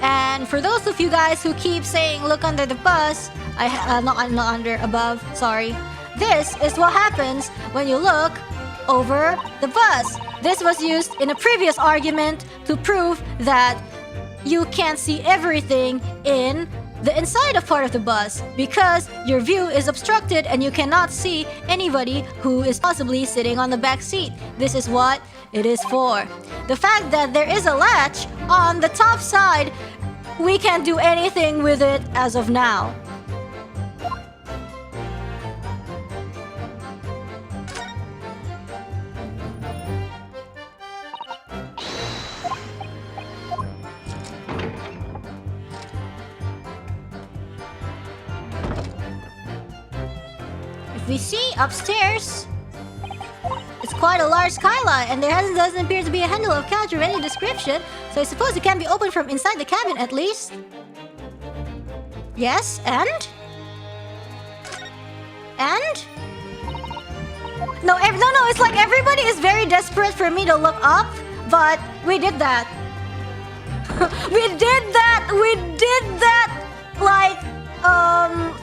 And for those of you guys who keep saying, look under the bus, not under, above, sorry. This is what happens when you look over the bus. This was used in a previous argument to prove that you can't see everything in the inside of part of the bus because your view is obstructed and you cannot see anybody who is possibly sitting on the back seat. This is what it is for. The fact that there is a latch on the top side, we can't do anything with it as of now. We see upstairs, it's quite a large skylight, and there doesn't appear to be a handle or couch of any description, so I suppose it can be opened from inside the cabin at least. Yes, and? No, it's like everybody is very desperate for me to look up, but we did that. We did that, like,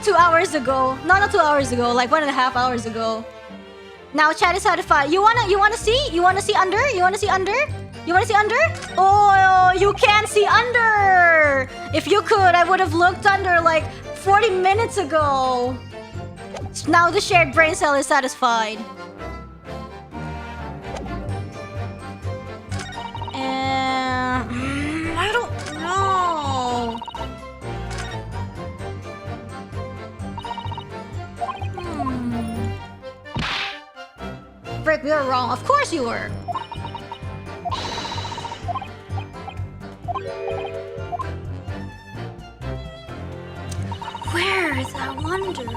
2 hours ago. No, not 2 hours ago. Like 1.5 hours ago. Now chat is satisfied. You wanna see? You wanna see under? You wanna see under? You wanna see under? Oh, you can't see under. If you could, I would have looked under like 40 minutes ago. Now the shared brain cell is satisfied. I don't know. Frick, we were wrong. Of course you were. Where is that wonder?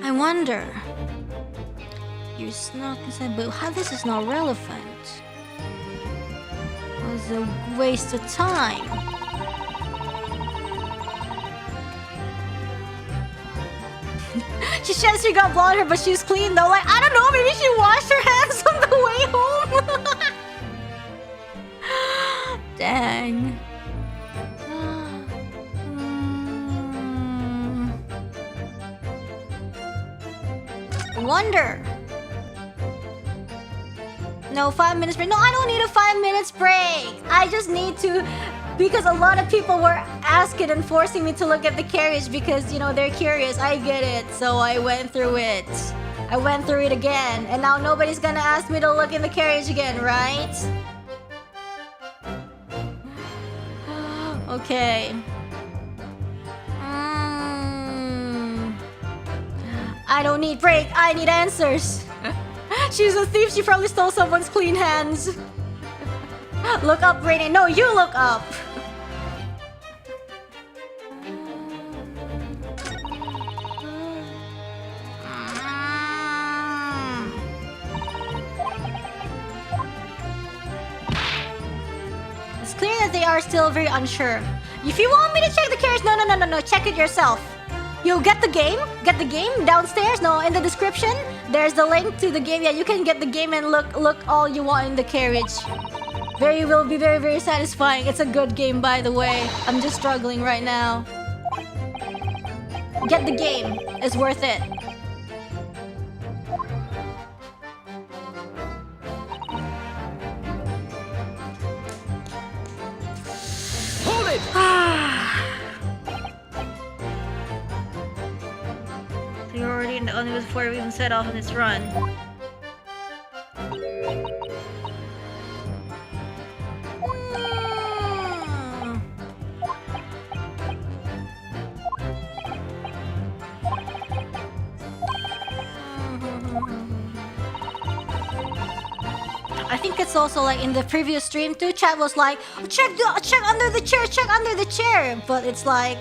I wonder. You snuck inside, but how this is not relevant? It was a waste of time. She says she got blonde hair, but she's clean though. Like, I don't know, maybe she washed her hands on the way home. Dang. Wonder. No, 5 minutes break. No, I don't need a 5 minutes break. I just need to, because a lot of people were asking and forcing me to look at the carriage because, you know, they're curious. I get it. So I went through it. I went through it again. And now nobody's gonna ask me to look in the carriage again, right? Okay. I don't need break. I need answers. She's a thief. She probably stole someone's clean hands. Look up, Rainy. No, you look up. It's clear that they are still very unsure. If you want me to check the carriage, no. Check it yourself. You get the game downstairs. No, in the description there's the link to the game. Yeah, you can get the game and look all you want in the carriage. Will be very satisfying. It's a good game, by the way. I'm just struggling right now. Get the game. It's worth it. Hold it! You're already in the omnibus before we even set off on this run. I think it's also like in the previous stream too. Chat was like, check under the chair, but it's like,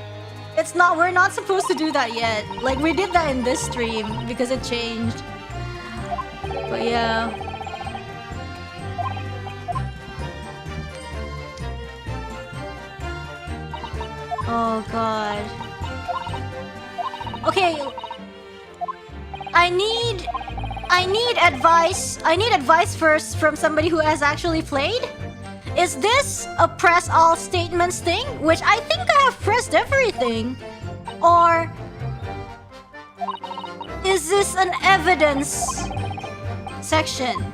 it's not. We're not supposed to do that yet. Like we did that in this stream because it changed. But yeah. Oh god. Okay. I need advice. I need advice first from somebody who has actually played. Is this a press all statements thing? Which I think I have pressed everything. Or is this an evidence section?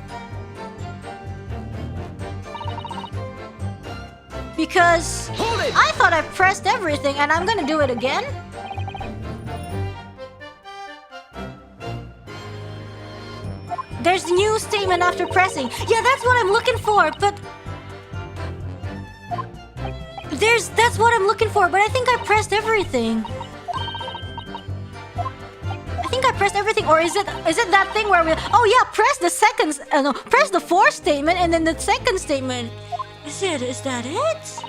Because I thought I pressed everything and I'm gonna do it again. There's a new statement after pressing. Yeah, that's what I'm looking for, but that's what I'm looking for, but I think I pressed everything. I think I pressed everything, or is it that thing where we? Oh yeah, press the second. No, press the fourth statement and then the second statement. Is that it?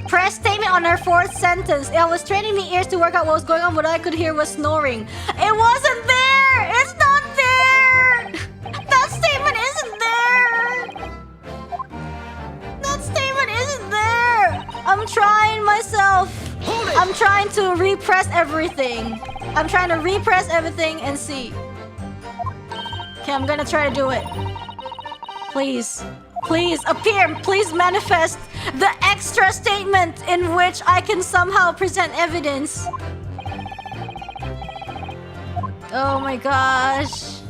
Press statement on our fourth sentence. I was training the ears to work out what was going on. What I could hear was snoring. It was I'm trying myself. Hold it! I'm trying to repress everything. I'm trying to repress everything and see. Okay, I'm gonna try to do it. Please. Please appear. Please manifest the extra statement in which I can somehow present evidence. Oh my gosh.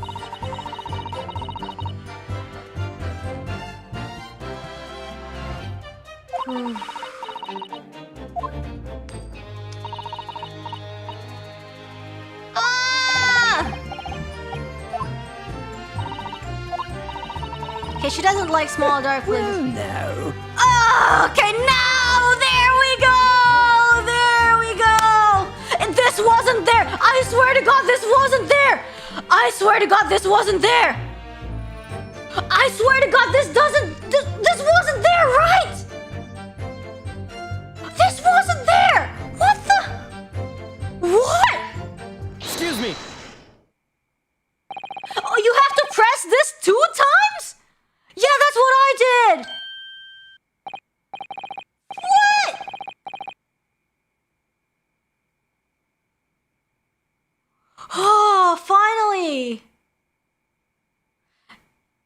Okay, she doesn't like small dark places. No. Oh, okay, now there we go! There we go! And this wasn't there! I swear to God, this wasn't there! I swear to God, this wasn't there! I swear to God, this wasn't there, right? This wasn't there! What the? What? Excuse me. Oh, you have to press this 2 times? Yeah, that's what I did! What? Oh, finally!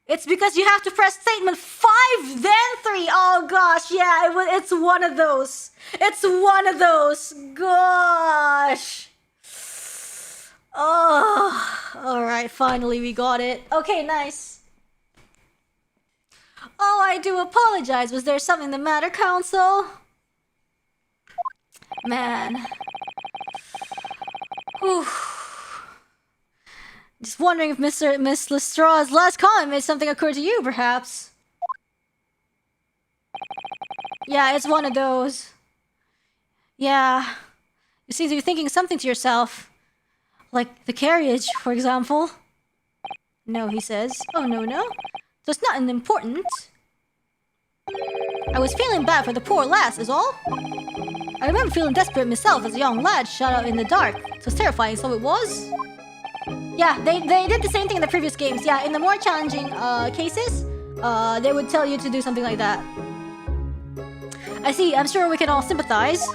It's because you have to press statement 5, then 3. Oh gosh, yeah, it's one of those. It's one of those. Gosh. Oh, alright, finally we got it. Okay, nice. Oh, I do apologize. Was there something the matter, Council? Man. Whew. Just wondering if Miss Lestrade's last comment made something occur to you, perhaps. Yeah, it's one of those. Yeah. You seem to be thinking something to yourself. Like the carriage, for example. No, he says. Oh, no. So it's not an important. I was feeling bad for the poor lass, is all. I remember feeling desperate myself as a young lad shot out in the dark. It was terrifying, so it was. Yeah, they did the same thing in the previous games. Yeah, in the more challenging cases, they would tell you to do something like that. I see, I'm sure we can all sympathize.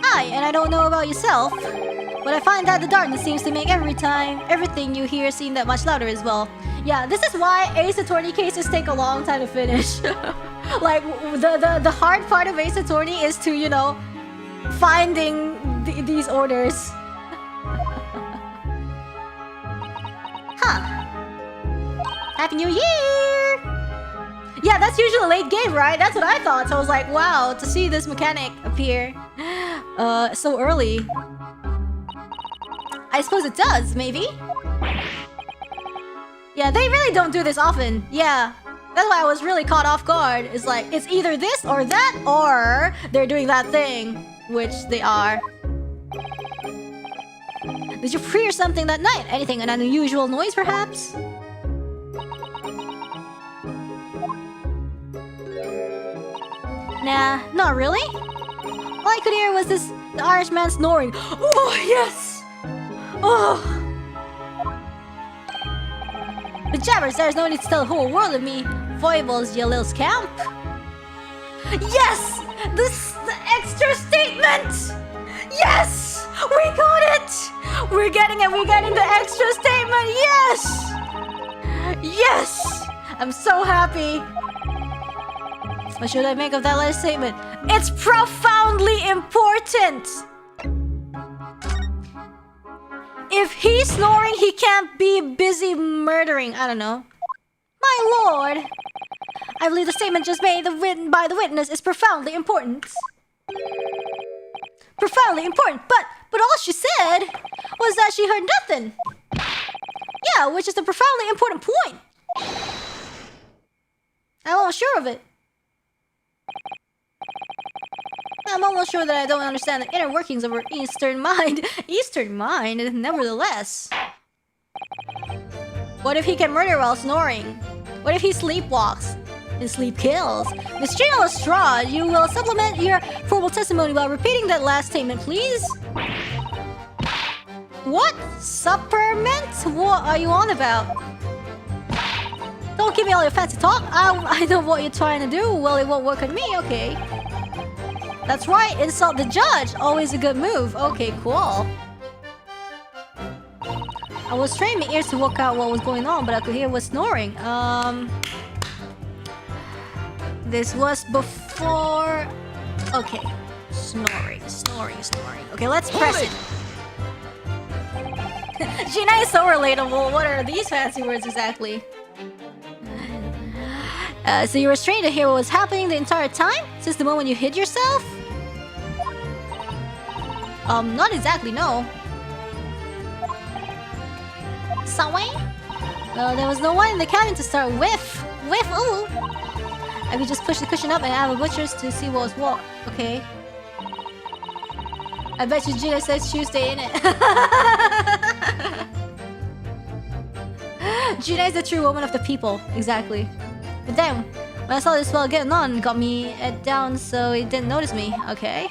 Hi, and I don't know about yourself, but I find that the darkness seems to make everything you hear seem that much louder as well. Yeah, this is why Ace Attorney cases take a long time to finish. Like, the hard part of Ace Attorney is to, you know, finding these orders. Huh. Happy New Year! Yeah, that's usually a late game, right? That's what I thought. So I was like, wow, to see this mechanic appear so early. I suppose it does, maybe? Yeah, they really don't do this often. Yeah, that's why I was really caught off guard. It's like, it's either this or that, or they're doing that thing, which they are. Did you hear something that night? Anything, an unusual noise, perhaps? Nah, not really. All I could hear was the Irishman snoring. Oh, yes! Oh! The jabbers, there's no need to tell the whole world of me. Foibles, you little scamp. Yes! The extra statement! Yes! We got it! We're getting the extra statement! Yes! Yes! I'm so happy. What should I make of that last statement? It's profoundly important! If he's snoring, he can't be busy murdering. I don't know. My lord! I believe the statement just made by the witness is profoundly important. Profoundly important, but all she said was that she heard nothing. Yeah, which is the profoundly important point. I'm almost sure of it. I'm almost sure that I don't understand the inner workings of her Eastern mind. Eastern mind, nevertheless. What if he can murder while snoring? What if he sleepwalks? And sleep kills. Miss Gina Lestrade, you will supplement your formal testimony by repeating that last statement, please. What? Supplement? What are you on about? Don't Don't give me all your fancy talk. I know what you're trying to do. Well, it won't work on me. Okay. That's right. Insult the judge. Always a good move. Okay, cool. I was straining my ears to work out what was going on, but I could hear was snoring. This was before... Okay. Snoring. Okay, let's press it. Gina is so relatable. What are these fancy words exactly? So you were strained to hear what was happening the entire time? Since the moment you hid yourself? Not exactly, no. Someway? Well, there was no one in the cabin to start with. Ooh! I could just push the cushion up and have a butcher's to see what was what. Okay. I bet you Gina says Tuesday in it. Gina is the true woman of the people. Exactly. But then, when I saw this fellow getting on, got me head down so he didn't notice me. Okay.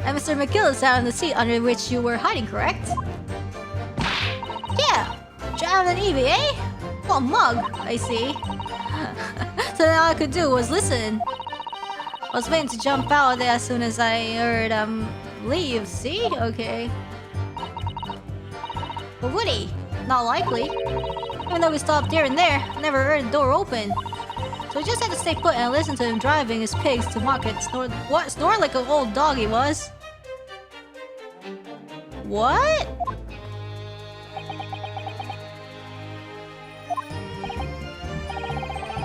And Mr. McGill is out on the seat under which you were hiding, correct? Yeah! Driving an EV, eh? What mug, I see. So then all I could do was listen. I was waiting to jump out there as soon as I heard, leave, see? Okay. But would he? Not likely. Even though we stopped here and there, I never heard the door open. So we just had to stay put and listen to him driving his pigs to market. Snoring like an old dog he was. What?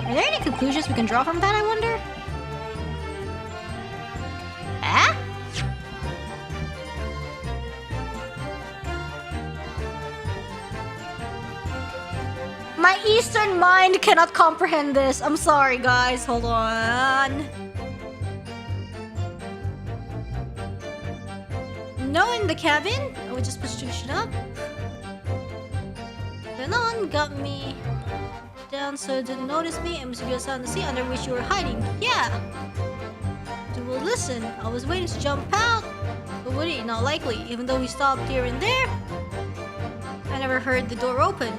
Are there any conclusions we can draw from that, I wonder? Ah? My Eastern mind cannot comprehend this. I'm sorry, guys. Hold on. No in the cabin. I would just push it up. Then on got me down so it didn't notice me, and Mr. Gillis on the seat under which you were hiding. Yeah. Well, listen. I was waiting to jump out, but would he? Not likely. Even though we stopped here and there, I never heard the door open.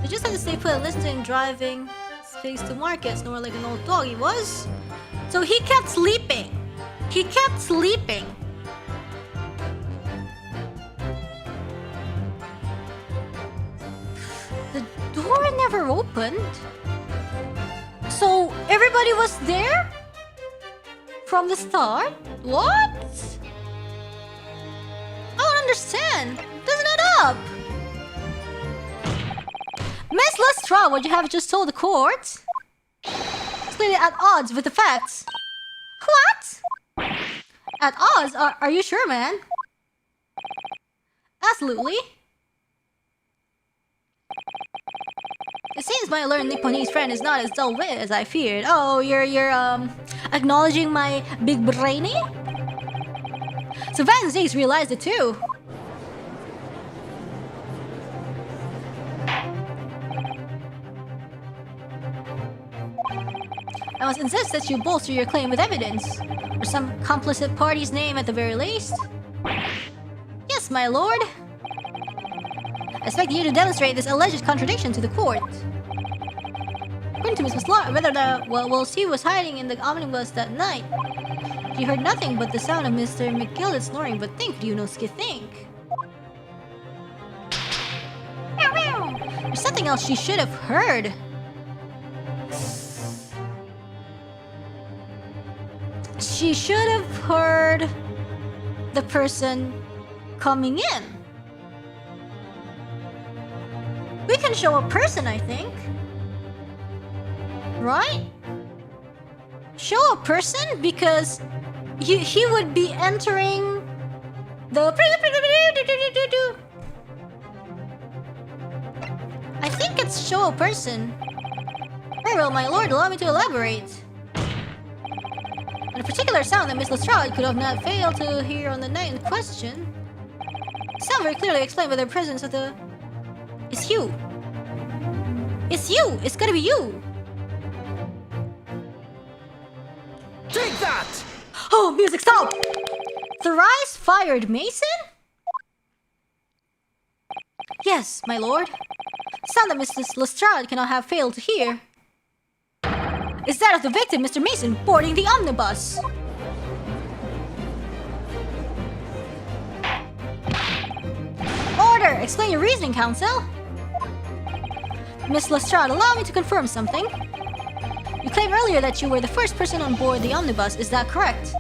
I just had to stay put and listen to him driving his pigs to market, snoring like an old dog he was. So he kept sleeping. He kept sleeping. The door never opened. So everybody was there? From the start? What? I don't understand. Doesn't add up. Miss Lestrade, what you have just told the court? It's clearly at odds with the facts. What? At odds? Are you sure, man? Absolutely. It seems my learned Nipponese friend is not as dull-witted as I feared. Oh, you're acknowledging my big brainy? So Van Ziggs realized it too. I must insist that you bolster your claim with evidence, or some complicit party's name at the very least. Yes, my lord. I expect you to demonstrate this alleged contradiction to the court. According to Miss Lestrade, whether while she was hiding in the omnibus that night, she heard nothing but the sound of Mr. McGillis snoring. But think, you know, think. There's something else she should have heard. She should have heard the person coming in. We can show a person, I think. Right? Show a person because he would be entering the... I think it's show a person. Very well, my lord, allow me to elaborate. And a particular sound that Miss Lestrade could have not failed to hear on the night in question. The sound very clearly explained by the presence of the... It's you. It's you! It's gotta be you! Take that! Oh, music, stop! Thrice fired Mason? Yes, my lord. Sound that Mrs. Lestrade cannot have failed to hear is that of the victim, Mr. Mason, boarding the omnibus. Order! Explain your reasoning, counsel. Miss Lestrade, allow me to confirm something. You claimed earlier that you were the first person on board the omnibus, is that correct?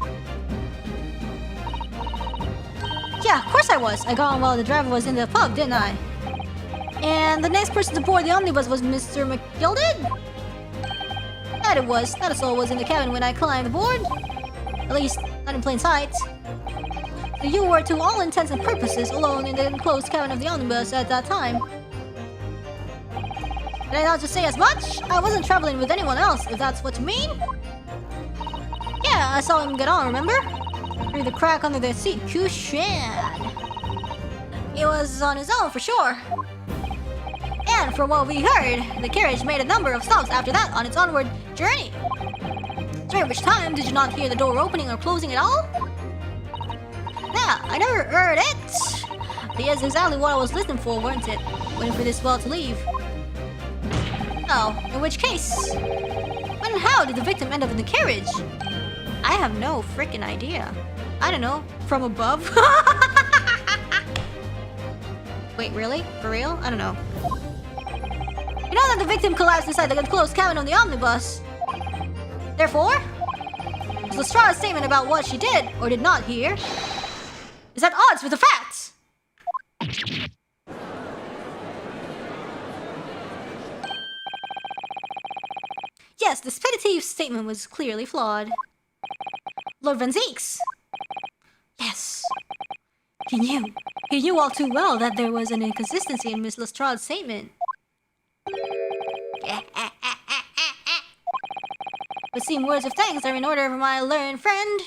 Yeah, of course I was. I got on while the driver was in the pub, didn't I? And the next person to board the omnibus was Mr. McGilded? That it was. Not a soul was in the cabin when I climbed aboard. At least, not in plain sight. So you were, to all intents and purposes, alone in the enclosed cabin of the omnibus at that time. Did I not just say as much? I wasn't traveling with anyone else, if that's what you mean. Yeah, I saw him get on, remember? Through the crack under the seat cushion. He was on his own for sure. And from what we heard, the carriage made a number of stops after that on its onward journey. During which time, did you not hear the door opening or closing at all? Nah, I never heard it. That's exactly what I was listening for, weren't it? Waiting for this well to leave. Oh, in which case? When and how did the victim end up in the carriage? I have no freaking idea. I don't know. From above? Wait, really? For real? I don't know. You know that the victim collapsed inside the enclosed cabin on the omnibus. Therefore, Lestrade's statement about what she did or did not hear is at odds with the facts. Yes, this petty thief's statement was clearly flawed. Lord Van Zeeks. Yes. He knew all too well that there was an inconsistency in Miss Lestrade's statement. But seem words of thanks are in order for my learned friend.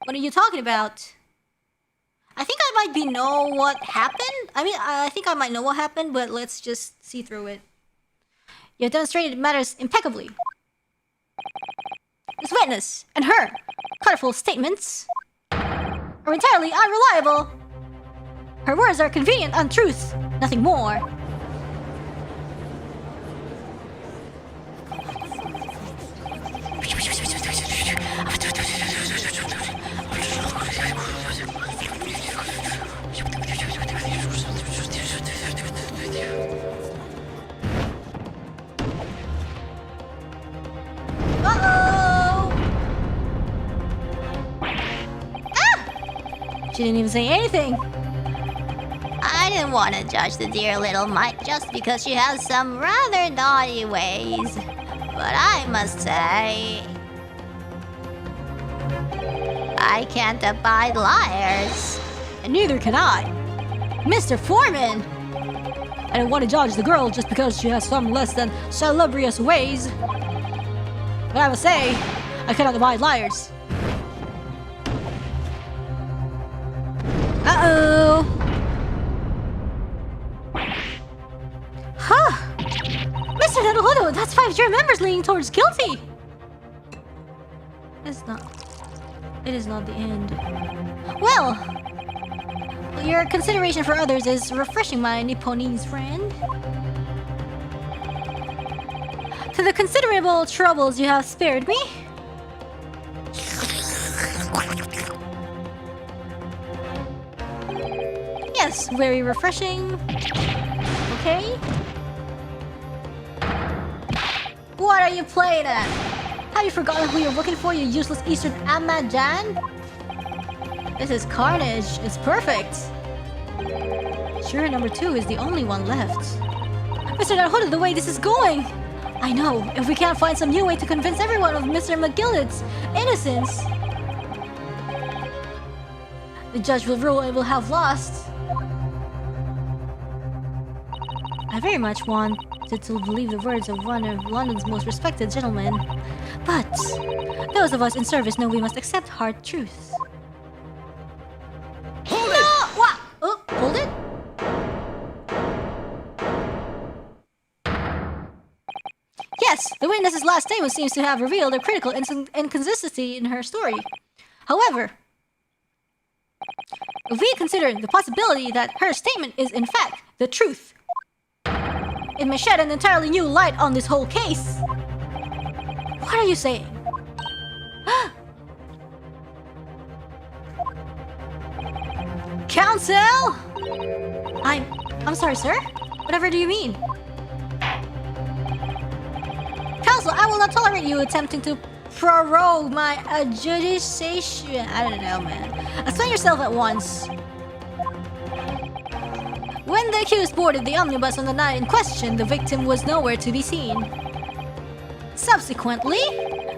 What are you talking about? I think I might know what happened. I think I might know what happened, but let's just see through it. You have demonstrated matters impeccably. This witness and her colorful statements are entirely unreliable. Her words are convenient untruth, nothing more. She didn't even say anything. I didn't want to judge the dear little mite just because she has some rather naughty ways. But I must say, I can't abide liars. And neither can I. Mr. Foreman! I don't want to judge the girl just because she has some less than salubrious ways. But I must say, I cannot abide liars. Uh-oh. Huh. Mr. Naruhodo, that's 5 jury members leaning towards guilty. It is not the end. Well, your consideration for others is refreshing, my Nipponese friend. For the considerable troubles you have spared me. Yes, very refreshing. Okay. What are you playing at? Have you forgotten who you're looking for, you useless Eastern Amajan? This is carnage. It's perfect. Sure, number 2 is the only one left. Mr. Naruhodo, the way this is going! I know, if we can't find some new way to convince everyone of Mr. McGillet's innocence, the judge will rule and will have lost. I very much wanted to believe the words of one of London's most respected gentlemen, but those of us in service know we must accept hard truths. Hold No! it! What? Oh, hold it? Yes, the witness's last statement seems to have revealed a critical inconsistency in her story. However, If we consider the possibility that her statement is in fact the truth, it may shed an entirely new light on this whole case. What are you saying? Counsel! I'm sorry, sir? Whatever do you mean? Counsel, I will not tolerate you attempting to prorogue my adjudication. I don't know, man. Explain yourself at once. When the accused boarded the omnibus on the night in question, the victim was nowhere to be seen. Subsequently,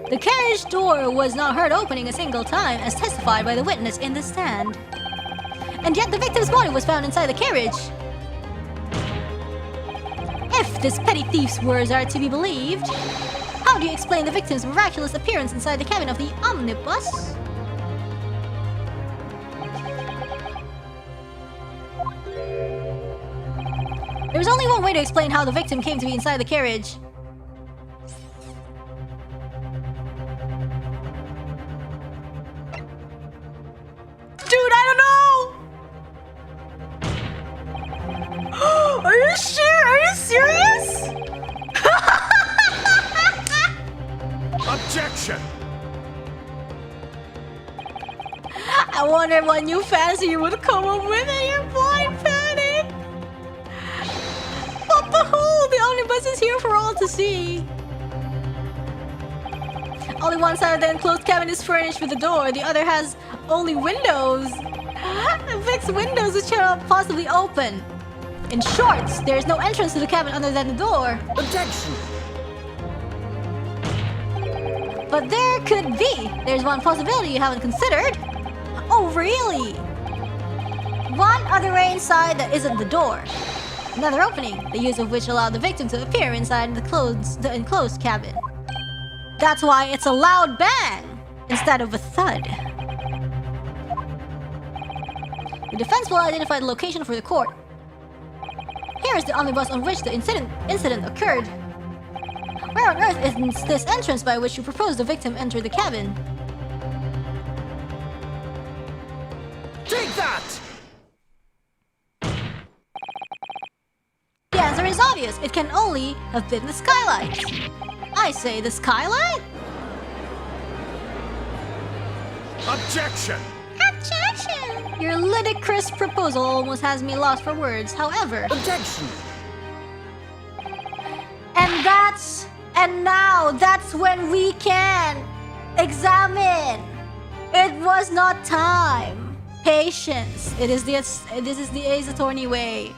the carriage door was not heard opening a single time, as testified by the witness in the stand. And yet the victim's body was found inside the carriage. If this petty thief's words are to be believed, how do you explain the victim's miraculous appearance inside the cabin of the omnibus? There's only one way to explain how the victim came to be inside the carriage. Dude, I don't know! Are you sure? Are you serious? Objection! I wonder what new fancy you would come up with in your blind panic. But behold, the omnibus is here for all to see. Only one side of the enclosed cabin is furnished with a door, the other has only windows. Fixed windows which cannot possibly open. In short, there is no entrance to the cabin other than the door. Objection! But there could be. There's one possibility you haven't considered. Oh, really? One other way inside that isn't the door. Another opening, the use of which allowed the victim to appear inside the enclosed cabin. That's why it's a loud bang instead of a thud. The defense will identify the location for the court. Here is the omnibus on which the incident occurred. Where on earth is this entrance by which you propose the victim enter the cabin? Take that! The answer is obvious. It can only have been the skylight. I say the skylight? Objection! Objection! Your ludicrous proposal almost has me lost for words. However... Objection! And now that's when we can examine. It was not time. Patience. This is the Ace Attorney way.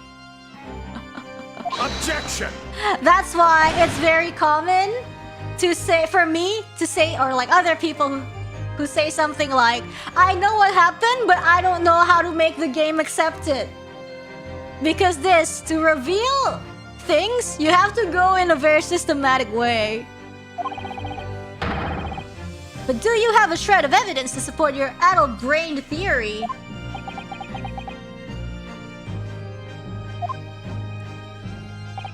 Objection! That's why it's very common to say, for me to say, or like other people who say something like, I know what happened, but I don't know how to make the game accept it. Because to reveal things, you have to go in a very systematic way. But do you have a shred of evidence to support your addle-brained theory?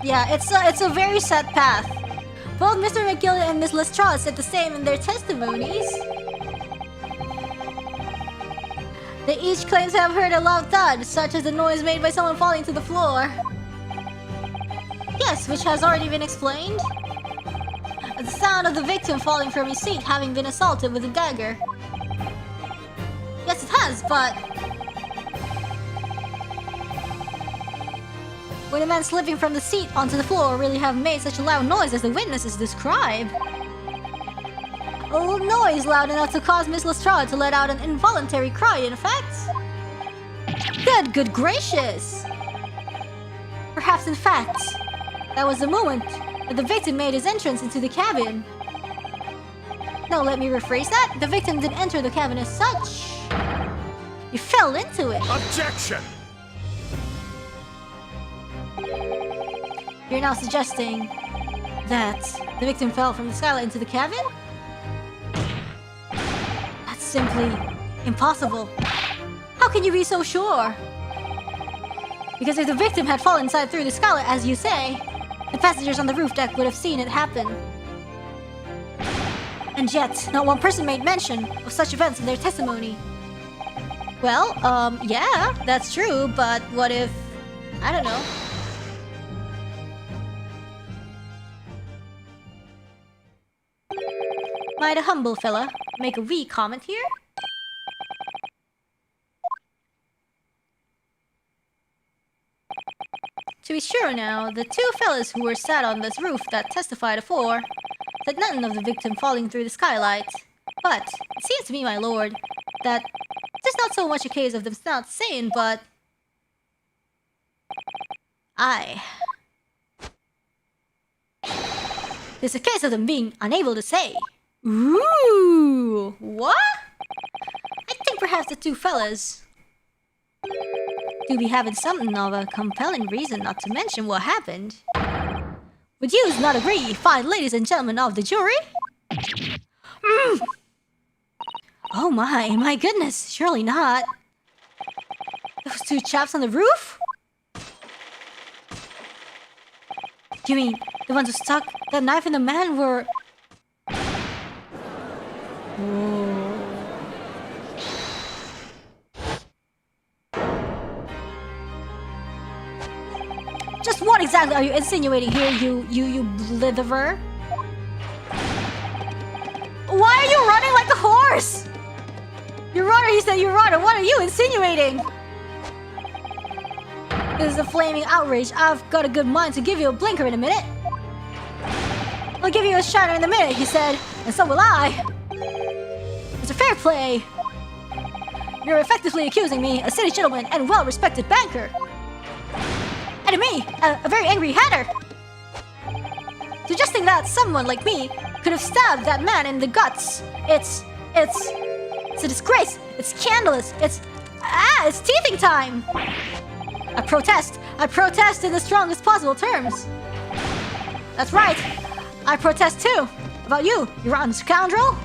Yeah, it's a very set path. Both Mr. McGill and Miss Lestrade said the same in their testimonies. They each claim to have heard a loud thud, such as the noise made by someone falling to the floor. Yes, which has already been explained. The sound of the victim falling from his seat having been assaulted with a dagger. Yes, it has, but... would a man slipping from the seat onto the floor really have made such a loud noise as the witnesses describe? A little noise loud enough to cause Miss Lestrade to let out an involuntary cry, in effect? Good gracious! Perhaps, in fact, that was the moment that the victim made his entrance into the cabin. No, let me rephrase that. The victim didn't enter the cabin as such. You fell into it. Objection! You're now suggesting that the victim fell from the skylight into the cabin? That's simply impossible. How can you be so sure? Because if the victim had fallen inside through the skylight, as you say, the passengers on the roof deck would have seen it happen. And yet, not one person made mention of such events in their testimony. Well, yeah, that's true, but what if... I don't know. Might a humble fella make a wee comment here? To be sure now, the two fellas who were sat on this roof that testified afore said nothing of the victim falling through the skylight. But it seems to me, my lord, that it's not so much a case of them not saying, but... Aye. It's a case of them being unable to say. Ooh! What? I think perhaps the two fellas do be having something of a compelling reason not to mention what happened. Would yous not agree, fine ladies and gentlemen of the jury? Oh my goodness, surely not. Those two chaps on the roof? You mean the ones who stuck that knife in the man were... Whoa. Just what exactly are you insinuating here, you blitherer? Why are you running like a horse? Your runner, he said your runner. What are you insinuating? This is a flaming outrage. I've got a good mind to give you a blinker in a minute. I'll give you a shiner in a minute, he said. And so will I. It's a fair play. You're effectively accusing me, a city gentleman and well-respected banker. And me, a very angry hatter. Suggesting that someone like me could have stabbed that man in the guts. It's a disgrace. It's scandalous. It's teething time. I protest in the strongest possible terms. That's right. I protest too. About you, you rotten scoundrel.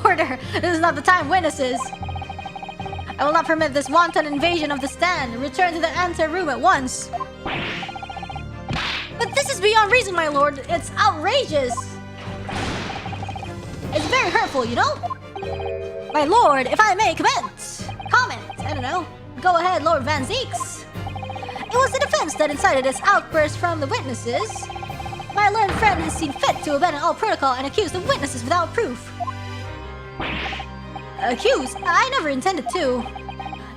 Order! This is not the time, witnesses! I will not permit this wanton invasion of the stand. Return to the anteroom at once. But this is beyond reason, my lord. It's outrageous. It's very hurtful, you know? My lord, if I may comment, I don't know. Go ahead, Lord Van Zeeks. It was the defense that incited this outburst from the witnesses. My learned friend has seen fit to abandon all protocol and accuse the witnesses without proof. Accuse? I never intended to.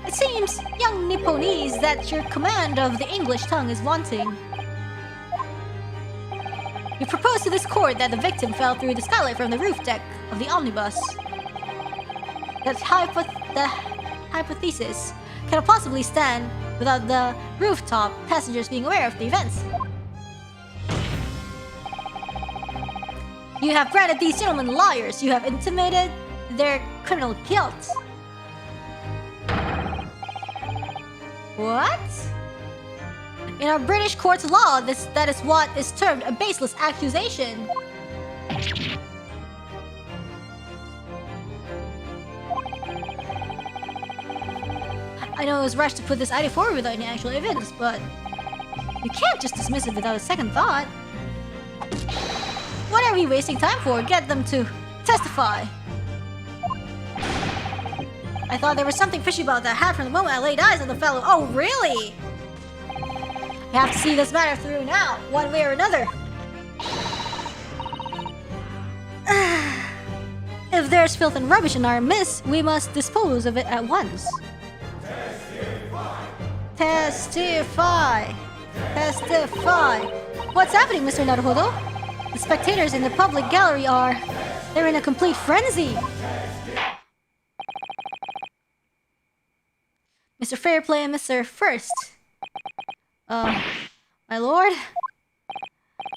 It seems, young Nipponese, that your command of the English tongue is wanting. You propose to this court that the victim fell through the skylight from the roof deck of the omnibus. That hypothesis cannot possibly stand without the rooftop passengers being aware of the events. You have branded these gentlemen liars. You have intimated their criminal guilt. What? In our British court's law, that is what is termed a baseless accusation. I know it was rushed to put this idea forward without any actual evidence, but you can't just dismiss it without a second thought. What are we wasting time for? Get them to testify. I thought there was something fishy about that hat from the moment I laid eyes on the fellow. Oh, really? I have to see this matter through now, one way or another. If there's filth and rubbish in our midst, we must dispose of it at once. Testify! Testify! What's happening, Mr. Naruhodo? The spectators in the public gallery they're in a complete frenzy. Mr. Fairplay and Mr. First. My lord?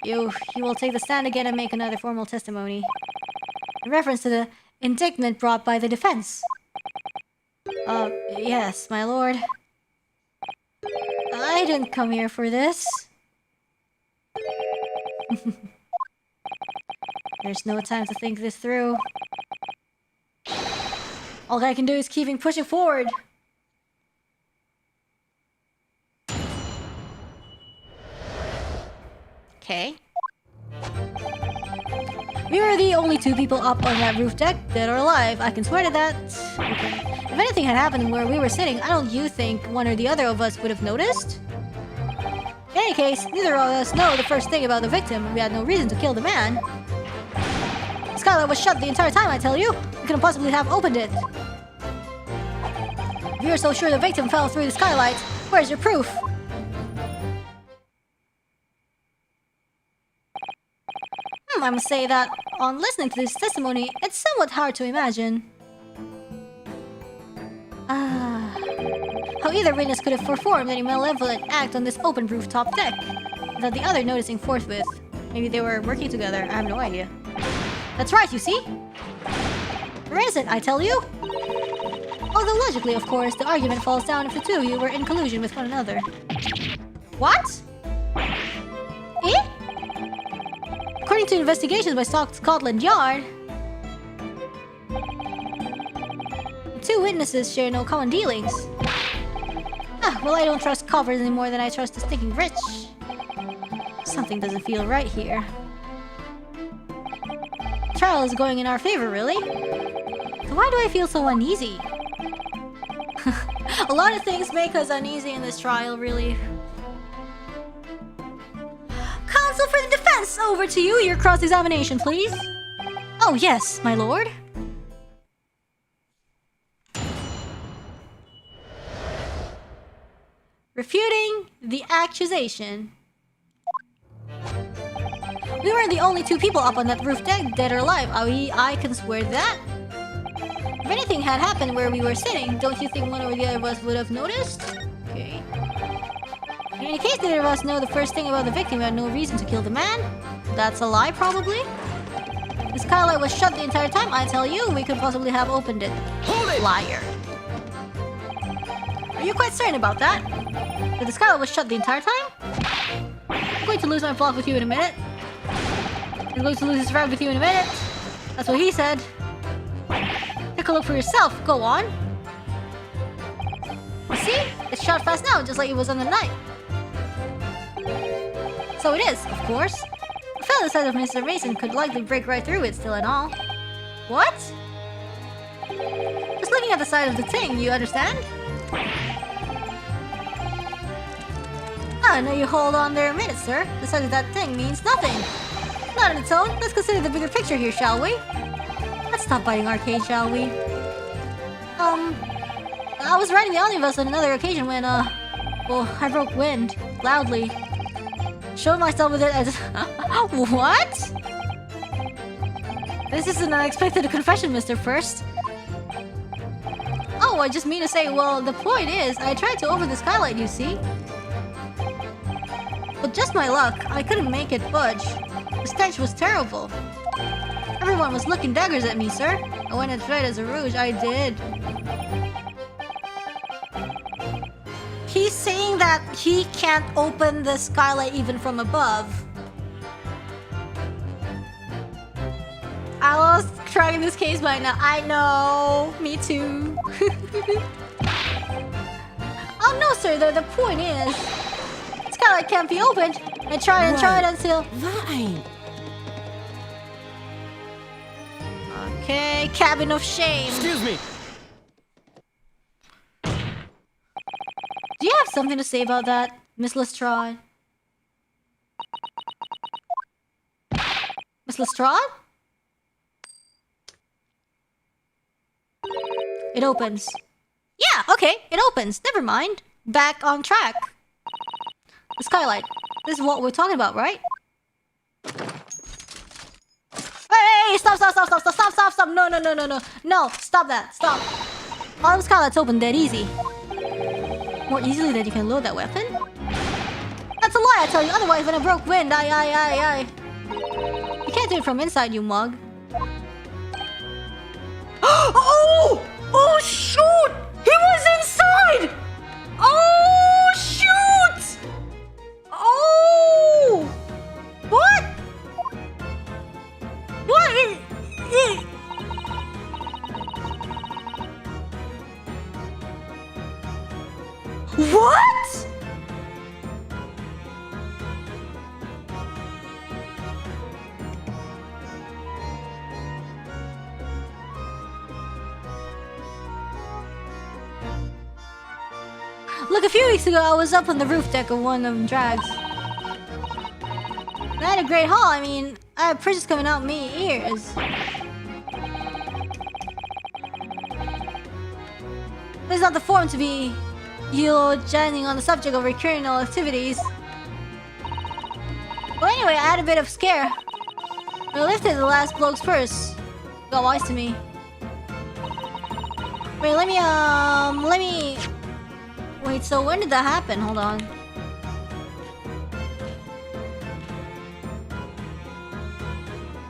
You will take the stand again and make another formal testimony. In reference to the indictment brought by the defense. Yes, my lord. I didn't come here for this. There's no time to think this through. All I can do is keep pushing forward. Okay. We were the only two people up on that roof deck, dead or alive. I can swear to that. Okay. If anything had happened where we were sitting, I don't you think one or the other of us would have noticed? In any case, neither of us know the first thing about the victim. We had no reason to kill the man. The skylight was shut the entire time, I tell you. We couldn't possibly have opened it. If you're so sure the victim fell through the skylight, where's your proof? I must say that, on listening to this testimony, it's somewhat hard to imagine. How either witness could have performed any malevolent act on this open rooftop deck, without the other noticing forthwith. Maybe they were working together, I have no idea. That's right, you see? You're innocent, I tell you! Although logically, of course, the argument falls down if the two of you were in collusion with one another. What? Eh? According to investigations by Scotland Yard, the two witnesses share no common dealings. Well, I don't trust coppers any more than I trust the stinking rich. Something doesn't feel right here. The trial is going in our favor, really? So why do I feel so uneasy? A lot of things make us uneasy in this trial, really. Counsel for the defense, over to you. Your cross-examination, please. Oh, yes, my lord. Refuting the accusation. We were the only two people up on that roof deck, dead or alive. I can swear to that. If anything had happened where we were sitting, don't you think one or the other of us would have noticed? Okay. In any case, neither of us know the first thing about the victim. We had no reason to kill the man. That's a lie, probably. The skylight was shut the entire time, I tell you. We could possibly have opened it. Hold it! Liar. Are you quite certain about that? That the skylight was shut the entire time? I'm going to lose my block with you in a minute. I'm going to lose his rag with you in a minute. That's what he said. Take a look for yourself. Go on. You see? It's shut fast now, just like it was on the night. So it is, of course. A fellow the size of Mr. Mason could likely break right through it still and all. What? Just looking at the side of the thing, you understand? No, you hold on there a minute, sir. The size of that thing means nothing. Not on its own. Let's consider the bigger picture here, shall we? Let's stop biting arcade, shall we? I was riding the omnibus on another occasion when, well, I broke wind. Loudly. Showed myself with it as... What? This is an unexpected confession, Mr. First. Oh, I just mean to say, well, the point is, I tried to open the skylight, you see? But just my luck, I couldn't make it budge. The stench was terrible. Everyone was looking daggers at me, sir. I went and tried as a rouge, I did. He's saying that he can't open the skylight even from above. I was cracking this case by now. I know. Me too. Oh no, sir. The point is, skylight can't be opened. I tried and tried until... That ain't... Okay, cabin of shame. Excuse me. Do you have something to say about that, Miss Lestrade? Miss Lestrade? It opens. Yeah, okay, it opens. Never mind. Back on track. The skylight. This is what we're talking about, right? Hey, stop. No, stop that. Stop. All the skylights open dead easy. More easily than you can load that weapon? That's a lie, I tell you. Otherwise, when I broke wind, You can't do it from inside, you mug. Oh! Oh, shoot! He was inside! Oh, shoot! Oh! What? What? What? Look, a few weeks ago, I was up on the roof deck of one of them drags. I had a great haul. I mean, I had princes coming out me ears. This is not the form to be eulogising on the subject of recurring activities. Well, anyway, I had a bit of scare. I lifted the last bloke's purse. Got wise to me. Wait, let me... Wait, so when did that happen? Hold on.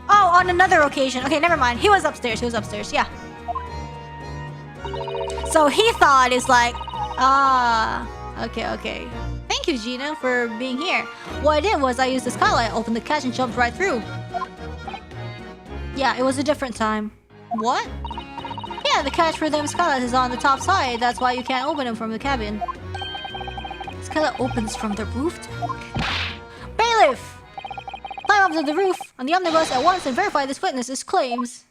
Oh, on another occasion. Okay, never mind. He was upstairs, yeah. So he thought it's like... Okay. Thank you, Gina, for being here. What I did was I used the skylight, opened the catch, and jumped right through. Yeah, it was a different time. What? Yeah, the catch for them skylights is on the top side. That's why you can't open them from the cabin. Skylight opens from the roof deck. Bailiff! Climb up to the roof on the omnibus at once and verify this witness's claims.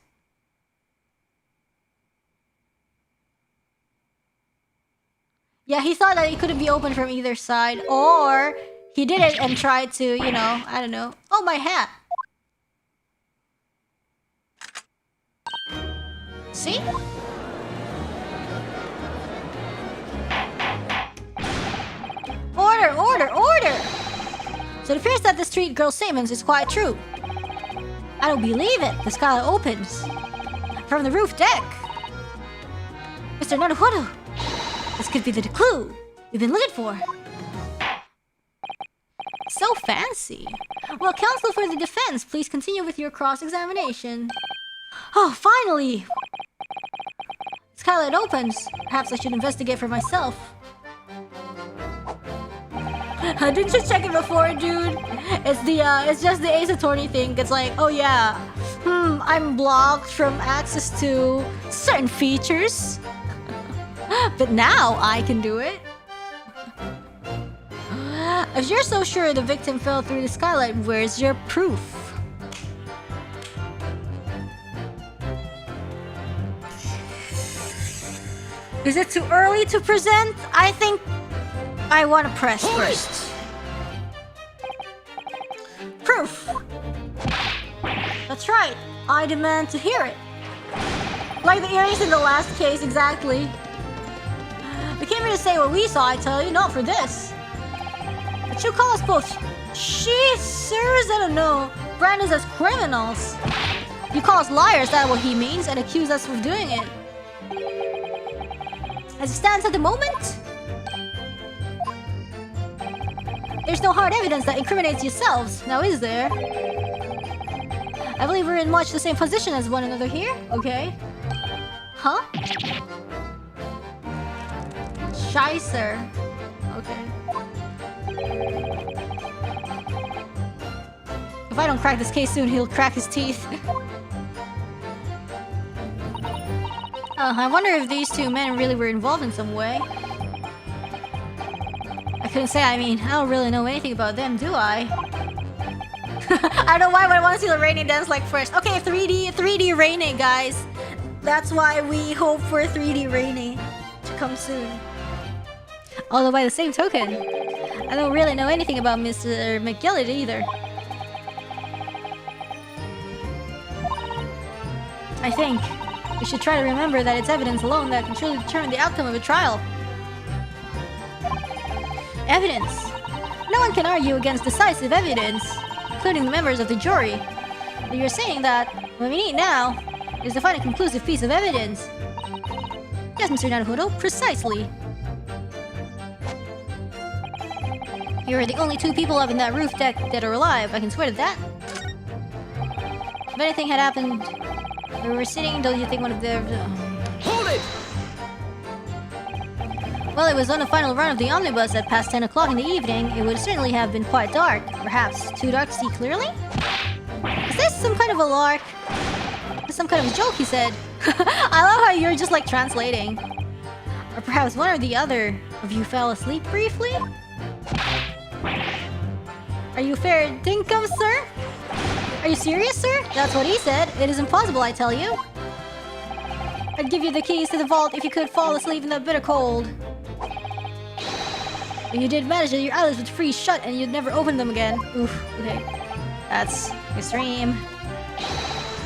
Yeah, he thought that it couldn't be opened from either side, or he did it and tried to, you know, I don't know. Oh, my hat! See? Order! So it appears that the street girl's statement is quite true. I don't believe it. The skylight opens from the roof deck. Mr. Naruhodo, this could be the clue we've been looking for. So fancy. Well, counsel for the defense, please continue with your cross-examination. Oh, finally! Skylight opens. Perhaps I should investigate for myself. Didn't you check it before, dude? It's just the Ace Attorney thing. It's like, oh yeah, I'm blocked from access to certain features. But now I can do it. If you're so sure the victim fell through the skylight, where's your proof? Is it too early to present? I think I want to press first. Proof! That's right. I demand to hear it. Like the earrings in the last case, exactly. We came here to say what we saw, I tell you, not for this. But you call us both sirs, I don't know, brand us as criminals. You call us liars, that's what he means, and accuse us of doing it. As it stands at the moment, there's no hard evidence that incriminates yourselves, now is there? I believe we're in much the same position as one another here, okay? Huh? Scheißer. Okay. If I don't crack this case soon, he'll crack his teeth. I wonder if these two men really were involved in some way. I couldn't say, I mean, I don't really know anything about them, do I? I don't know why, but I want to see the Reine dance like first. Okay, 3D Reine, guys. That's why we hope for 3D Reine to come soon. Although by the same token, I don't really know anything about Mr. McGillit either. I think we should try to remember that it's evidence alone that can truly determine the outcome of a trial. Evidence! No one can argue against decisive evidence, including the members of the jury. But you're saying that what we need now is to find a conclusive piece of evidence. Yes, Mr. Naruhodo, precisely. You are the only two people up in that roof deck that are alive, I can swear to that. If anything had happened where we were sitting, don't you think one of them... Hold it! Well, it was on the final run of the omnibus at past 10 o'clock in the evening. It would certainly have been quite dark. Perhaps too dark to see clearly? Is this some kind of a lark? Is this some kind of a joke, he said. I love how you're just like translating. Or perhaps one or the other of you fell asleep briefly? Are you fair dinkum, sir? Are you serious, sir? That's what he said. It is impossible, I tell you. I'd give you the keys to the vault if you could fall asleep in the bitter cold. You did manage that your eyelids would freeze shut and you'd never open them again. Oof, okay. That's extreme.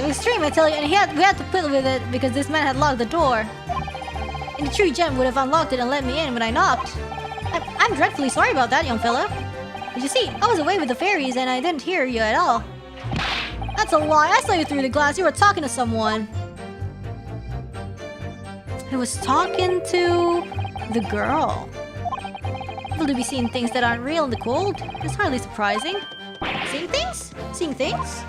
Extreme, I tell you, and we had to put with it because this man had locked the door. And the true gem would have unlocked it and let me in when I knocked. I'm dreadfully sorry about that, young fella. But you see, I was away with the fairies and I didn't hear you at all. That's a lie. I saw you through the glass. You were talking to someone. I was talking to the girl. People do be seeing things that aren't real in the cold. It's hardly surprising. Seeing things? Seeing things?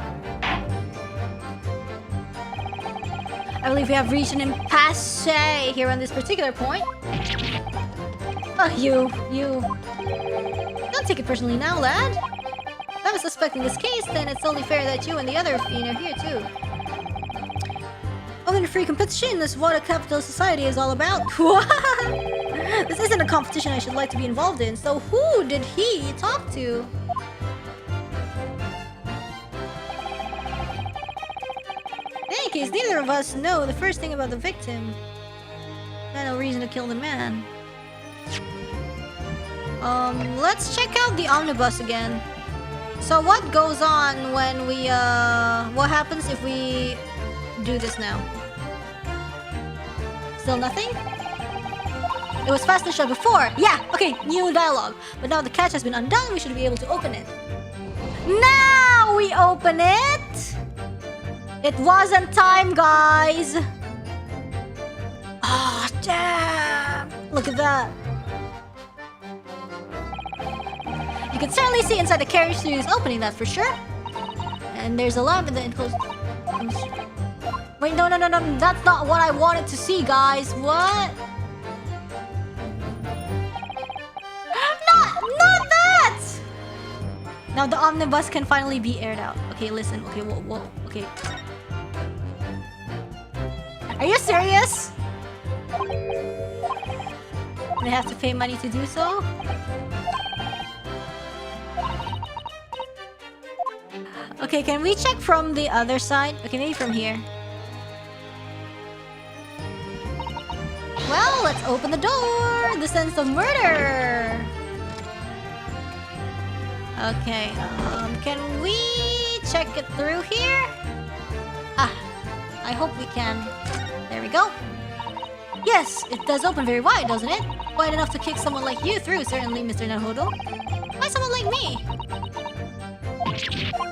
I believe we have reached an impasse here on this particular point. Oh, you. Don't take it personally now, lad. If I'm a suspect in this case, then it's only fair that you and the other fiend are here too. Only the free competition is what a capitalist society is all about. This isn't a competition I should like to be involved in, so who did he talk to? In any case, neither of us know the first thing about the victim. Had no reason to kill the man. Let's check out the omnibus again. So what goes on when we, what happens if we do this now? Still nothing? It was fastened shut before. Yeah, okay, new dialogue. But now the catch has been undone, we should be able to open it. Now we open it! It wasn't time, guys! Ah, oh, damn! Look at that. You can certainly see inside the carriage through this opening, that's for sure. And there's a lamp in the enclosed... Wait, no, that's not what I wanted to see, guys. What? Not that! Now the omnibus can finally be aired out. Okay, listen. Okay, whoa, okay. Are you serious? I have to pay money to do so? Okay, can we check from the other side? Okay, maybe from here. Well, let's open the door! The sense of murder! Okay, can we check it through here? Ah, I hope we can. There we go. Yes, it does open very wide, doesn't it? Wide enough to kick someone like you through, certainly, Mr. Nahudo. Why someone like me?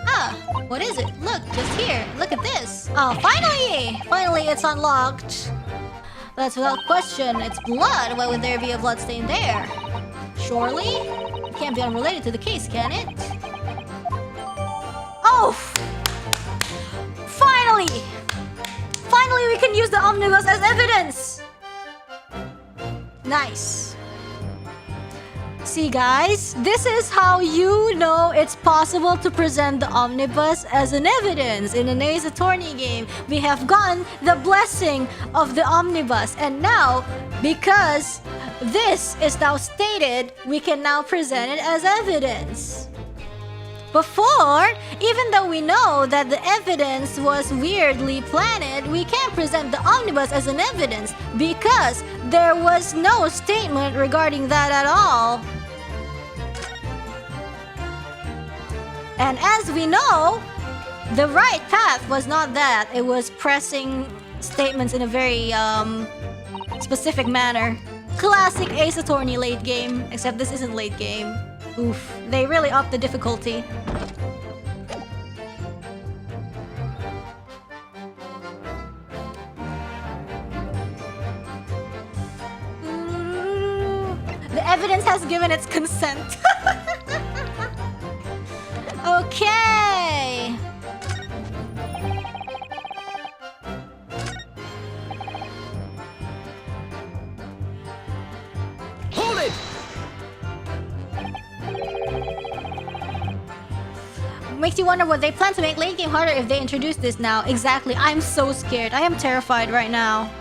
Ah, what is it? Look, just here. Look at this. Oh, finally! Finally, it's unlocked. That's without question. It's blood. Why would there be a blood stain there? Surely? It can't be unrelated to the case, can it? Oh! Finally! Finally, we can use the omnibus as evidence! Nice. See, guys, this is how you know it's possible to present the omnibus as an evidence. In an Ace Attorney game, we have gotten the blessing of the omnibus. And now, because this is now stated, we can now present it as evidence. Before, even though we know that the evidence was weirdly planted, we can't present the omnibus as an evidence because there was no statement regarding that at all. And as we know, the right path was not that. It was pressing statements in a very specific manner. Classic Ace Attorney late game, except this isn't late game. Oof, they really upped the difficulty. The evidence has given its consent. Okay. Hold it! Makes you wonder what they plan to make late game harder if they introduce this now. Exactly. I'm so scared. I am terrified right now.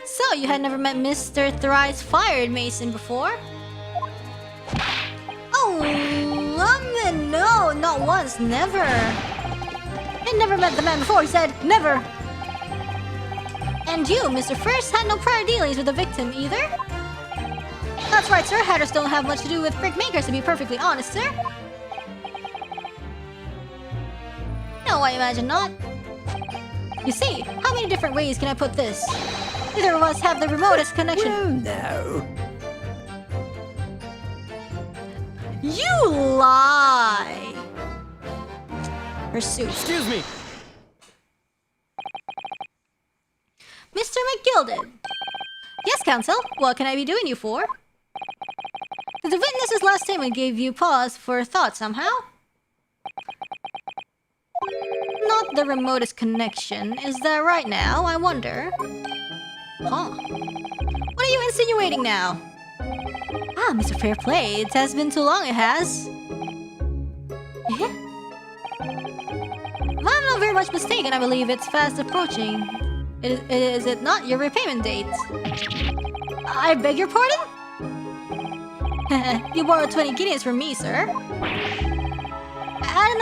So, you had never met Mr. Thrice Fired Mason before? Oh, no, not once, never. I never met the man before, he said, never. And you, Mr. First, had no prior dealings with the victim either? That's right, sir. Hatters don't have much to do with brick makers, to be perfectly honest, sir. No, I imagine not. You see, how many different ways can I put this? Neither of us have the remotest connection. Well, no. You lie! Pursue. Excuse me. Mr. McGilded. Yes, counsel. What can I be doing you for? The witness's last statement gave you pause for thought somehow? Not the remotest connection. Is that right now? I wonder. Huh. What are you insinuating now? Ah, Mr. Fairplay, it has been too long, it has. Eh? If I'm not very much mistaken, I believe it's fast approaching. Is it not your repayment date? I beg your pardon? You borrowed 20 guineas from me, sir. At an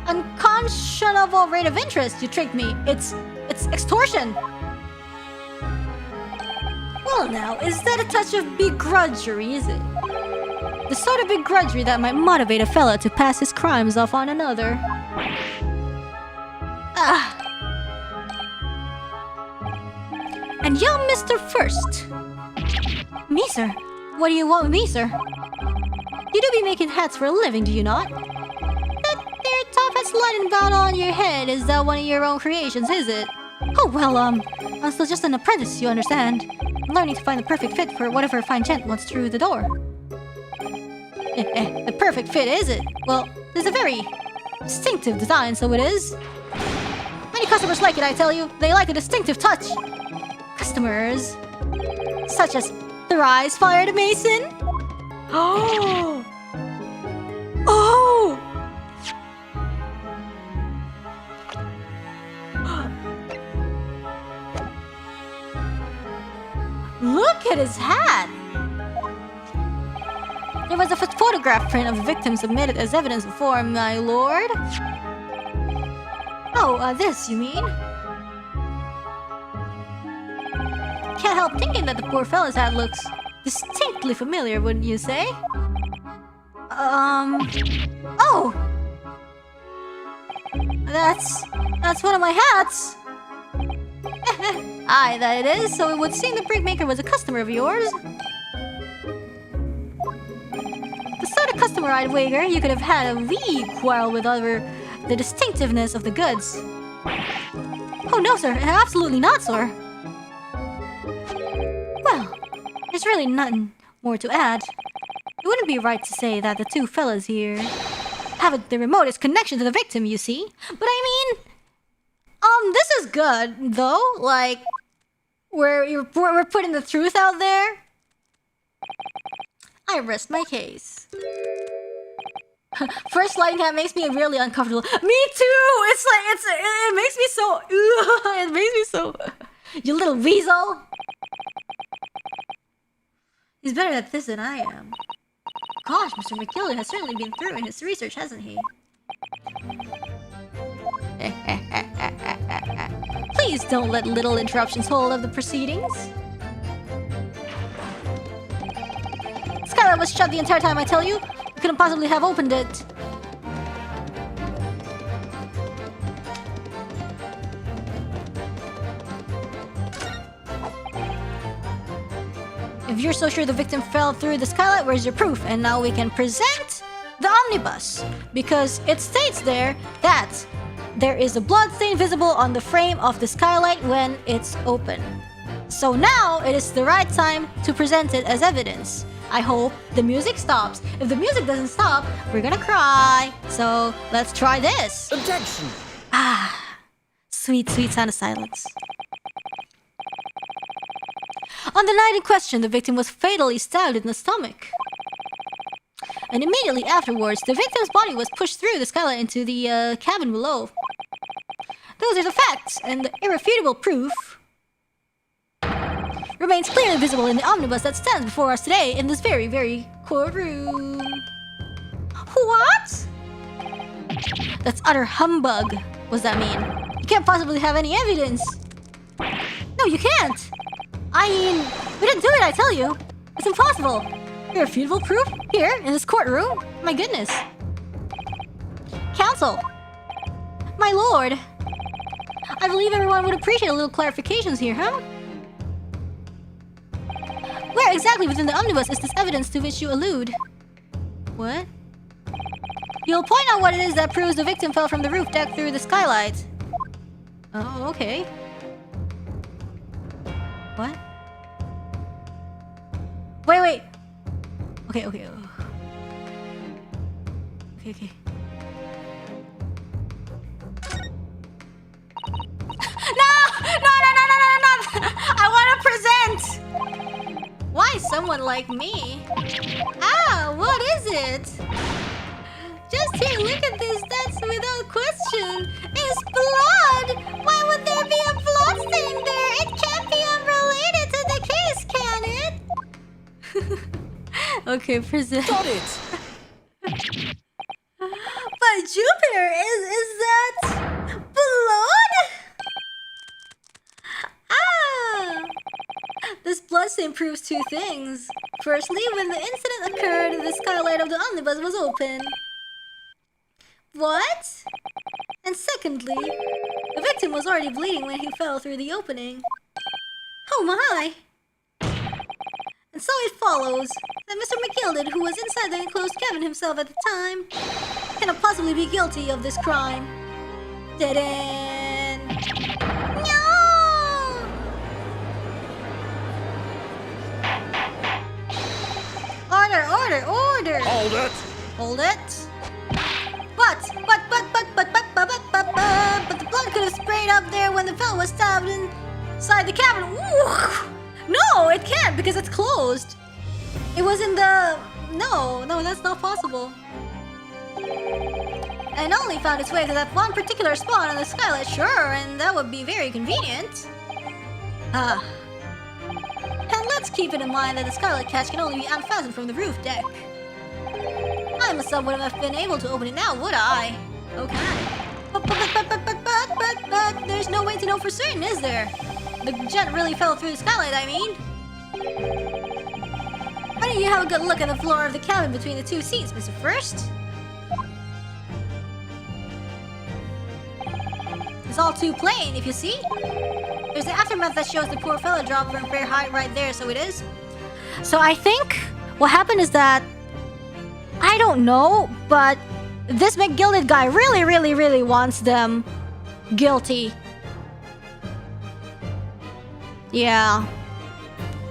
unconscionable rate of interest, you tricked me. It's extortion. Well now, is that a touch of begrudgery, is it? The sort of begrudgery that might motivate a fella to pass his crimes off on another. Ah. And young Mr. First. Me, sir? What do you want with me, sir? You do be making hats for a living, do you not? That there top hat sliding about on your head, is that one of your own creations, is it? Oh, well, I'm still just an apprentice, you understand. I'm learning to find the perfect fit for whatever fine gent wants through the door. The perfect fit, is it? Well, it's a very distinctive design, so it is. Many customers like it, I tell you. They like a distinctive touch. Customers such as Thrice Fired Mason. Oh! Oh! Look at his hat! There was a photograph print of the victim submitted as evidence before, my lord. Oh, this, you mean? Can't help thinking that the poor fella's hat looks distinctly familiar, wouldn't you say? Oh! That's one of my hats! Aye, that it is, so it would seem the brick maker was a customer of yours. The sort of customer I'd wager you could have had a wee quarrel with over the distinctiveness of the goods. Oh no, sir, absolutely not, sir. Well, there's really nothing more to add. It wouldn't be right to say that the two fellas here have the remotest connection to the victim, you see. But I mean, this is good, though. Like, we're putting the truth out there. I rest my case. First lighting hat makes me really uncomfortable. Me too! It's like, it makes me so... It makes me so... You little weasel! He's better at this than I am. Gosh, Mr. McGillen has certainly been through in his research, hasn't he? Please don't let little interruptions hold of the proceedings. Skylight was shut the entire time, I tell you. You couldn't possibly have opened it. If you're so sure the victim fell through the skylight, where's your proof? And now we can present the omnibus. Because it states there that there is a blood stain visible on the frame of the skylight when it's open. So now it is the right time to present it as evidence. I hope the music stops. If the music doesn't stop, we're gonna cry. So let's try this. Objection! Ah, sweet, sweet sound of silence. On the night in question, the victim was fatally stabbed in the stomach. And immediately afterwards, the victim's body was pushed through the skylight into the cabin below. Those are the facts, and the irrefutable proof remains clearly visible in the omnibus that stands before us today in this very, very courtroom. What? That's utter humbug. What does that mean? You can't possibly have any evidence. No, you can't. I mean, we didn't do it, I tell you. It's impossible! Irrefutable proof? Here, in this courtroom? My goodness. Counsel! My lord! I believe everyone would appreciate a little clarifications here, huh? Where exactly within the omnibus is this evidence to which you allude? What? You'll point out what it is that proves the victim fell from the roof deck through the skylight. Oh, okay. What? Wait. Okay. Okay. No! I want to present! Why someone like me? Ah, what is it? Just here, look at this. That's without question. It's blood! Why would there be a blood stain there? It can't be unrelated to the case, can it? Okay, present. Got it! But Jupiter, is that blood? Ah! This bloodstain proves two things. Firstly, when the incident occurred, the skylight of the omnibus was open. What? And secondly, the victim was already bleeding when he fell through the opening. Oh my! And so it follows that Mr. McGilded, who was inside the enclosed cabin himself at the time, cannot possibly be guilty of this crime. Dead-end! No! Order! Hold it! Hold it. But the blood could have sprayed up there when the fellow was stabbed inside the cabin. Ooh. No, it can't because it's closed. It was in the... No, that's not possible. And only found its way to that one particular spot on the skylight, sure, and that would be very convenient. And let's keep it in mind that the skylight catch can only be unfastened from the roof deck. I myself wouldn't have been able to open it now, would I? Okay. But there's no way to know for certain, is there? The jet really fell through the skylight, I mean. Why don't you have a good look at the floor of the cabin between the two seats, Mr. First? It's all too plain, if you see. There's the aftermath that shows the poor fellow dropped from fair height right there, so it is. So I think what happened is that, I don't know, but this McGilded guy really wants them guilty. Yeah.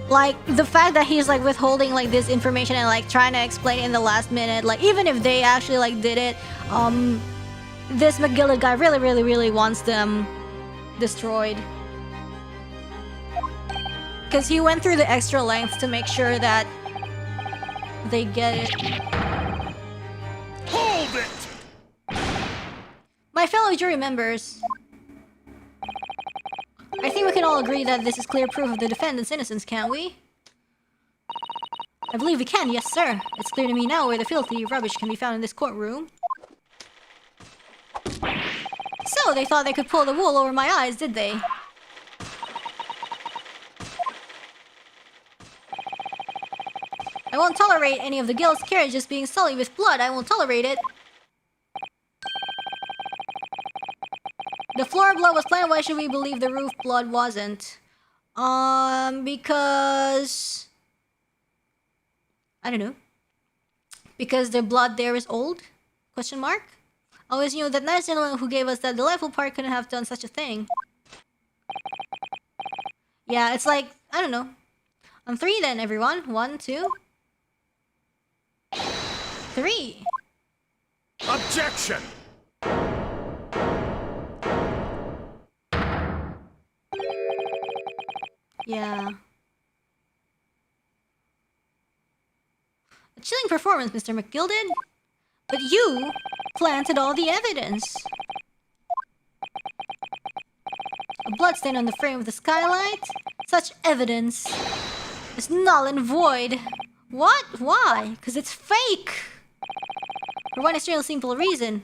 Like, the fact that he's like withholding like this information and like trying to explain it in the last minute, like even if they actually like did it, this McGilded guy really wants them destroyed. Because he went through the extra lengths to make sure that they get it. Hold it! My fellow jury members, I think we can all agree that this is clear proof of the defendant's innocence, can't we? I believe we can, yes sir. It's clear to me now where the filthy rubbish can be found in this courtroom. So, they thought they could pull the wool over my eyes, did they? I won't tolerate any of the guild's carriages being sullied with blood. I won't tolerate it. The floor blood was plain. Why should we believe the roof blood wasn't? Because... I don't know. Because the blood there is old? Question mark? Always knew that nice gentleman who gave us that delightful part couldn't have done such a thing. Yeah, it's like, I don't know. On 3 then, everyone. 1, 2... 3. Objection! Yeah. A chilling performance, Mr. McGilded. But you planted all the evidence. A bloodstain on the frame of the skylight? Such evidence is null and void. What? Why? Because it's fake! For one extremely simple reason.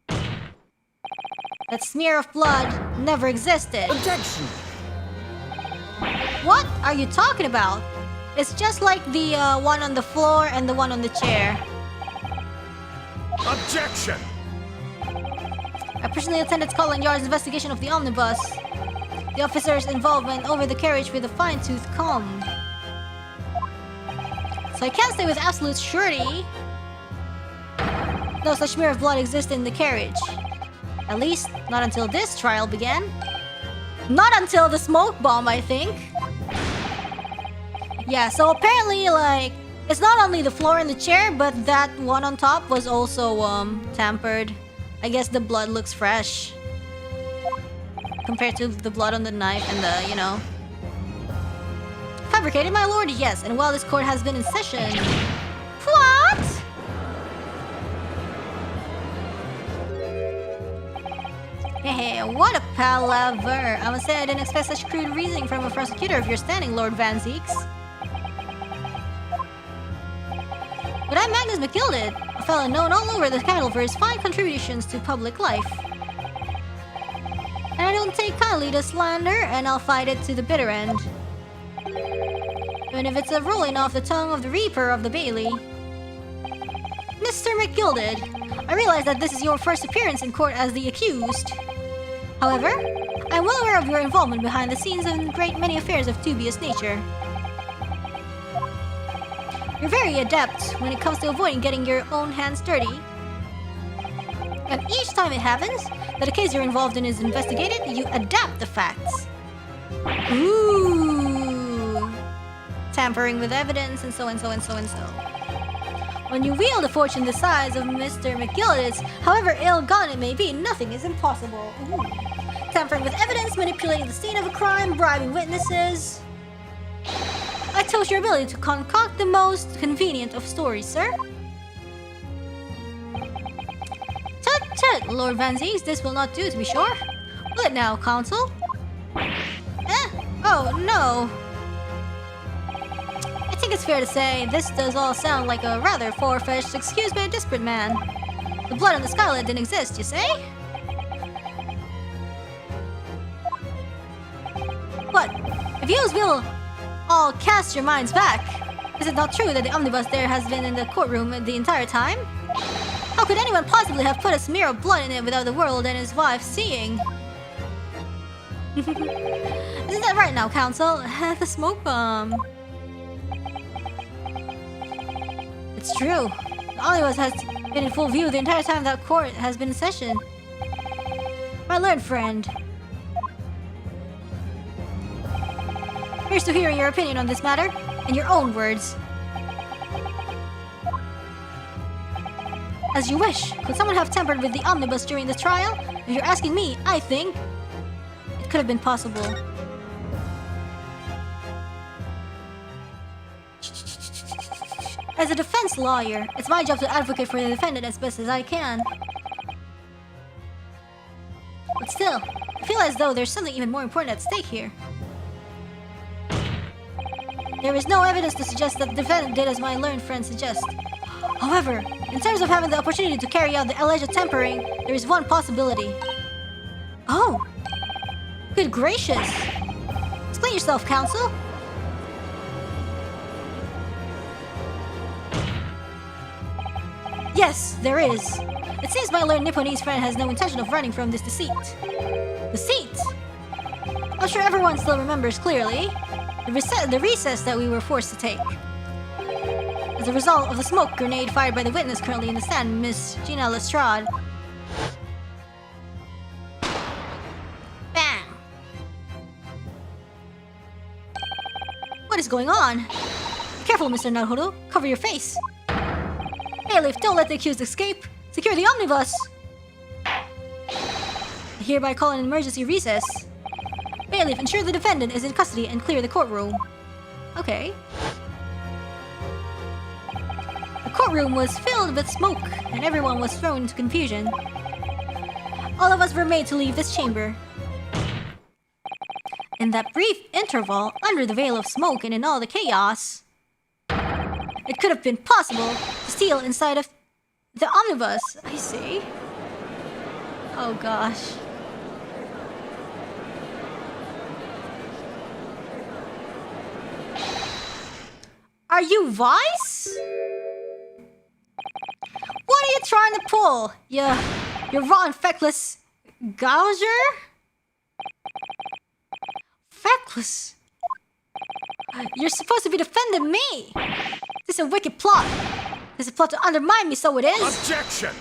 That smear of blood never existed. Objection! What are you talking about? It's just like the one on the floor and the one on the chair. Objection! I personally attended Scotland Yard's investigation of the omnibus. The officer's involvement over the carriage with a fine-tooth comb. So I can't say with absolute surety no such smear of blood exists in the carriage. At least, not until this trial began. Not until the smoke bomb, I think. Yeah, so apparently, like, it's not only the floor and the chair, but that one on top was also, tampered. I guess the blood looks fresh. Compared to the blood on the knife and the, you know. Fabricated, my lord? Yes, and while this court has been in session... What? Hey, what a palaver. I must say I didn't expect such crude reasoning from a prosecutor of your standing, Lord Van Zeeks. But I'm Magnus McGilded, a fellow known all over the capital for his fine contributions to public life. And I don't take kindly to slander, and I'll fight it to the bitter end. Even if it's a rolling off the tongue of the Reaper of the Bailey. Mr. McGilded, I realize that this is your first appearance in court as the accused. However, I'm well aware of your involvement behind the scenes in great many affairs of dubious nature. You're very adept when it comes to avoiding getting your own hands dirty. And each time it happens that a case you're involved in is investigated, you adapt the facts. Ooh. Tampering with evidence and so and so and so and so. When you wield a fortune the size of Mr. McGillis, however ill-gotten it may be, nothing is impossible. Ooh. Tampering with evidence, manipulating the scene of a crime, bribing witnesses. I toast your ability to concoct the most convenient of stories, sir. Tut tut, Lord Van Zeeks, this will not do to be sure. Will it now, counsel? Oh no. I think it's fair to say this does all sound like a rather far-fetched excuse by a desperate man. The blood on the scarlet didn't exist, you say? What? If you will all cast your minds back, is it not true that the omnibus there has been in the courtroom the entire time? How could anyone possibly have put a smear of blood in it without the world and his wife seeing? Isn't that right now, counsel? The smoke bomb. It's true. The omnibus has been in full view the entire time that court has been in session. My learned friend. Here's to hearing your opinion on this matter, in your own words. As you wish. Could someone have tampered with the omnibus during the trial? If you're asking me, I think it could have been possible. As a defense lawyer, it's my job to advocate for the defendant as best as I can. But still, I feel as though there's something even more important at stake here. There is no evidence to suggest that the defendant did as my learned friend suggests. However, in terms of having the opportunity to carry out the alleged tampering, there is one possibility. Oh! Good gracious! Explain yourself, counsel! Yes, there is. It seems my learned Nipponese friend has no intention of running from this deceit. Deceit? I'm sure everyone still remembers clearly the recess that we were forced to take. As a result of the smoke grenade fired by the witness currently in the stand, Miss Gina Lestrade. Bam! What is going on? Careful, Mr. Naruto. Cover your face. Bailiff, don't let the accused escape. Secure the omnibus. I hereby call an emergency recess. Bailiff, ensure the defendant is in custody and clear the courtroom. Okay. The courtroom was filled with smoke, and everyone was thrown into confusion. All of us were made to leave this chamber. In that brief interval, under the veil of smoke and in all the chaos, it could have been possible to steal inside of the omnibus. I see. Oh gosh. Are you Vice? What are you trying to pull? You rotten feckless gouger? Feckless? You're supposed to be defending me! This is a wicked plot! This is a plot to undermine me, so it is! Objection!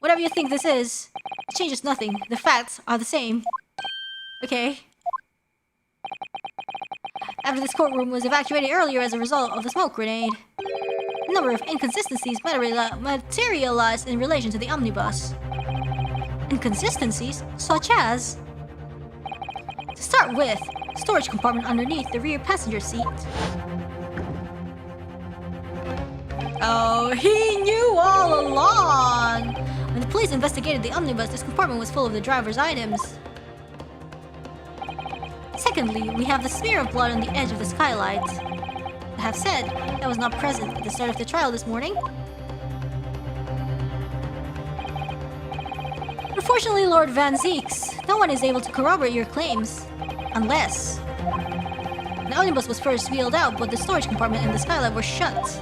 Whatever you think this is, it changes nothing. The facts are the same. Okay. After this courtroom was evacuated earlier as a result of the smoke grenade, a number of inconsistencies materialized in relation to the omnibus. Inconsistencies such as... To start with, storage compartment underneath the rear passenger seat. Oh, he knew all along! When the police investigated the omnibus, this compartment was full of the driver's items. Secondly, we have the smear of blood on the edge of the skylight. I have said, that was not present at the start of the trial this morning. Unfortunately, Lord Van Zeeks, no one is able to corroborate your claims. Unless... The omnibus was first wheeled out, but the storage compartment and the skylight were shut.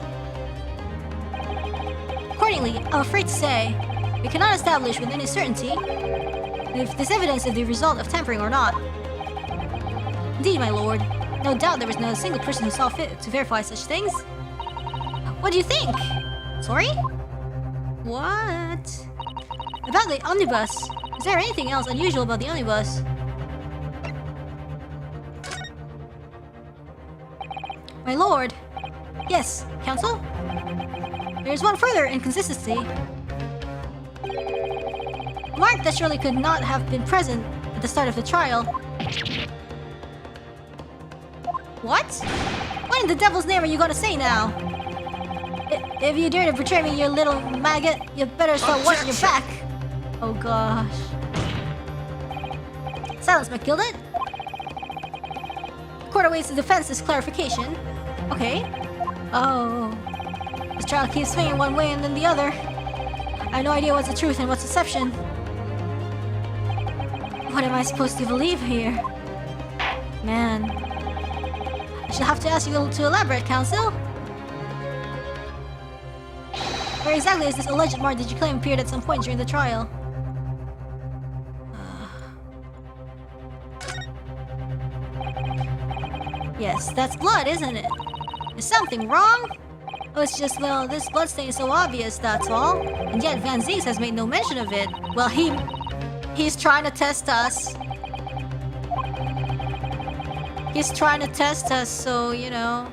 Accordingly, I'm afraid to say, we cannot establish with any certainty if this evidence is the result of tampering or not. Indeed, my lord, no doubt there was no single person who saw fit to verify such things. What do you think? Sorry? What? About the omnibus. Is there anything else unusual about the omnibus? My lord. Yes, counsel? There is one further inconsistency. A mark that surely could not have been present at the start of the trial. What? What in the devil's name are you gonna say now? If you dare to betray me, you little maggot, you better start watching your back. Oh gosh. Silence, McGilded. Court awaits the defense's clarification. Okay. Oh. This trial keeps swinging one way and then the other. I have no idea what's the truth and what's deception. What am I supposed to believe here? Man. I shall have to ask you to elaborate, counsel. Where exactly is this alleged mark that you claim appeared at some point during the trial? Yes, that's blood, isn't it? Is something wrong? Oh, it's just, well, this bloodstain is so obvious, that's all. And yet Van Zeeks has made no mention of it. Well, he's trying to test us. He's trying to test us, so, you know.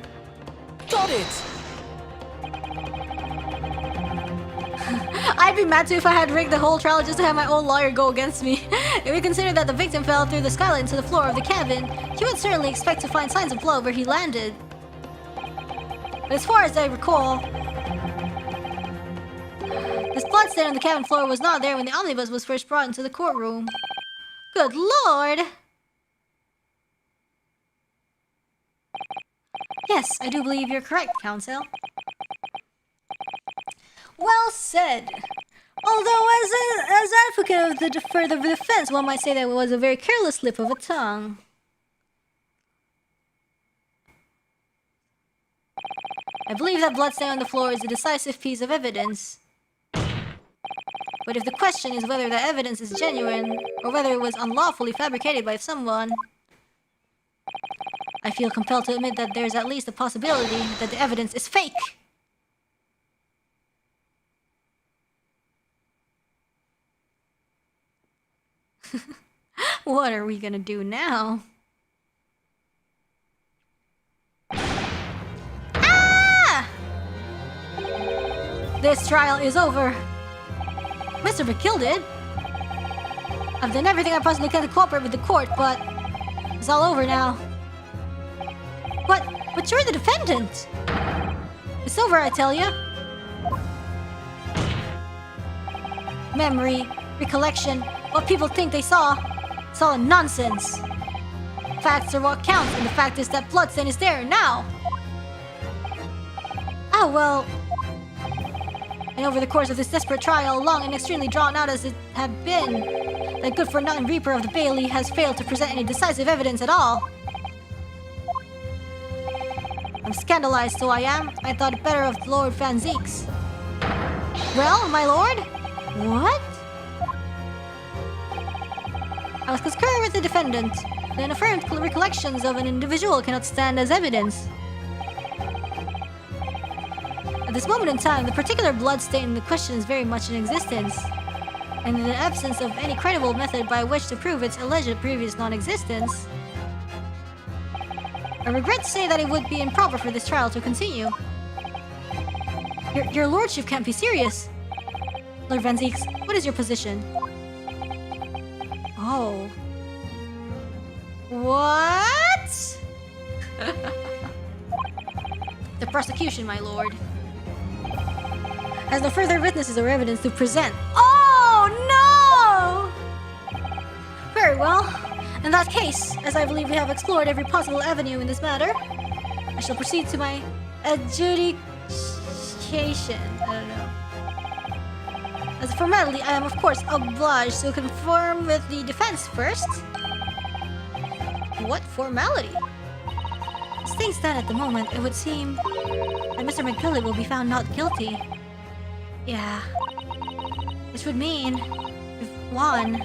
Got it! I'd be mad too if I had rigged the whole trial just to have my own lawyer go against me. If we consider that the victim fell through the skylight into the floor of the cabin, he would certainly expect to find signs of blood where he landed. But as far as I recall, this bloodstain on the cabin floor was not there when the omnibus was first brought into the courtroom. Good lord! Yes, I do believe you're correct, counsel. Well said. Although, as advocate of the defense, one might say that it was a very careless slip of a tongue. I believe that bloodstain on the floor is a decisive piece of evidence. But if the question is whether the evidence is genuine, or whether it was unlawfully fabricated by someone, I feel compelled to admit that there's at least a possibility that the evidence is fake. What are we gonna do now? Ah! This trial is over. Mr. McGilded, I've done everything I possibly can to cooperate with the court, but it's all over now. But you're the defendant. It's over, I tell you. Memory, recollection, what people think they saw, it's all nonsense. Facts are what counts, and the fact is that bloodstain is there now. Oh, well. And over the course of this desperate trial, long and extremely drawn out as it had been, that good-for-nothing Reaper of the Bailey has failed to present any decisive evidence at all. I'm scandalized, so I am. I thought better of Lord Van Zeeks. Well, my lord? What? I was concurring with the defendant. The unaffirmed recollections of an individual cannot stand as evidence. At this moment in time, the particular blood stain in the question is very much in existence. And in the absence of any credible method by which to prove its alleged previous non-existence, I regret to say that it would be improper for this trial to continue. Your lordship can't be serious. Lord Van Zeeks, what is your position? Oh. What? The prosecution, my lord, has no further witnesses or evidence to present. Oh, no! Very well. In that case, as I believe we have explored every possible avenue in this matter, I shall proceed to my adjudication. I don't know. As a formality, I am of course obliged to conform with the defense first. What formality? As things stand at the moment, it would seem that Mr. McGilly will be found not guilty. Yeah. Which would mean, if won,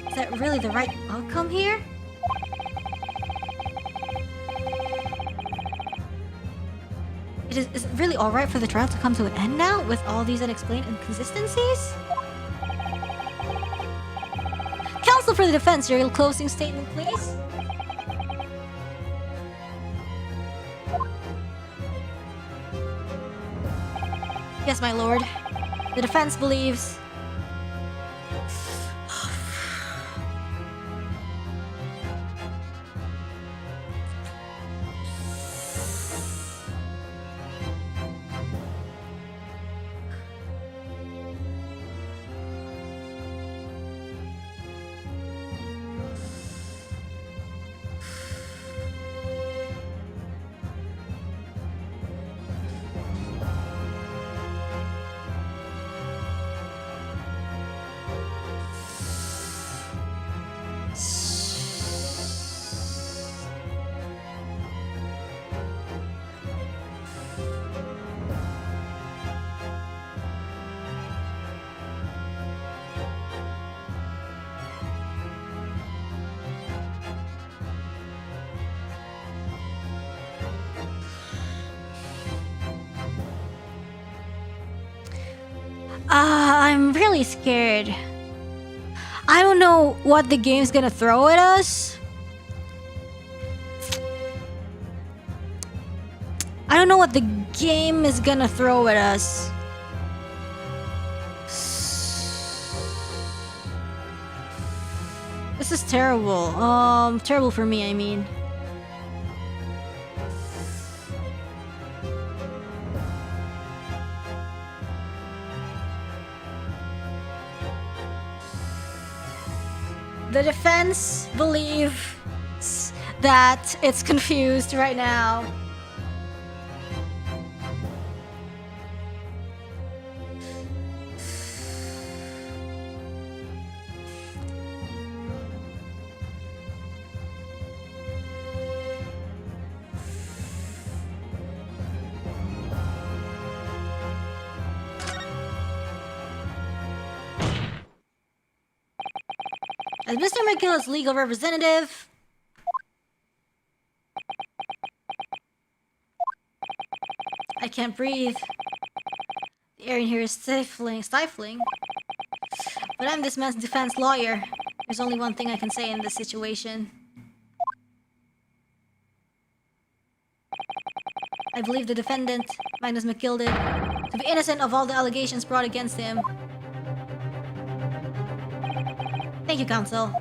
is that really the right outcome here? Is it really alright for the trial to come to an end now, with all these unexplained inconsistencies? Counsel for the defense, your closing statement, please. Yes, my lord. The defense believes... I'm really scared. I don't know what the game's gonna throw at us. I don't know what the game is gonna throw at us. This is terrible. Terrible for me, I mean. The defense believes that it's confused right now. As Mr. McGill's legal representative, I can't breathe. The air in here is stifling. But I'm this man's defense lawyer. There's only one thing I can say in this situation. I believe the defendant, Magnus McGilded, to be innocent of all the allegations brought against him. Thank you, counsel.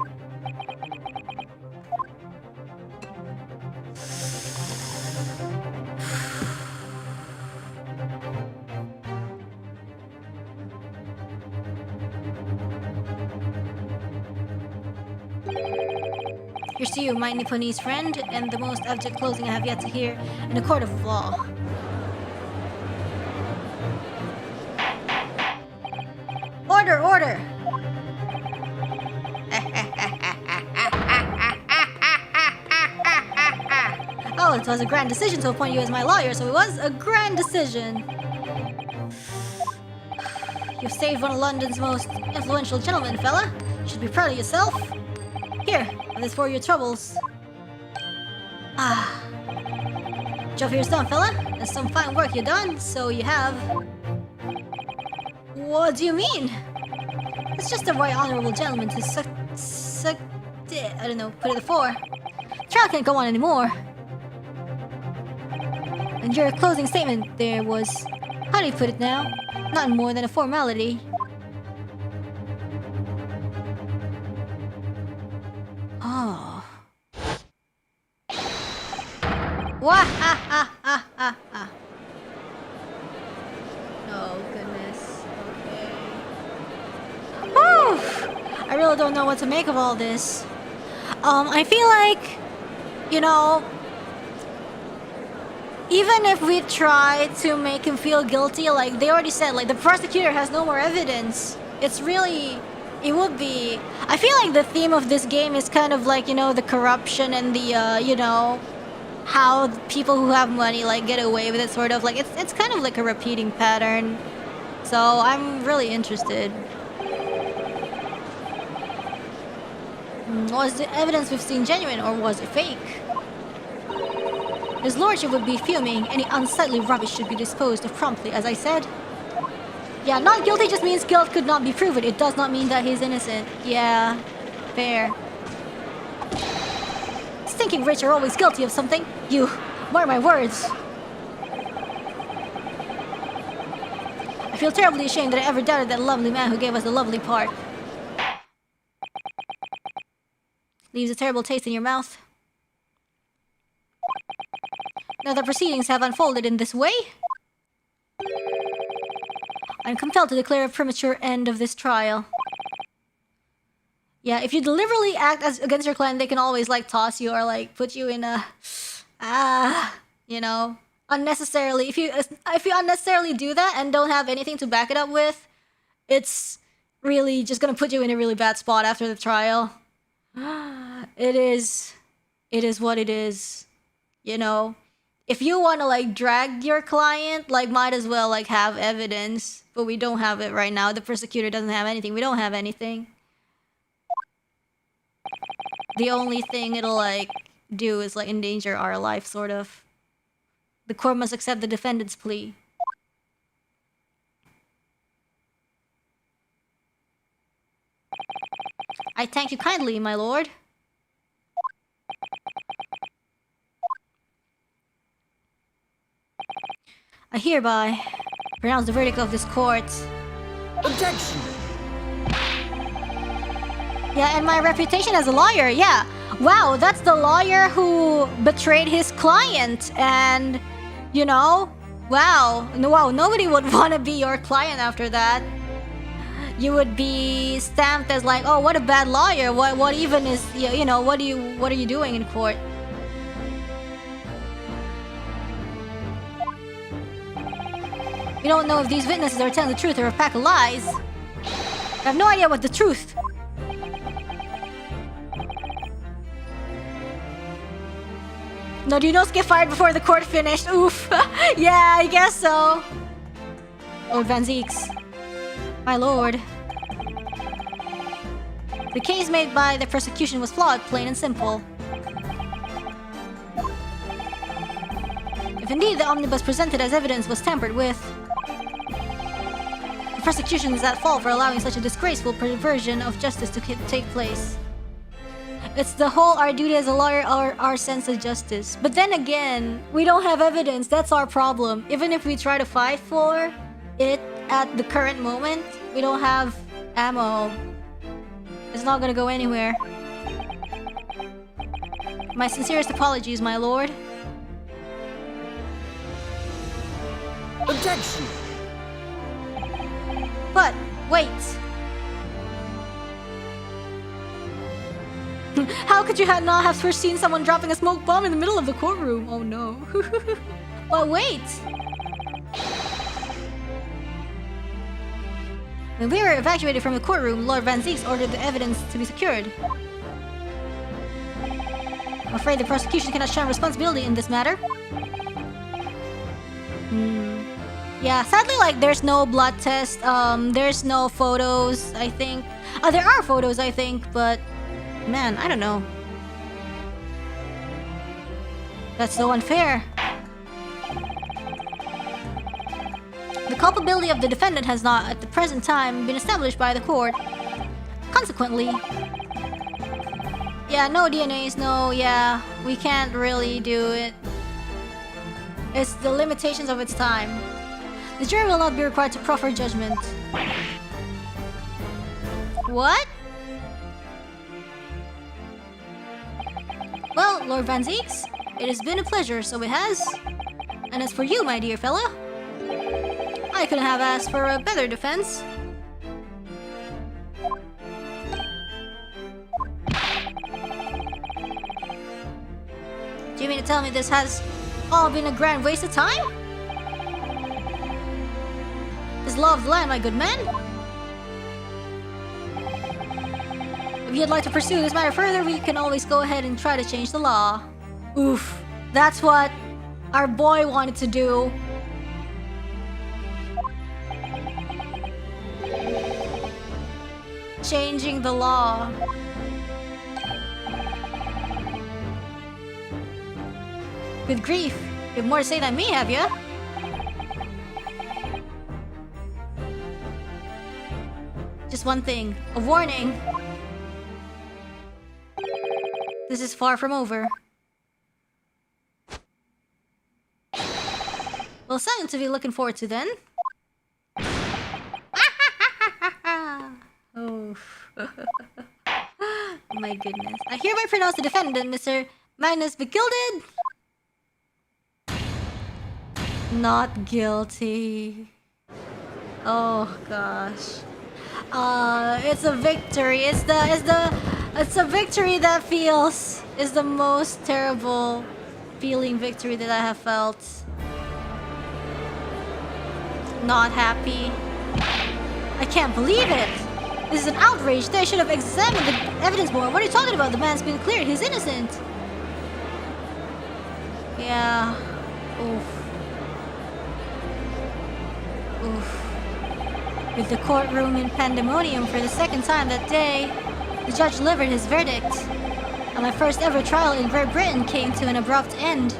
Here's to you, my Nipponese friend, and the most abject closing I have yet to hear in a court of law. Order, order! Oh, Well, it was a grand decision to appoint you as my lawyer, so it was a grand decision. You've saved one of London's most influential gentlemen, fella. You should be proud of yourself. Here, have this for your troubles. Job here's done, fella. That's some fine work you done, so you have. What do you mean? It's just a right honorable gentleman to I don't know, put it before. Trial can't go on anymore. And your closing statement there was, how do you put it now? Not more than a formality. Oh. Wah-ha-ha-ha-ha-ha. Oh, goodness. Okay. Whew. I really don't know what to make of all this. I feel like, you know, even if we try to make him feel guilty, like they already said, like the prosecutor has no more evidence. It's really, it would be. I feel like the theme of this game is kind of like, you know, the corruption and the, you know, how people who have money like get away with it, sort of like it's kind of like a repeating pattern. So I'm really interested. Was the evidence we've seen genuine or was it fake? His lordship would be fuming. Any unsightly rubbish should be disposed of promptly, as I said. Yeah, not guilty just means guilt could not be proven. It does not mean that he's innocent. Yeah, fair. Stinking rich are always guilty of something. You, mark my words. I feel terribly ashamed that I ever doubted that lovely man who gave us the lovely part. Leaves a terrible taste in your mouth. Now the proceedings have unfolded in this way, I'm compelled to declare a premature end of this trial. Yeah, if you deliberately act as against your client, they can always like toss you or like put you in a you know, unnecessarily. If you unnecessarily do that and don't have anything to back it up with, it's really just gonna put you in a really bad spot after the trial. It is what it is, you know. If you want to like drag your client, like might as well like have evidence, but we don't have it right now. The prosecutor doesn't have anything. We don't have anything. The only thing it'll like do is like endanger our life, sort of. The court must accept the defendant's plea. I thank you kindly, my lord. I hereby pronounce the verdict of this court. Objection! Yeah, and my reputation as a lawyer, yeah. Wow, that's the lawyer who betrayed his client, and, you know, wow, nobody would want to be your client after that. You would be stamped as like, oh, what a bad lawyer. What even is, you know, what are you doing in court? We don't know if these witnesses are telling the truth or a pack of lies. I have no idea what the truth. No, do you know get fired before the court finished? Oof. Yeah, I guess so. Lord Van Zeeks. My lord. The case made by the prosecution was flawed, plain and simple. If indeed the omnibus presented as evidence was tampered with, the prosecution is at fault for allowing such a disgraceful perversion of justice to take place. It's the whole our duty as a lawyer or our sense of justice. But then again, we don't have evidence. That's our problem. Even if we try to fight for it at the current moment, we don't have ammo. It's not gonna go anywhere. My sincerest apologies, my lord. Objection! But, wait. How could you not have foreseen someone dropping a smoke bomb in the middle of the courtroom? Oh no. But wait. When we were evacuated from the courtroom, Lord Van Zeeks ordered the evidence to be secured. I'm afraid the prosecution cannot share responsibility in this matter. Yeah, sadly, like, there's no blood test, there's no photos, I think. There are photos, I think, but... Man, I don't know. That's so unfair. The culpability of the defendant has not, at the present time, been established by the court. Consequently... Yeah, no DNAs, no, yeah, we can't really do it. It's the limitations of its time. The jury will not be required to proffer judgment. What? Well, Lord Van Zeeks, it has been a pleasure, so it has. And as for you, my dear fella, I couldn't have asked for a better defense. Do you mean to tell me this has all been a grand waste of time? This law of the land, my good man? If you'd like to pursue this matter further, we can always go ahead and try to change the law. Oof. That's what our boy wanted to do. Changing the law. Good grief. You have more to say than me, have you? Just one thing. A warning. This is far from over. Well, something to be looking forward to then. Oh. My goodness. I hereby pronounce the defendant, Mr. Magnus Begilded, not guilty. Oh gosh. It's a victory. It's a victory that feels is the most terrible feeling victory that I have felt. Not happy. I can't believe it. This is an outrage. They should have examined the evidence more. What are you talking about? The man's been cleared. He's innocent. Yeah. Oof. Oof. With the courtroom in pandemonium for the second time that day, the judge delivered his verdict, and my first ever trial in Great Britain came to an abrupt end.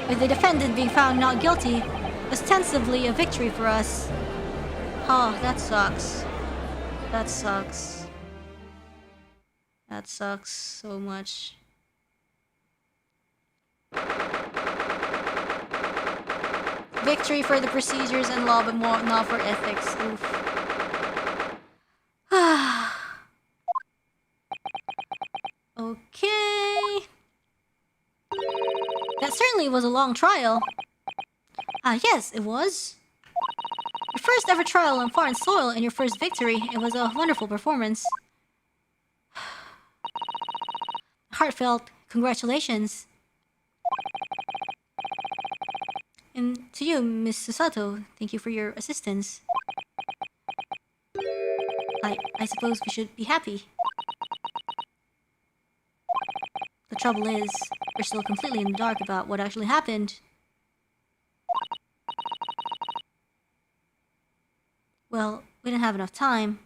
With the defendant being found not guilty, ostensibly a victory for us. Oh, that sucks. That sucks. That sucks so much. Victory for the procedures and law, but more not for ethics. Oof. Okay. That certainly was a long trial. Yes, it was. Your first ever trial on foreign soil and your first victory. It was a wonderful performance. Heartfelt congratulations. And to you, Miss Susato, thank you for your assistance. I suppose we should be happy. The trouble is, we're still completely in the dark about what actually happened. Well, we didn't have enough time.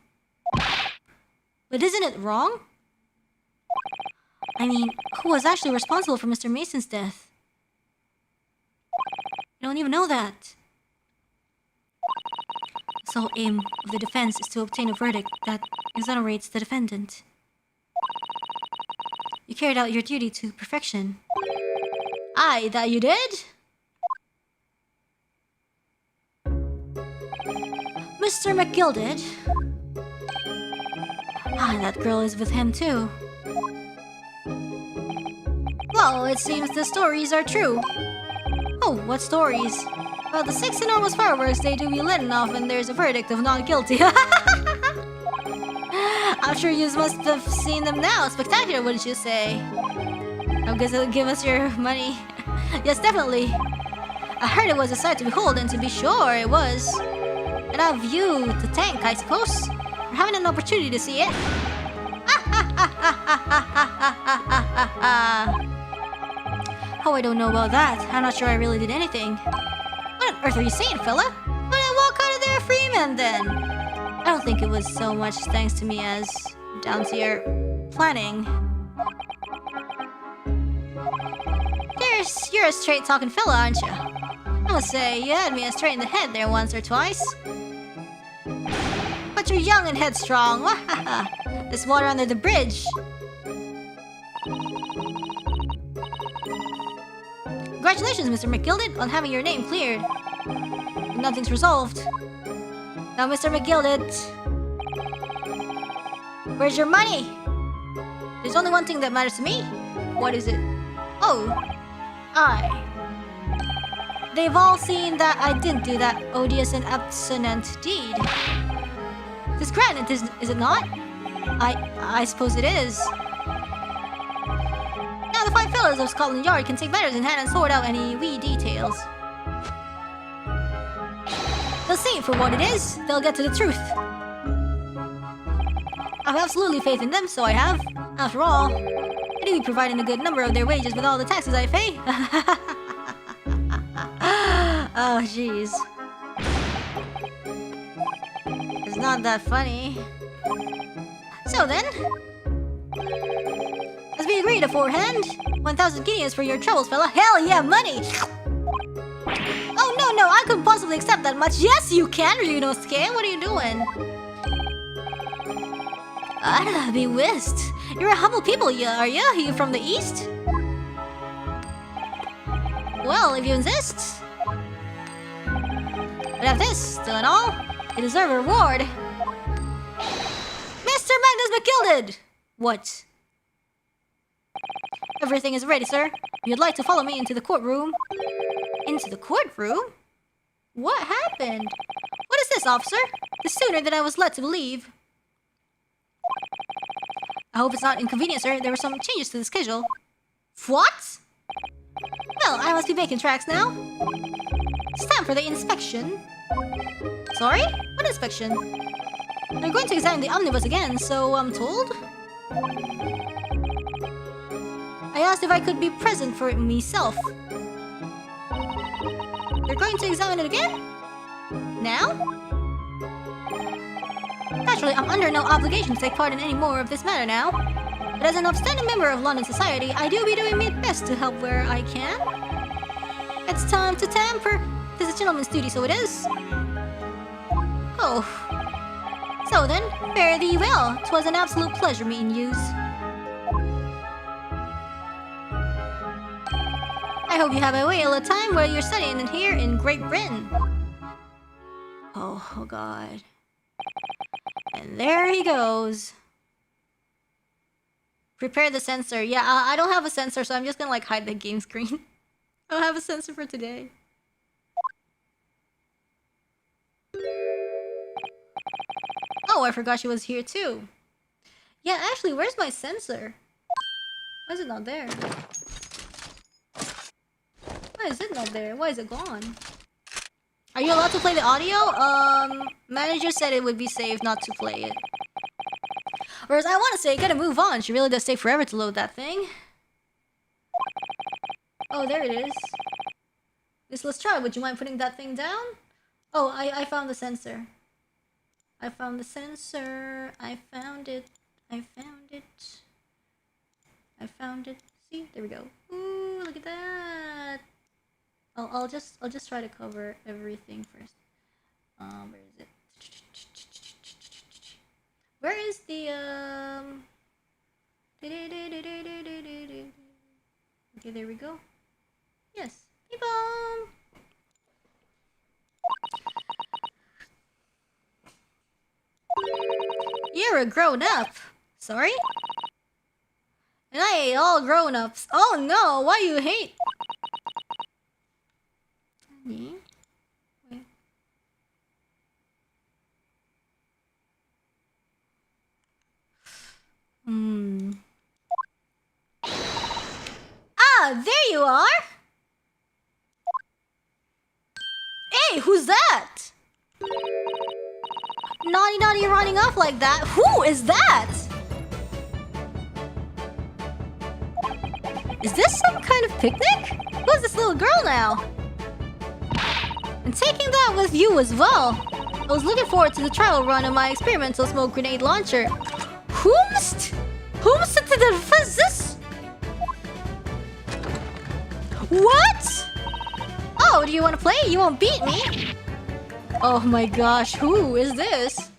But isn't it wrong? I mean, who was actually responsible for Mr. Mason's death? I don't even know that. The sole aim of the defense is to obtain a verdict that exonerates the defendant. You carried out your duty to perfection. Aye, that you did? Mr. McGilded. That girl is with him too. Well, it seems the stories are true. Oh, what stories? About the 6 enormous fireworks they do be letting off and there's a verdict of not guilty. I'm sure you must have seen them now. Spectacular, wouldn't you say? I guess they'll give us your money. Yes, definitely. I heard it was a sight to behold, and to be sure it was. And I viewed the tank, I suppose. We're having an opportunity to see it. Oh, I don't know about that. I'm not sure I really did anything. What on earth are you saying, fella? Why did I walk out of there a free man then? I don't think it was so much thanks to me as down to your planning. You're a straight-talking fella, aren't you? I must say, you had me straight in the head there once or twice. But you're young and headstrong. There's water under the bridge. Congratulations, Mr. McGilded, on having your name cleared. Nothing's resolved. Now, Mr. McGilded, where's your money? There's only one thing that matters to me. What is it? Oh, they've all seen that I didn't do that odious and abstinent deed. This granted, is it not? I suppose it is. Now the fine fellows of Scotland Yard can take matters in hand and sort out any wee details. They'll see it for what it is. They'll get to the truth. I have absolutely faith in them, so I have. After all, I do be providing a good number of their wages with all the taxes I pay. Oh, jeez. It's not that funny. So then, as we agreed aforehand, 1,000 guineas for your troubles, fella. Hell yeah, money! Oh, no, I couldn't possibly accept that much. Yes, you can, Ryunosuke. What are you doing? Be whisked. You're a humble people, are you? Are you from the east? Well, if you insist. But have this, still in all, you deserve a reward. Mr. Magnus McGilded! What? Everything is ready, sir. If you'd like to follow me into the courtroom. Into the courtroom? What happened? What is this, officer? The sooner than I was led to believe. I hope it's not inconvenient, sir. There were some changes to the schedule. What? Well, I must be making tracks now. It's time for the inspection. Sorry? What inspection? They're going to examine the omnibus again, so I'm told. I asked if I could be present for it myself. They're going to examine it again? Now? Naturally, I'm under no obligation to take part in any more of this matter now. But as an upstanding member of London society, I do be doing my best to help where I can. It's time to tamper. This is a gentleman's duty, so it is. Oh. So then, fare thee well. 'Twas an absolute pleasure meeting yous. I hope you have a whale of time while you're studying in here in Great Britain. Oh God. And there he goes. Prepare the sensor. Yeah, I don't have a sensor, so I'm just gonna like hide the game screen. I don't have a sensor for today. Oh, I forgot she was here too. Yeah, actually, where's my sensor? Why is it not there? Why is it not there? Why is it gone? Are you allowed to play the audio? Manager said it would be safe not to play it. Whereas I want to say, gotta move on. She really does take forever to load that thing. Oh, there it is. Let's try. Would you mind putting that thing down? Oh, I found the sensor. I found the sensor. I found it. I found it. I found it. See, there we go. Ooh, look at that. I'll just try to cover everything first. Where is it? Where is the Okay, there we go. Yes. Beep-bong! You're a grown-up. Sorry? And I hate all grown-ups. Oh no, why you hate? Wait. Ah, there you are! Hey, who's that? Naughty running off like that. Who is that? Is this some kind of picnic? Who's this little girl now? And taking that with you as well. I was looking forward to the trial run of my experimental smoke grenade launcher. Whomst to the this? What? Oh, do you want to play? You won't beat me. Oh my gosh, who is this?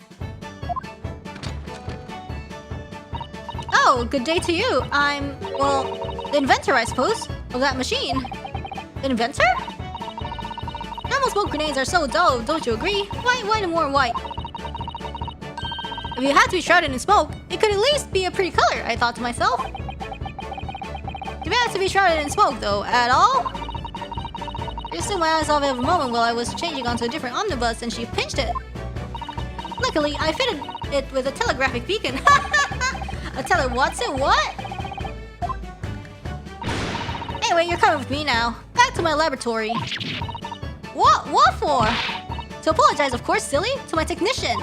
Oh, good day to you. I'm, well, the inventor, I suppose, of that machine. The inventor? Normal smoke grenades are so dull, don't you agree? Why the more white? If you had to be shrouded in smoke, it could at least be a pretty color, I thought to myself. Do we have to be shrouded in smoke, though, at all? I just took my eyes off it for a moment while I was changing onto a different omnibus and she pinched it. Luckily, I fitted it with a telegraphic beacon. A Watson, what? Anyway, you're coming with me now. Back to my laboratory. What for? To apologize, of course, silly. To my technician.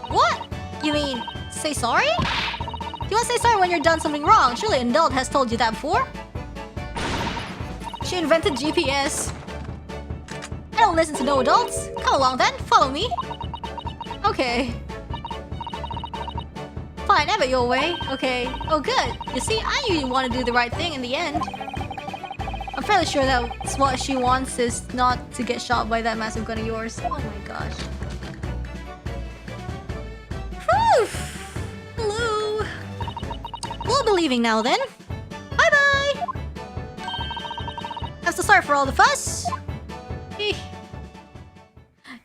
What? You mean, say sorry? You want to say sorry when you're done something wrong. Surely an adult has told you that before. She invented GPS. I don't listen to no adults. Come along then, follow me. Okay. Fine, have it your way. Okay. Oh, good. You see, I knew you want to do the right thing in the end. I'm fairly sure that what she wants is not to get shot by that massive gun of yours. Oh my gosh. Whew. Hello. We'll be leaving now then. Bye-bye. I'm so sorry for all the fuss.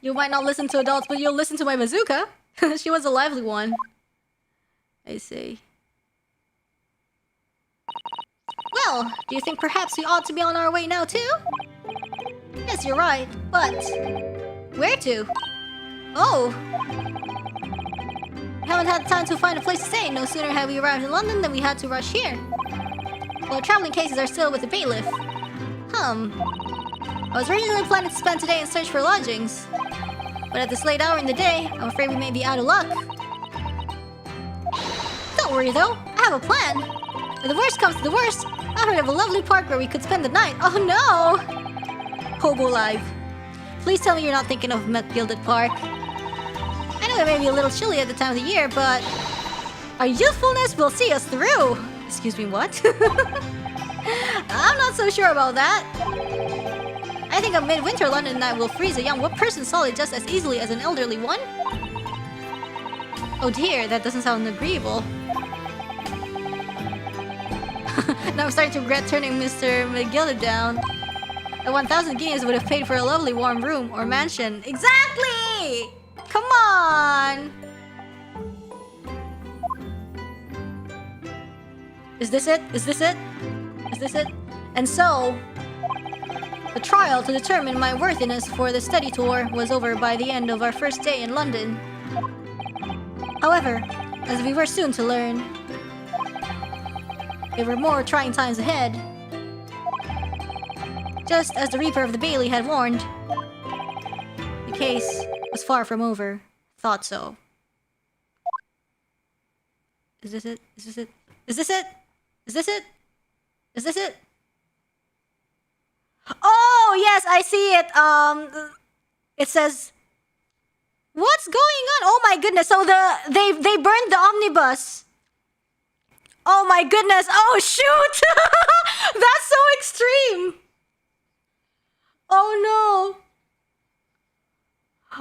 You might not listen to adults, but you'll listen to my bazooka. She was a lively one. I see. Well, do you think perhaps we ought to be on our way now too? Yes, you're right, but... where to? Oh! We haven't had time to find a place to stay. No sooner had we arrived in London than we had to rush here. Well, traveling cases are still with the bailiff. I was originally planning to spend today in search for lodgings. But at this late hour in the day, I'm afraid we may be out of luck. Don't worry though, I have a plan. If the worst comes to the worst, I heard of a lovely park where we could spend the night. Oh no! Hololive. Please tell me you're not thinking of Met Gilded Park. I know it may be a little chilly at the time of the year, but... our youthfulness will see us through! Excuse me, what? I'm not so sure about that. I think a midwinter London night will freeze a young person solid just as easily as an elderly one. Oh dear, that doesn't sound agreeable. Now I'm starting to regret turning Mr. McGilded down. At 1,000 guineas would have paid for a lovely warm room or mansion. Exactly! Come on! Is this it? Is this it? Is this it? And so, the trial to determine my worthiness for the study tour was over by the end of our first day in London. However, as we were soon to learn, there were more trying times ahead. Just as the Reaper of the Bailey had warned, the case was far from over. Thought so. Is this it? Is this it? Is this it? Is this it? Is this it? Oh, yes, I see it. It says... what's going on? Oh my goodness. So they burned the omnibus. Oh my goodness. Oh shoot. That's so extreme. Oh no.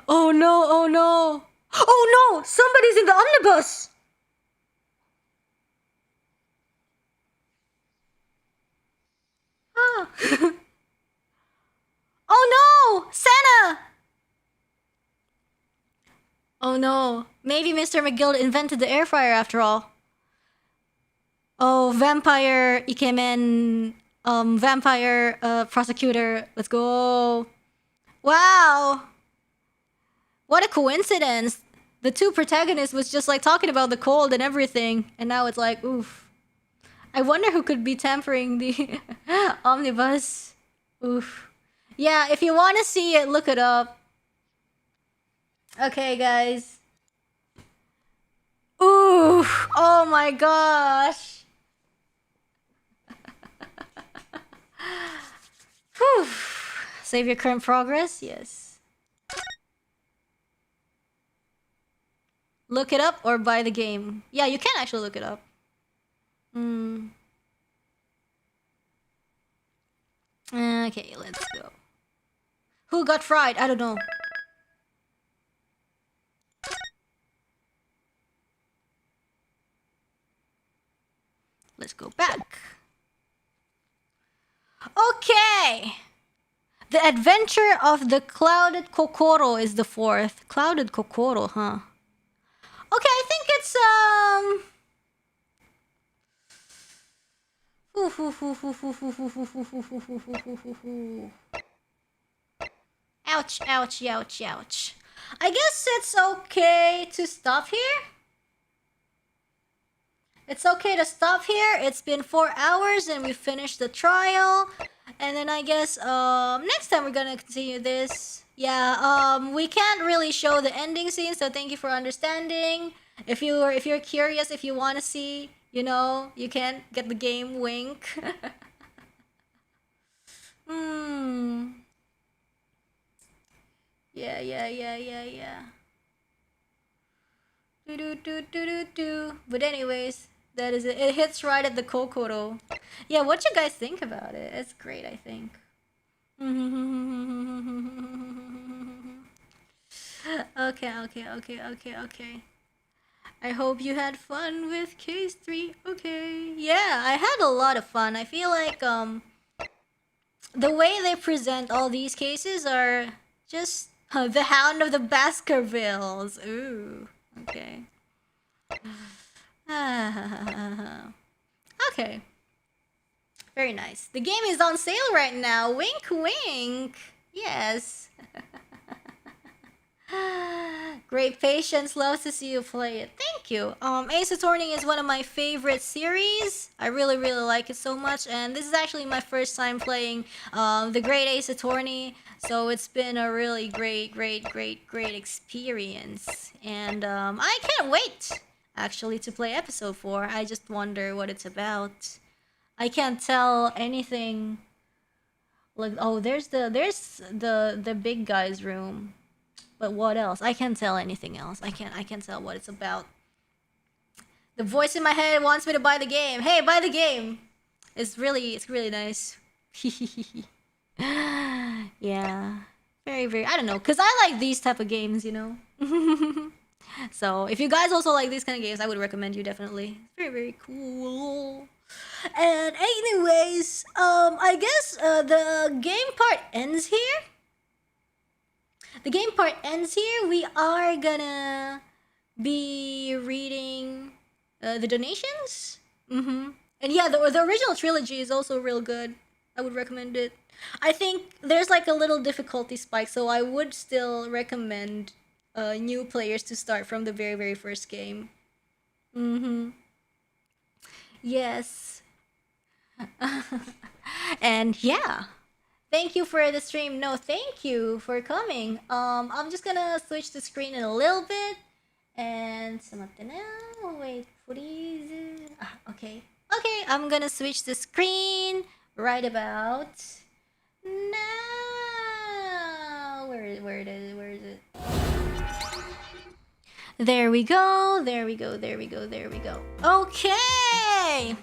Oh no. Oh no. Oh no. Somebody's in the omnibus. Ah. Oh no. Santa. Oh no. Maybe Mr. McGill invented the air fryer after all. Oh, vampire Ikemen, vampire prosecutor. Let's go. Wow. What a coincidence. The two protagonists was just like talking about the cold and everything. And now it's like, oof. I wonder who could be tampering the omnibus. Oof. Yeah, if you want to see it, look it up. Okay, guys. Ooh! Oh my gosh! Whew. Save your current progress? Yes. Look it up or buy the game? Yeah, you can actually look it up. Okay, let's go. Who got fried? I don't know. Let's go back. Okay! The Adventure of the Clouded Kokoro is the 4th. Clouded Kokoro, huh? Okay, I think it's ouch, ouch, ouch, ouch. I guess it's okay to stop here. It's okay to stop here. It's been 4 hours and we finished the trial. And then I guess next time we're gonna continue this. Yeah, we can't really show the ending scene, so thank you for understanding. If you're curious, if you wanna see, you know, you can get the game wink. Yeah. But anyways, that is it. It hits right at the Kokoro. Yeah, what you guys think about it? It's great, I think. Okay. I hope you had fun with case 3. Okay. Yeah, I had a lot of fun. I feel like the way they present all these cases are just the Hound of the Baskervilles. Ooh. Okay. Okay. Very nice. The game is on sale right now. Wink, wink. Yes. Great patience. Love to see you play it. Thank you. Ace Attorney is one of my favorite series. I really like it so much. And this is actually my first time playing the Great Ace Attorney. So it's been a really great experience. And I can't wait, actually, to play episode 4. I just wonder what it's about. I can't tell anything. Like, oh, there's the big guy's room. But what else? I can't tell anything else. I can't tell what it's about. The voice in my head wants me to buy the game. Hey, buy the game. It's really nice. Yeah. Very, I don't know, cuz I like these type of games, you know. So, if you guys also like these kind of games, I would recommend you definitely. Very cool. And anyways, I guess the game part ends here. The game part ends here. We are gonna be reading the donations. And yeah, the original trilogy is also real good. I would recommend it. I think there's like a little difficulty spike, so I would still recommend new players to start from the very first game. Yes. And yeah. Thank you for the stream. No, thank you for coming. I'm just gonna switch the screen in a little bit. And wait, please. Okay. Okay, I'm gonna switch the screen right about now. Where is it? There we go. Okay.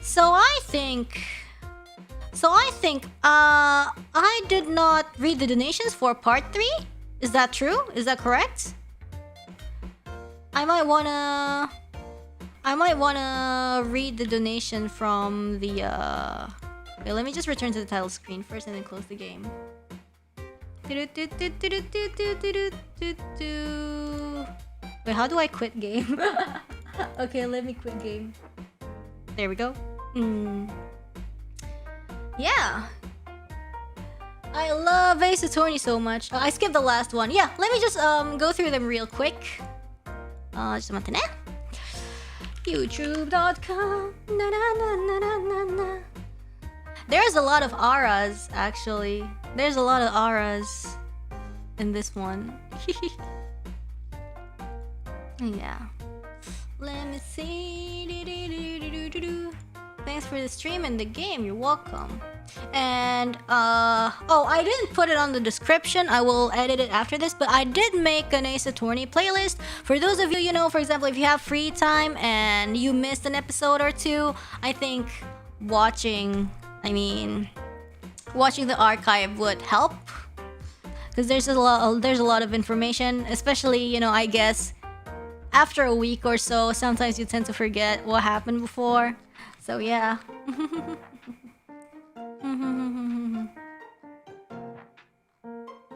So I think I did not read the donations for part 3. Is that true? Is that correct? I might wanna read the donation from the wait, let me just return to the title screen first and then close the game. Wait, how do I quit game? Okay, let me quit game. There we go. Yeah. I love Ace Attorney so much. I skipped the last one. Yeah, let me just go through them real quick. Just YouTube.com. There's a lot of auras, actually. There's a lot of auras in this one. Yeah. Let me see. Thanks for the stream and the game. You're welcome. And oh, I didn't put it on the description. I will edit it after this, but I did make an Ace Attorney playlist for those of you, you know, for example, if you have free time and you missed an episode or two. I think watching the archive would help, because there's a lot of information, especially, you know, I guess after a week or so, sometimes you tend to forget what happened before. So yeah.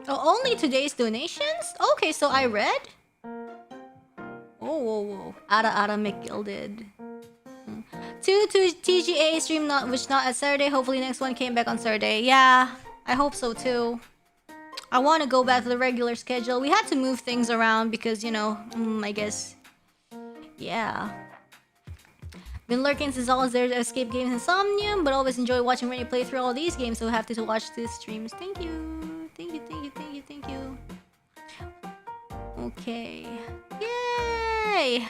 Oh, only today's donations? Okay, so I read? Oh, whoa, whoa. Ara McGilded. 2 TGA stream which not at Saturday. Hopefully next one came back on Saturday. Yeah, I hope so too. I want to go back to the regular schedule. We had to move things around because, you know, I guess... Yeah. Been lurking since always there to escape games insomnium, but always enjoy watching Rainy play through all these games, so happy to watch these streams. Thank you. Thank you, thank you, thank you, thank you. Okay. Yay!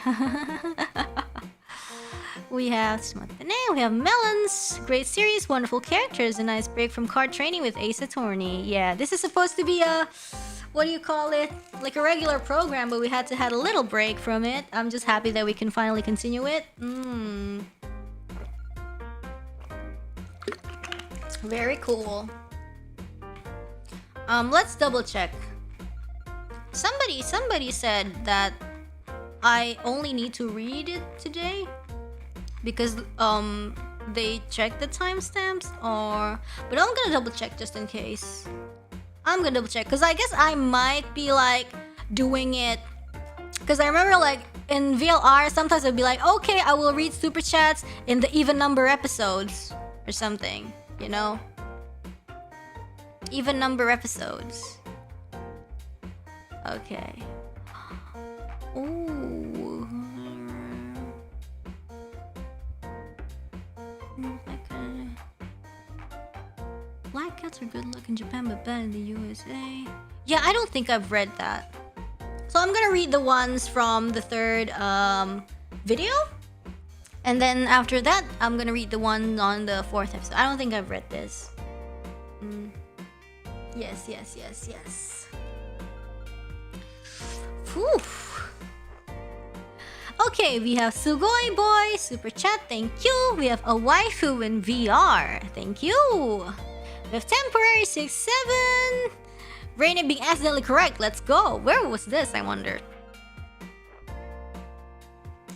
We have Smatane, we have Melons. Great series, wonderful characters, a nice break from card training with Ace Attorney. Yeah, this is supposed to be a... what do you call it? Like a regular program, but we had to have a little break from it. I'm just happy that we can finally continue it. Very cool. Let's double check. Somebody said that I only need to read it today because they checked the timestamps, or... But I'm gonna double check just in case. I'm gonna double check because I guess I might be like doing it, because I remember like in VLR sometimes I'd be like, okay, I will read super chats in the even number episodes or something, you know, even number episodes. Okay. Ooh. Black cats are good luck in Japan but bad in the USA. Yeah, I don't think I've read that. So I'm gonna read the ones from the third video. And then after that, I'm gonna read the one on the fourth episode. I don't think I've read this. Yes, yes, yes, yes. Whew. Okay, we have Sugoi Boy, Super Chat, thank you. We have a waifu in VR, thank you. We have Temporary 6-7. Rainy being accidentally correct, let's go. Where was this, I wonder?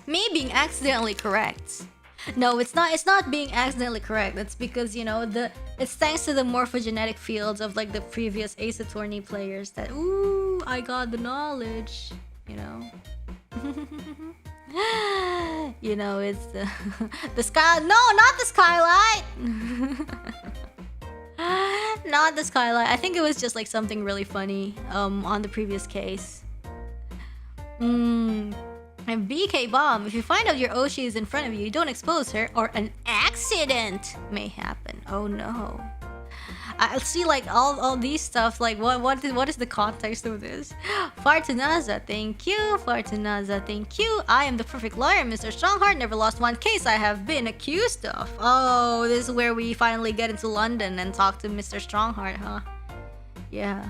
Me being accidentally correct. No, it's not being accidentally correct. That's because, you know, it's thanks to the morphogenetic fields of like the previous Ace Attorney players that, ooh, I got the knowledge, you know. You know, it's the sky. No, not the skylight. Not the skylight. I think it was just like something really funny on the previous case. And BK Bomb, if you find out your Oshi is in front of you, don't expose her or an accident may happen. Oh no. I see like all these stuff, like what is the context of this? Fartunaza, thank you. Fartunaza, thank you. I am the perfect lawyer, Mr. Strongheart. Never lost one case I have been accused of. Oh, this is where we finally get into London and talk to Mr. Strongheart, huh? Yeah.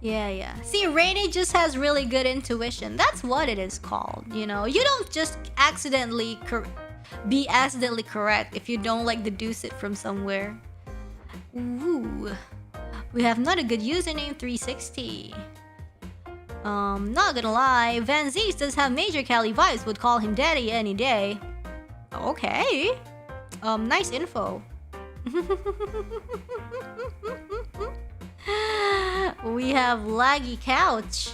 Yeah. See, Rainy just has really good intuition. That's what it is called, you know? You don't just accidentally be accidentally correct if you don't like deduce it from somewhere. Ooh. We have not a good username 360. Not gonna lie, Van Zees does have major Cali vibes, would call him daddy any day. Okay. Nice info. We have Laggy Couch.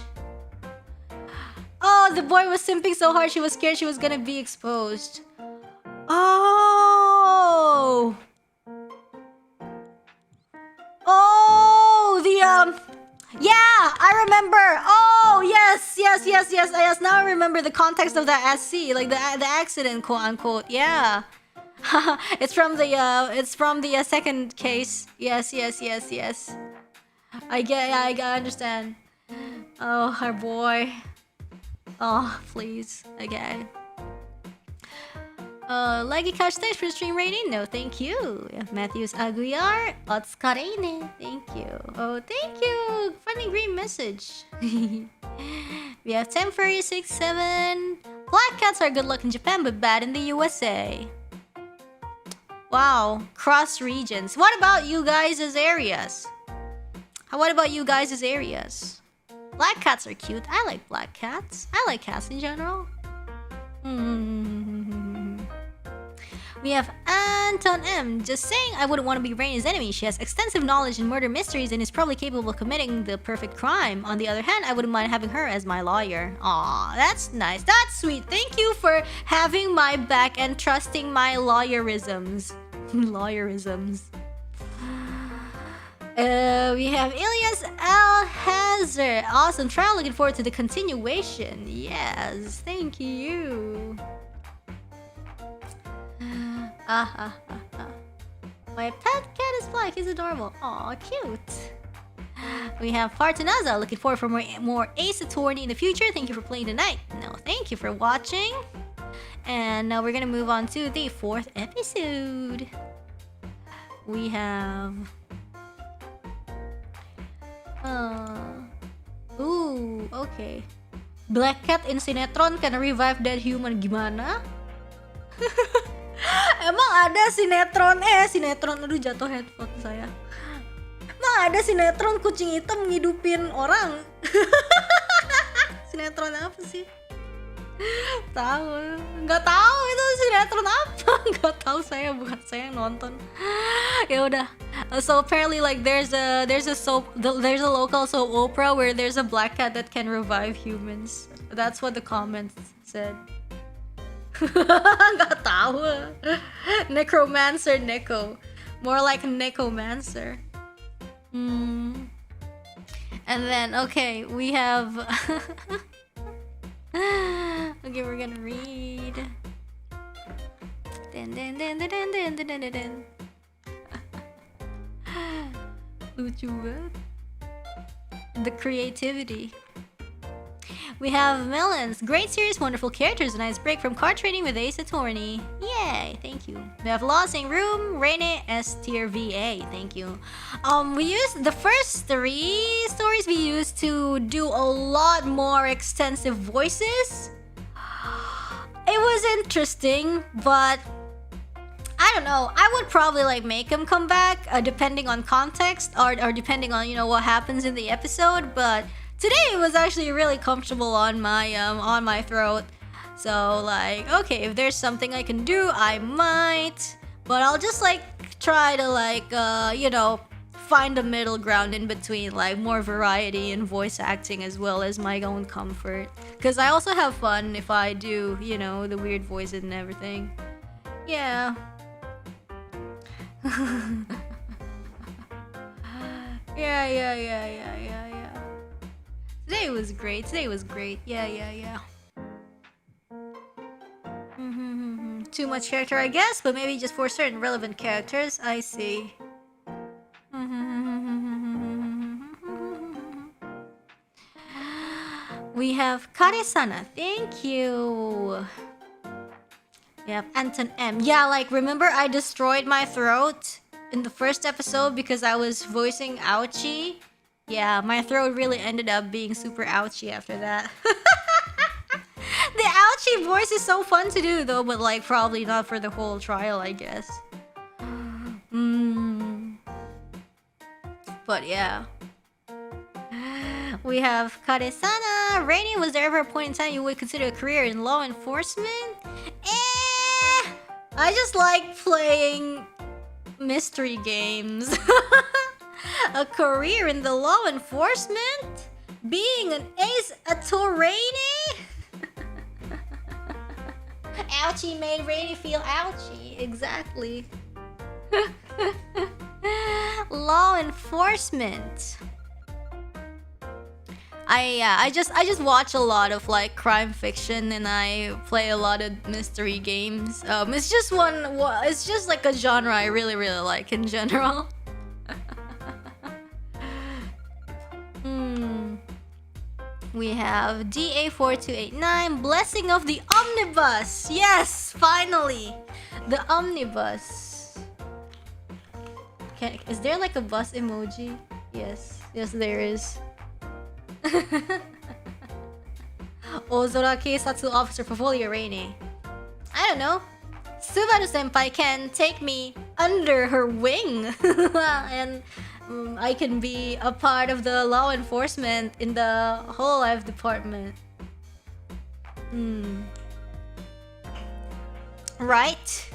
Oh, the boy was simping so hard she was scared she was gonna be exposed. Oh! Oh, yeah, I remember. Oh, yes. Now I remember the context of that SC, like the accident, quote unquote. Yeah. It's from the second case. Yes. I understand. Oh, our boy. Oh, please. Okay. Lagi Couch, thanks for the stream rating. No, thank you. We have Matthews Aguiar. Otskarene. Thank you. Oh, thank you. Funny green message. We have Temporary67. Black cats are good luck in Japan, but bad in the USA. Wow. Cross regions. What about you guys' areas? What about you guys' areas? Black cats are cute. I like black cats. I like cats in general. We have Anton M. Just saying, I wouldn't want to be Raine's enemy. She has extensive knowledge in murder mysteries and is probably capable of committing the perfect crime. On the other hand, I wouldn't mind having her as my lawyer. Aw, that's nice. That's sweet. Thank you for having my back and trusting my lawyerisms. Lawyerisms. We have Ilyas Alhazar. Awesome trial. Looking forward to the continuation. Yes, thank you. My pet cat is black. He's adorable. Aw, cute. We have Partanaza. Looking forward for more Ace Attorney in the future. Thank you for playing tonight. No, thank you for watching. And now we're gonna move on to the 4th episode. We have... Ooh, okay. Black cat in sinetron can revive dead human. Gimana? Emang ada sinetron? Sinetron. Aduh, jatuh headphone saya. Emang ada sinetron kucing hitam ngidupin orang? Sinetron apa sih? Tahu? Nggak tahu itu sinetron apa? Nggak tahu saya, bukan saya yang nonton. Ya udah. So apparently, like there's a local soap opera where there's a black cat that can revive humans. That's what the comments said. Nggak tahu. Necromancer Neko. More like Nekomancer. And then, okay, we have... Okay, we're gonna read. Lucu banget. The creativity. We have Melons. Great series, wonderful characters, a nice break from card trading with Ace Attorney. Yay, thank you. We have Losing Room, Reine S tier VA. Thank you. We used the first 3 stories we used to do a lot more extensive voices. It was interesting, but I don't know. I would probably like make him come back, depending on context or depending on what happens in the episode. But today it was actually really comfortable on my throat. So like, okay, if there's something I can do, I might. But I'll just like try to like find a middle ground in between, like more variety in voice acting as well as my own comfort. Because I also have fun if I do, the weird voices and everything. Yeah. Yeah. Today was great. Yeah. Too much character, I guess, but maybe just for certain relevant characters. I see. We have Kare-sana. Thank you. We have Anton M. Yeah, like, remember I destroyed my throat in the first episode because I was voicing ouchie? Yeah, my throat really ended up being super ouchie after that. The ouchie voice is so fun to do though, but like probably not for the whole trial, I guess. But yeah. We have Kare-sana. Reine, was there ever a point in time you would consider a career in law enforcement? I just like playing mystery games. A career in the law enforcement? Being an Ace Attorney? Ouchie made Reine feel ouchie. Exactly. Law enforcement. I just watch a lot of like crime fiction and I play a lot of mystery games. It's just it's just like a genre I really like in general. We We have DA4289, Blessing of the Omnibus. Yes, finally, the omnibus. Is there like a bus emoji? Yes, there is. Ozora Keisatsu Officer Pavolia Reine. I don't know. Subaru Senpai can take me under her wing and I can be a part of the law enforcement in the hololive department. Right?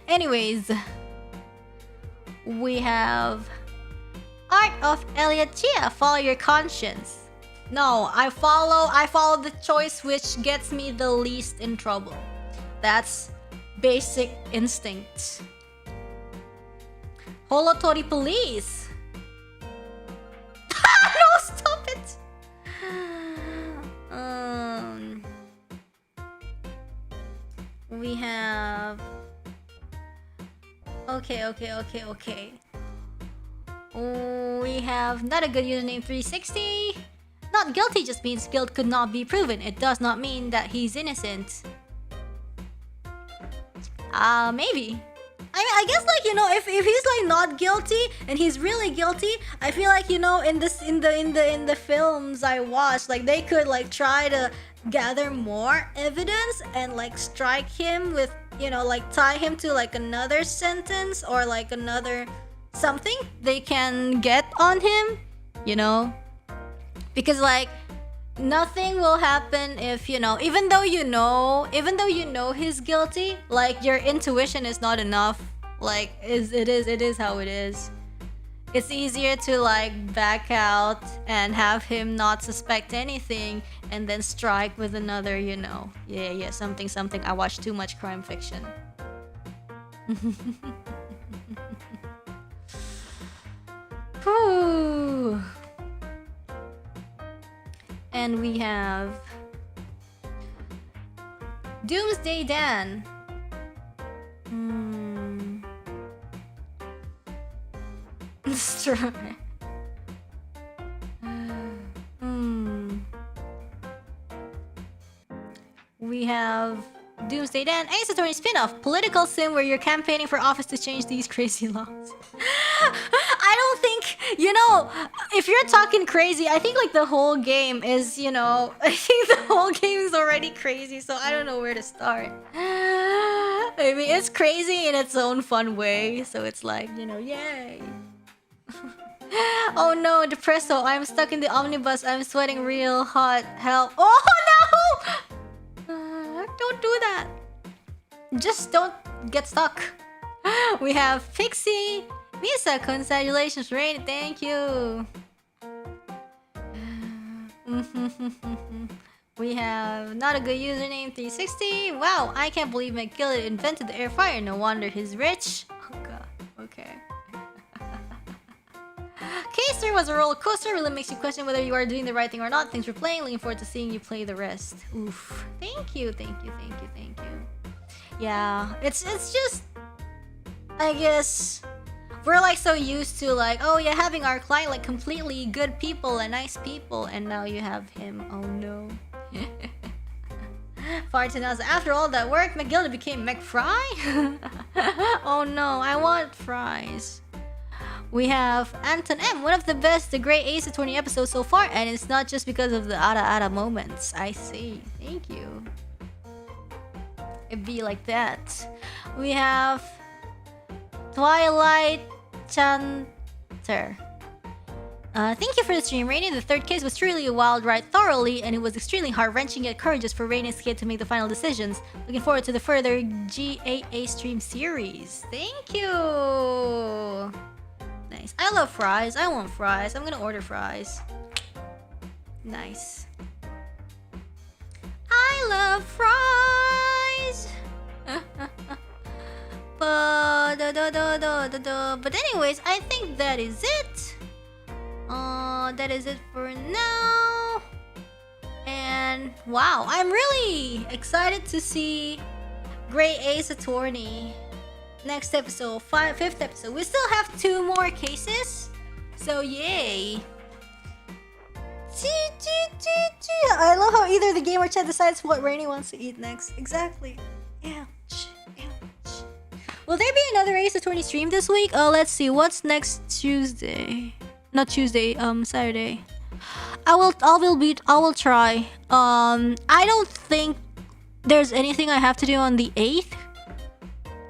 Anyways, we have Art of Elliot Chia, Follow Your Conscience. No, I follow the choice which gets me the least in trouble. That's basic instinct. Holotori Police. No, stop it. We have. Okay. We have not a good username 360. Not guilty just means guilt could not be proven. It does not mean that he's innocent. Maybe. I mean, I guess like, you know, if he's like not guilty and he's really guilty, I feel like, you know, in the films I watched, like they could like try to gather more evidence and like strike him with, you know, like tie him to like another sentence or like another something they can get on him, you know, because like nothing will happen if, you know, even though you know he's guilty, like your intuition is not enough. Like it is how it is. It's easier to like back out and have him not suspect anything and then strike with another, you know, yeah, something. I watch too much crime fiction. Whew. And we have Doomsday Dan. We have Doomsday Dan, Ace Attorney spin-off, political sim where you're campaigning for office to change these crazy laws. I don't think, you know, if you're talking crazy, I think like the whole game is, you know, I think the whole game is already crazy, so I don't know where to start. I mean, it's crazy in its own fun way, so it's like, you know, yay. Oh no, Depresso, I'm stuck in the omnibus, I'm sweating real hot, help. Oh no! Don't do that. Just don't get stuck. We have Pixie, Misa, congratulations, Rain, thank you. We have not a good username 360. Wow, I can't believe McGillet invented the air fryer. No wonder he's rich. Oh god, okay. K-Star was a roller coaster. Really makes you question whether you are doing the right thing or not. Thanks for playing. Looking forward to seeing you play the rest. Oof. Thank you. Yeah, it's just, I guess we're like so used to like, oh yeah, having our client like completely good people and nice people, and now you have him. Oh no. Fartinaza, after all that work, McGilda became McFry? Oh no, I want fries. We have Anton M, one of the best The Great Ace Attorney episodes so far, and it's not just because of the Ara moments. I see. Thank you. It be like that. We have Twilight Chanter. Thank you for the stream, Rainy. The third case was truly a wild ride thoroughly, and it was extremely heart-wrenching yet courageous for Rainy and Skate to make the final decisions. Looking forward to the further GAA stream series. Thank you! Nice. I love fries. I want fries. I'm gonna order fries. Nice. I love fries! But anyways, I think that is it. That is it for now. And wow, I'm really excited to see Grey Ace Attorney next episode, 5th episode. We still have 2 more cases, so yay. I love how either the game or chat decides what Rainy wants to eat next. Exactly. Yeah. Will there be another Ace Attorney stream this week? Let's see. What's next Tuesday? Not Tuesday. Saturday. I will try. I don't think there's anything I have to do on the 8th.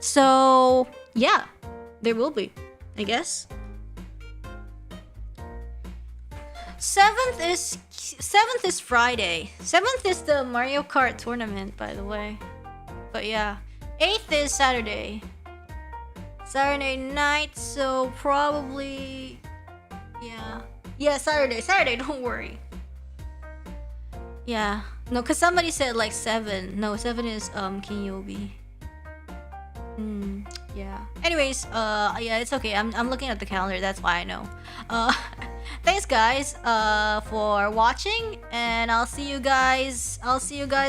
So yeah, there will be, I guess. 7th is Friday. 7th is the Mario Kart tournament, by the way. But yeah, 8th is Saturday. Saturday night, so probably yeah, Saturday, don't worry. Yeah, no, cause somebody said like 7. No, 7 is Kinyobi. Yeah. Anyways, yeah, it's okay. I'm looking at the calendar. That's why I know. Thanks guys for watching, and I'll see you guys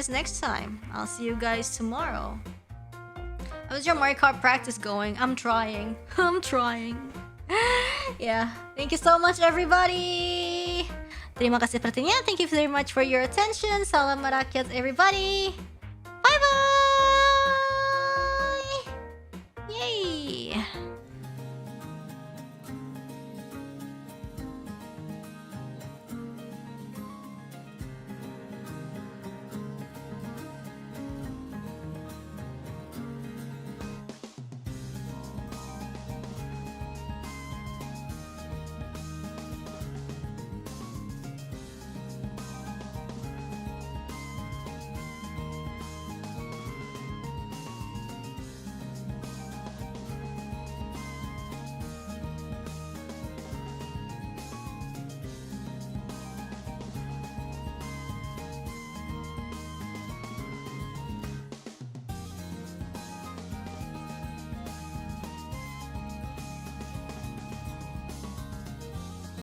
next time. I'll see you guys tomorrow. How's your Mario Kart practice going? I'm trying. Yeah. Thank you so much, everybody. Terima kasih perhatiannya. Thank you very much for your attention. Salam merakyat, everybody.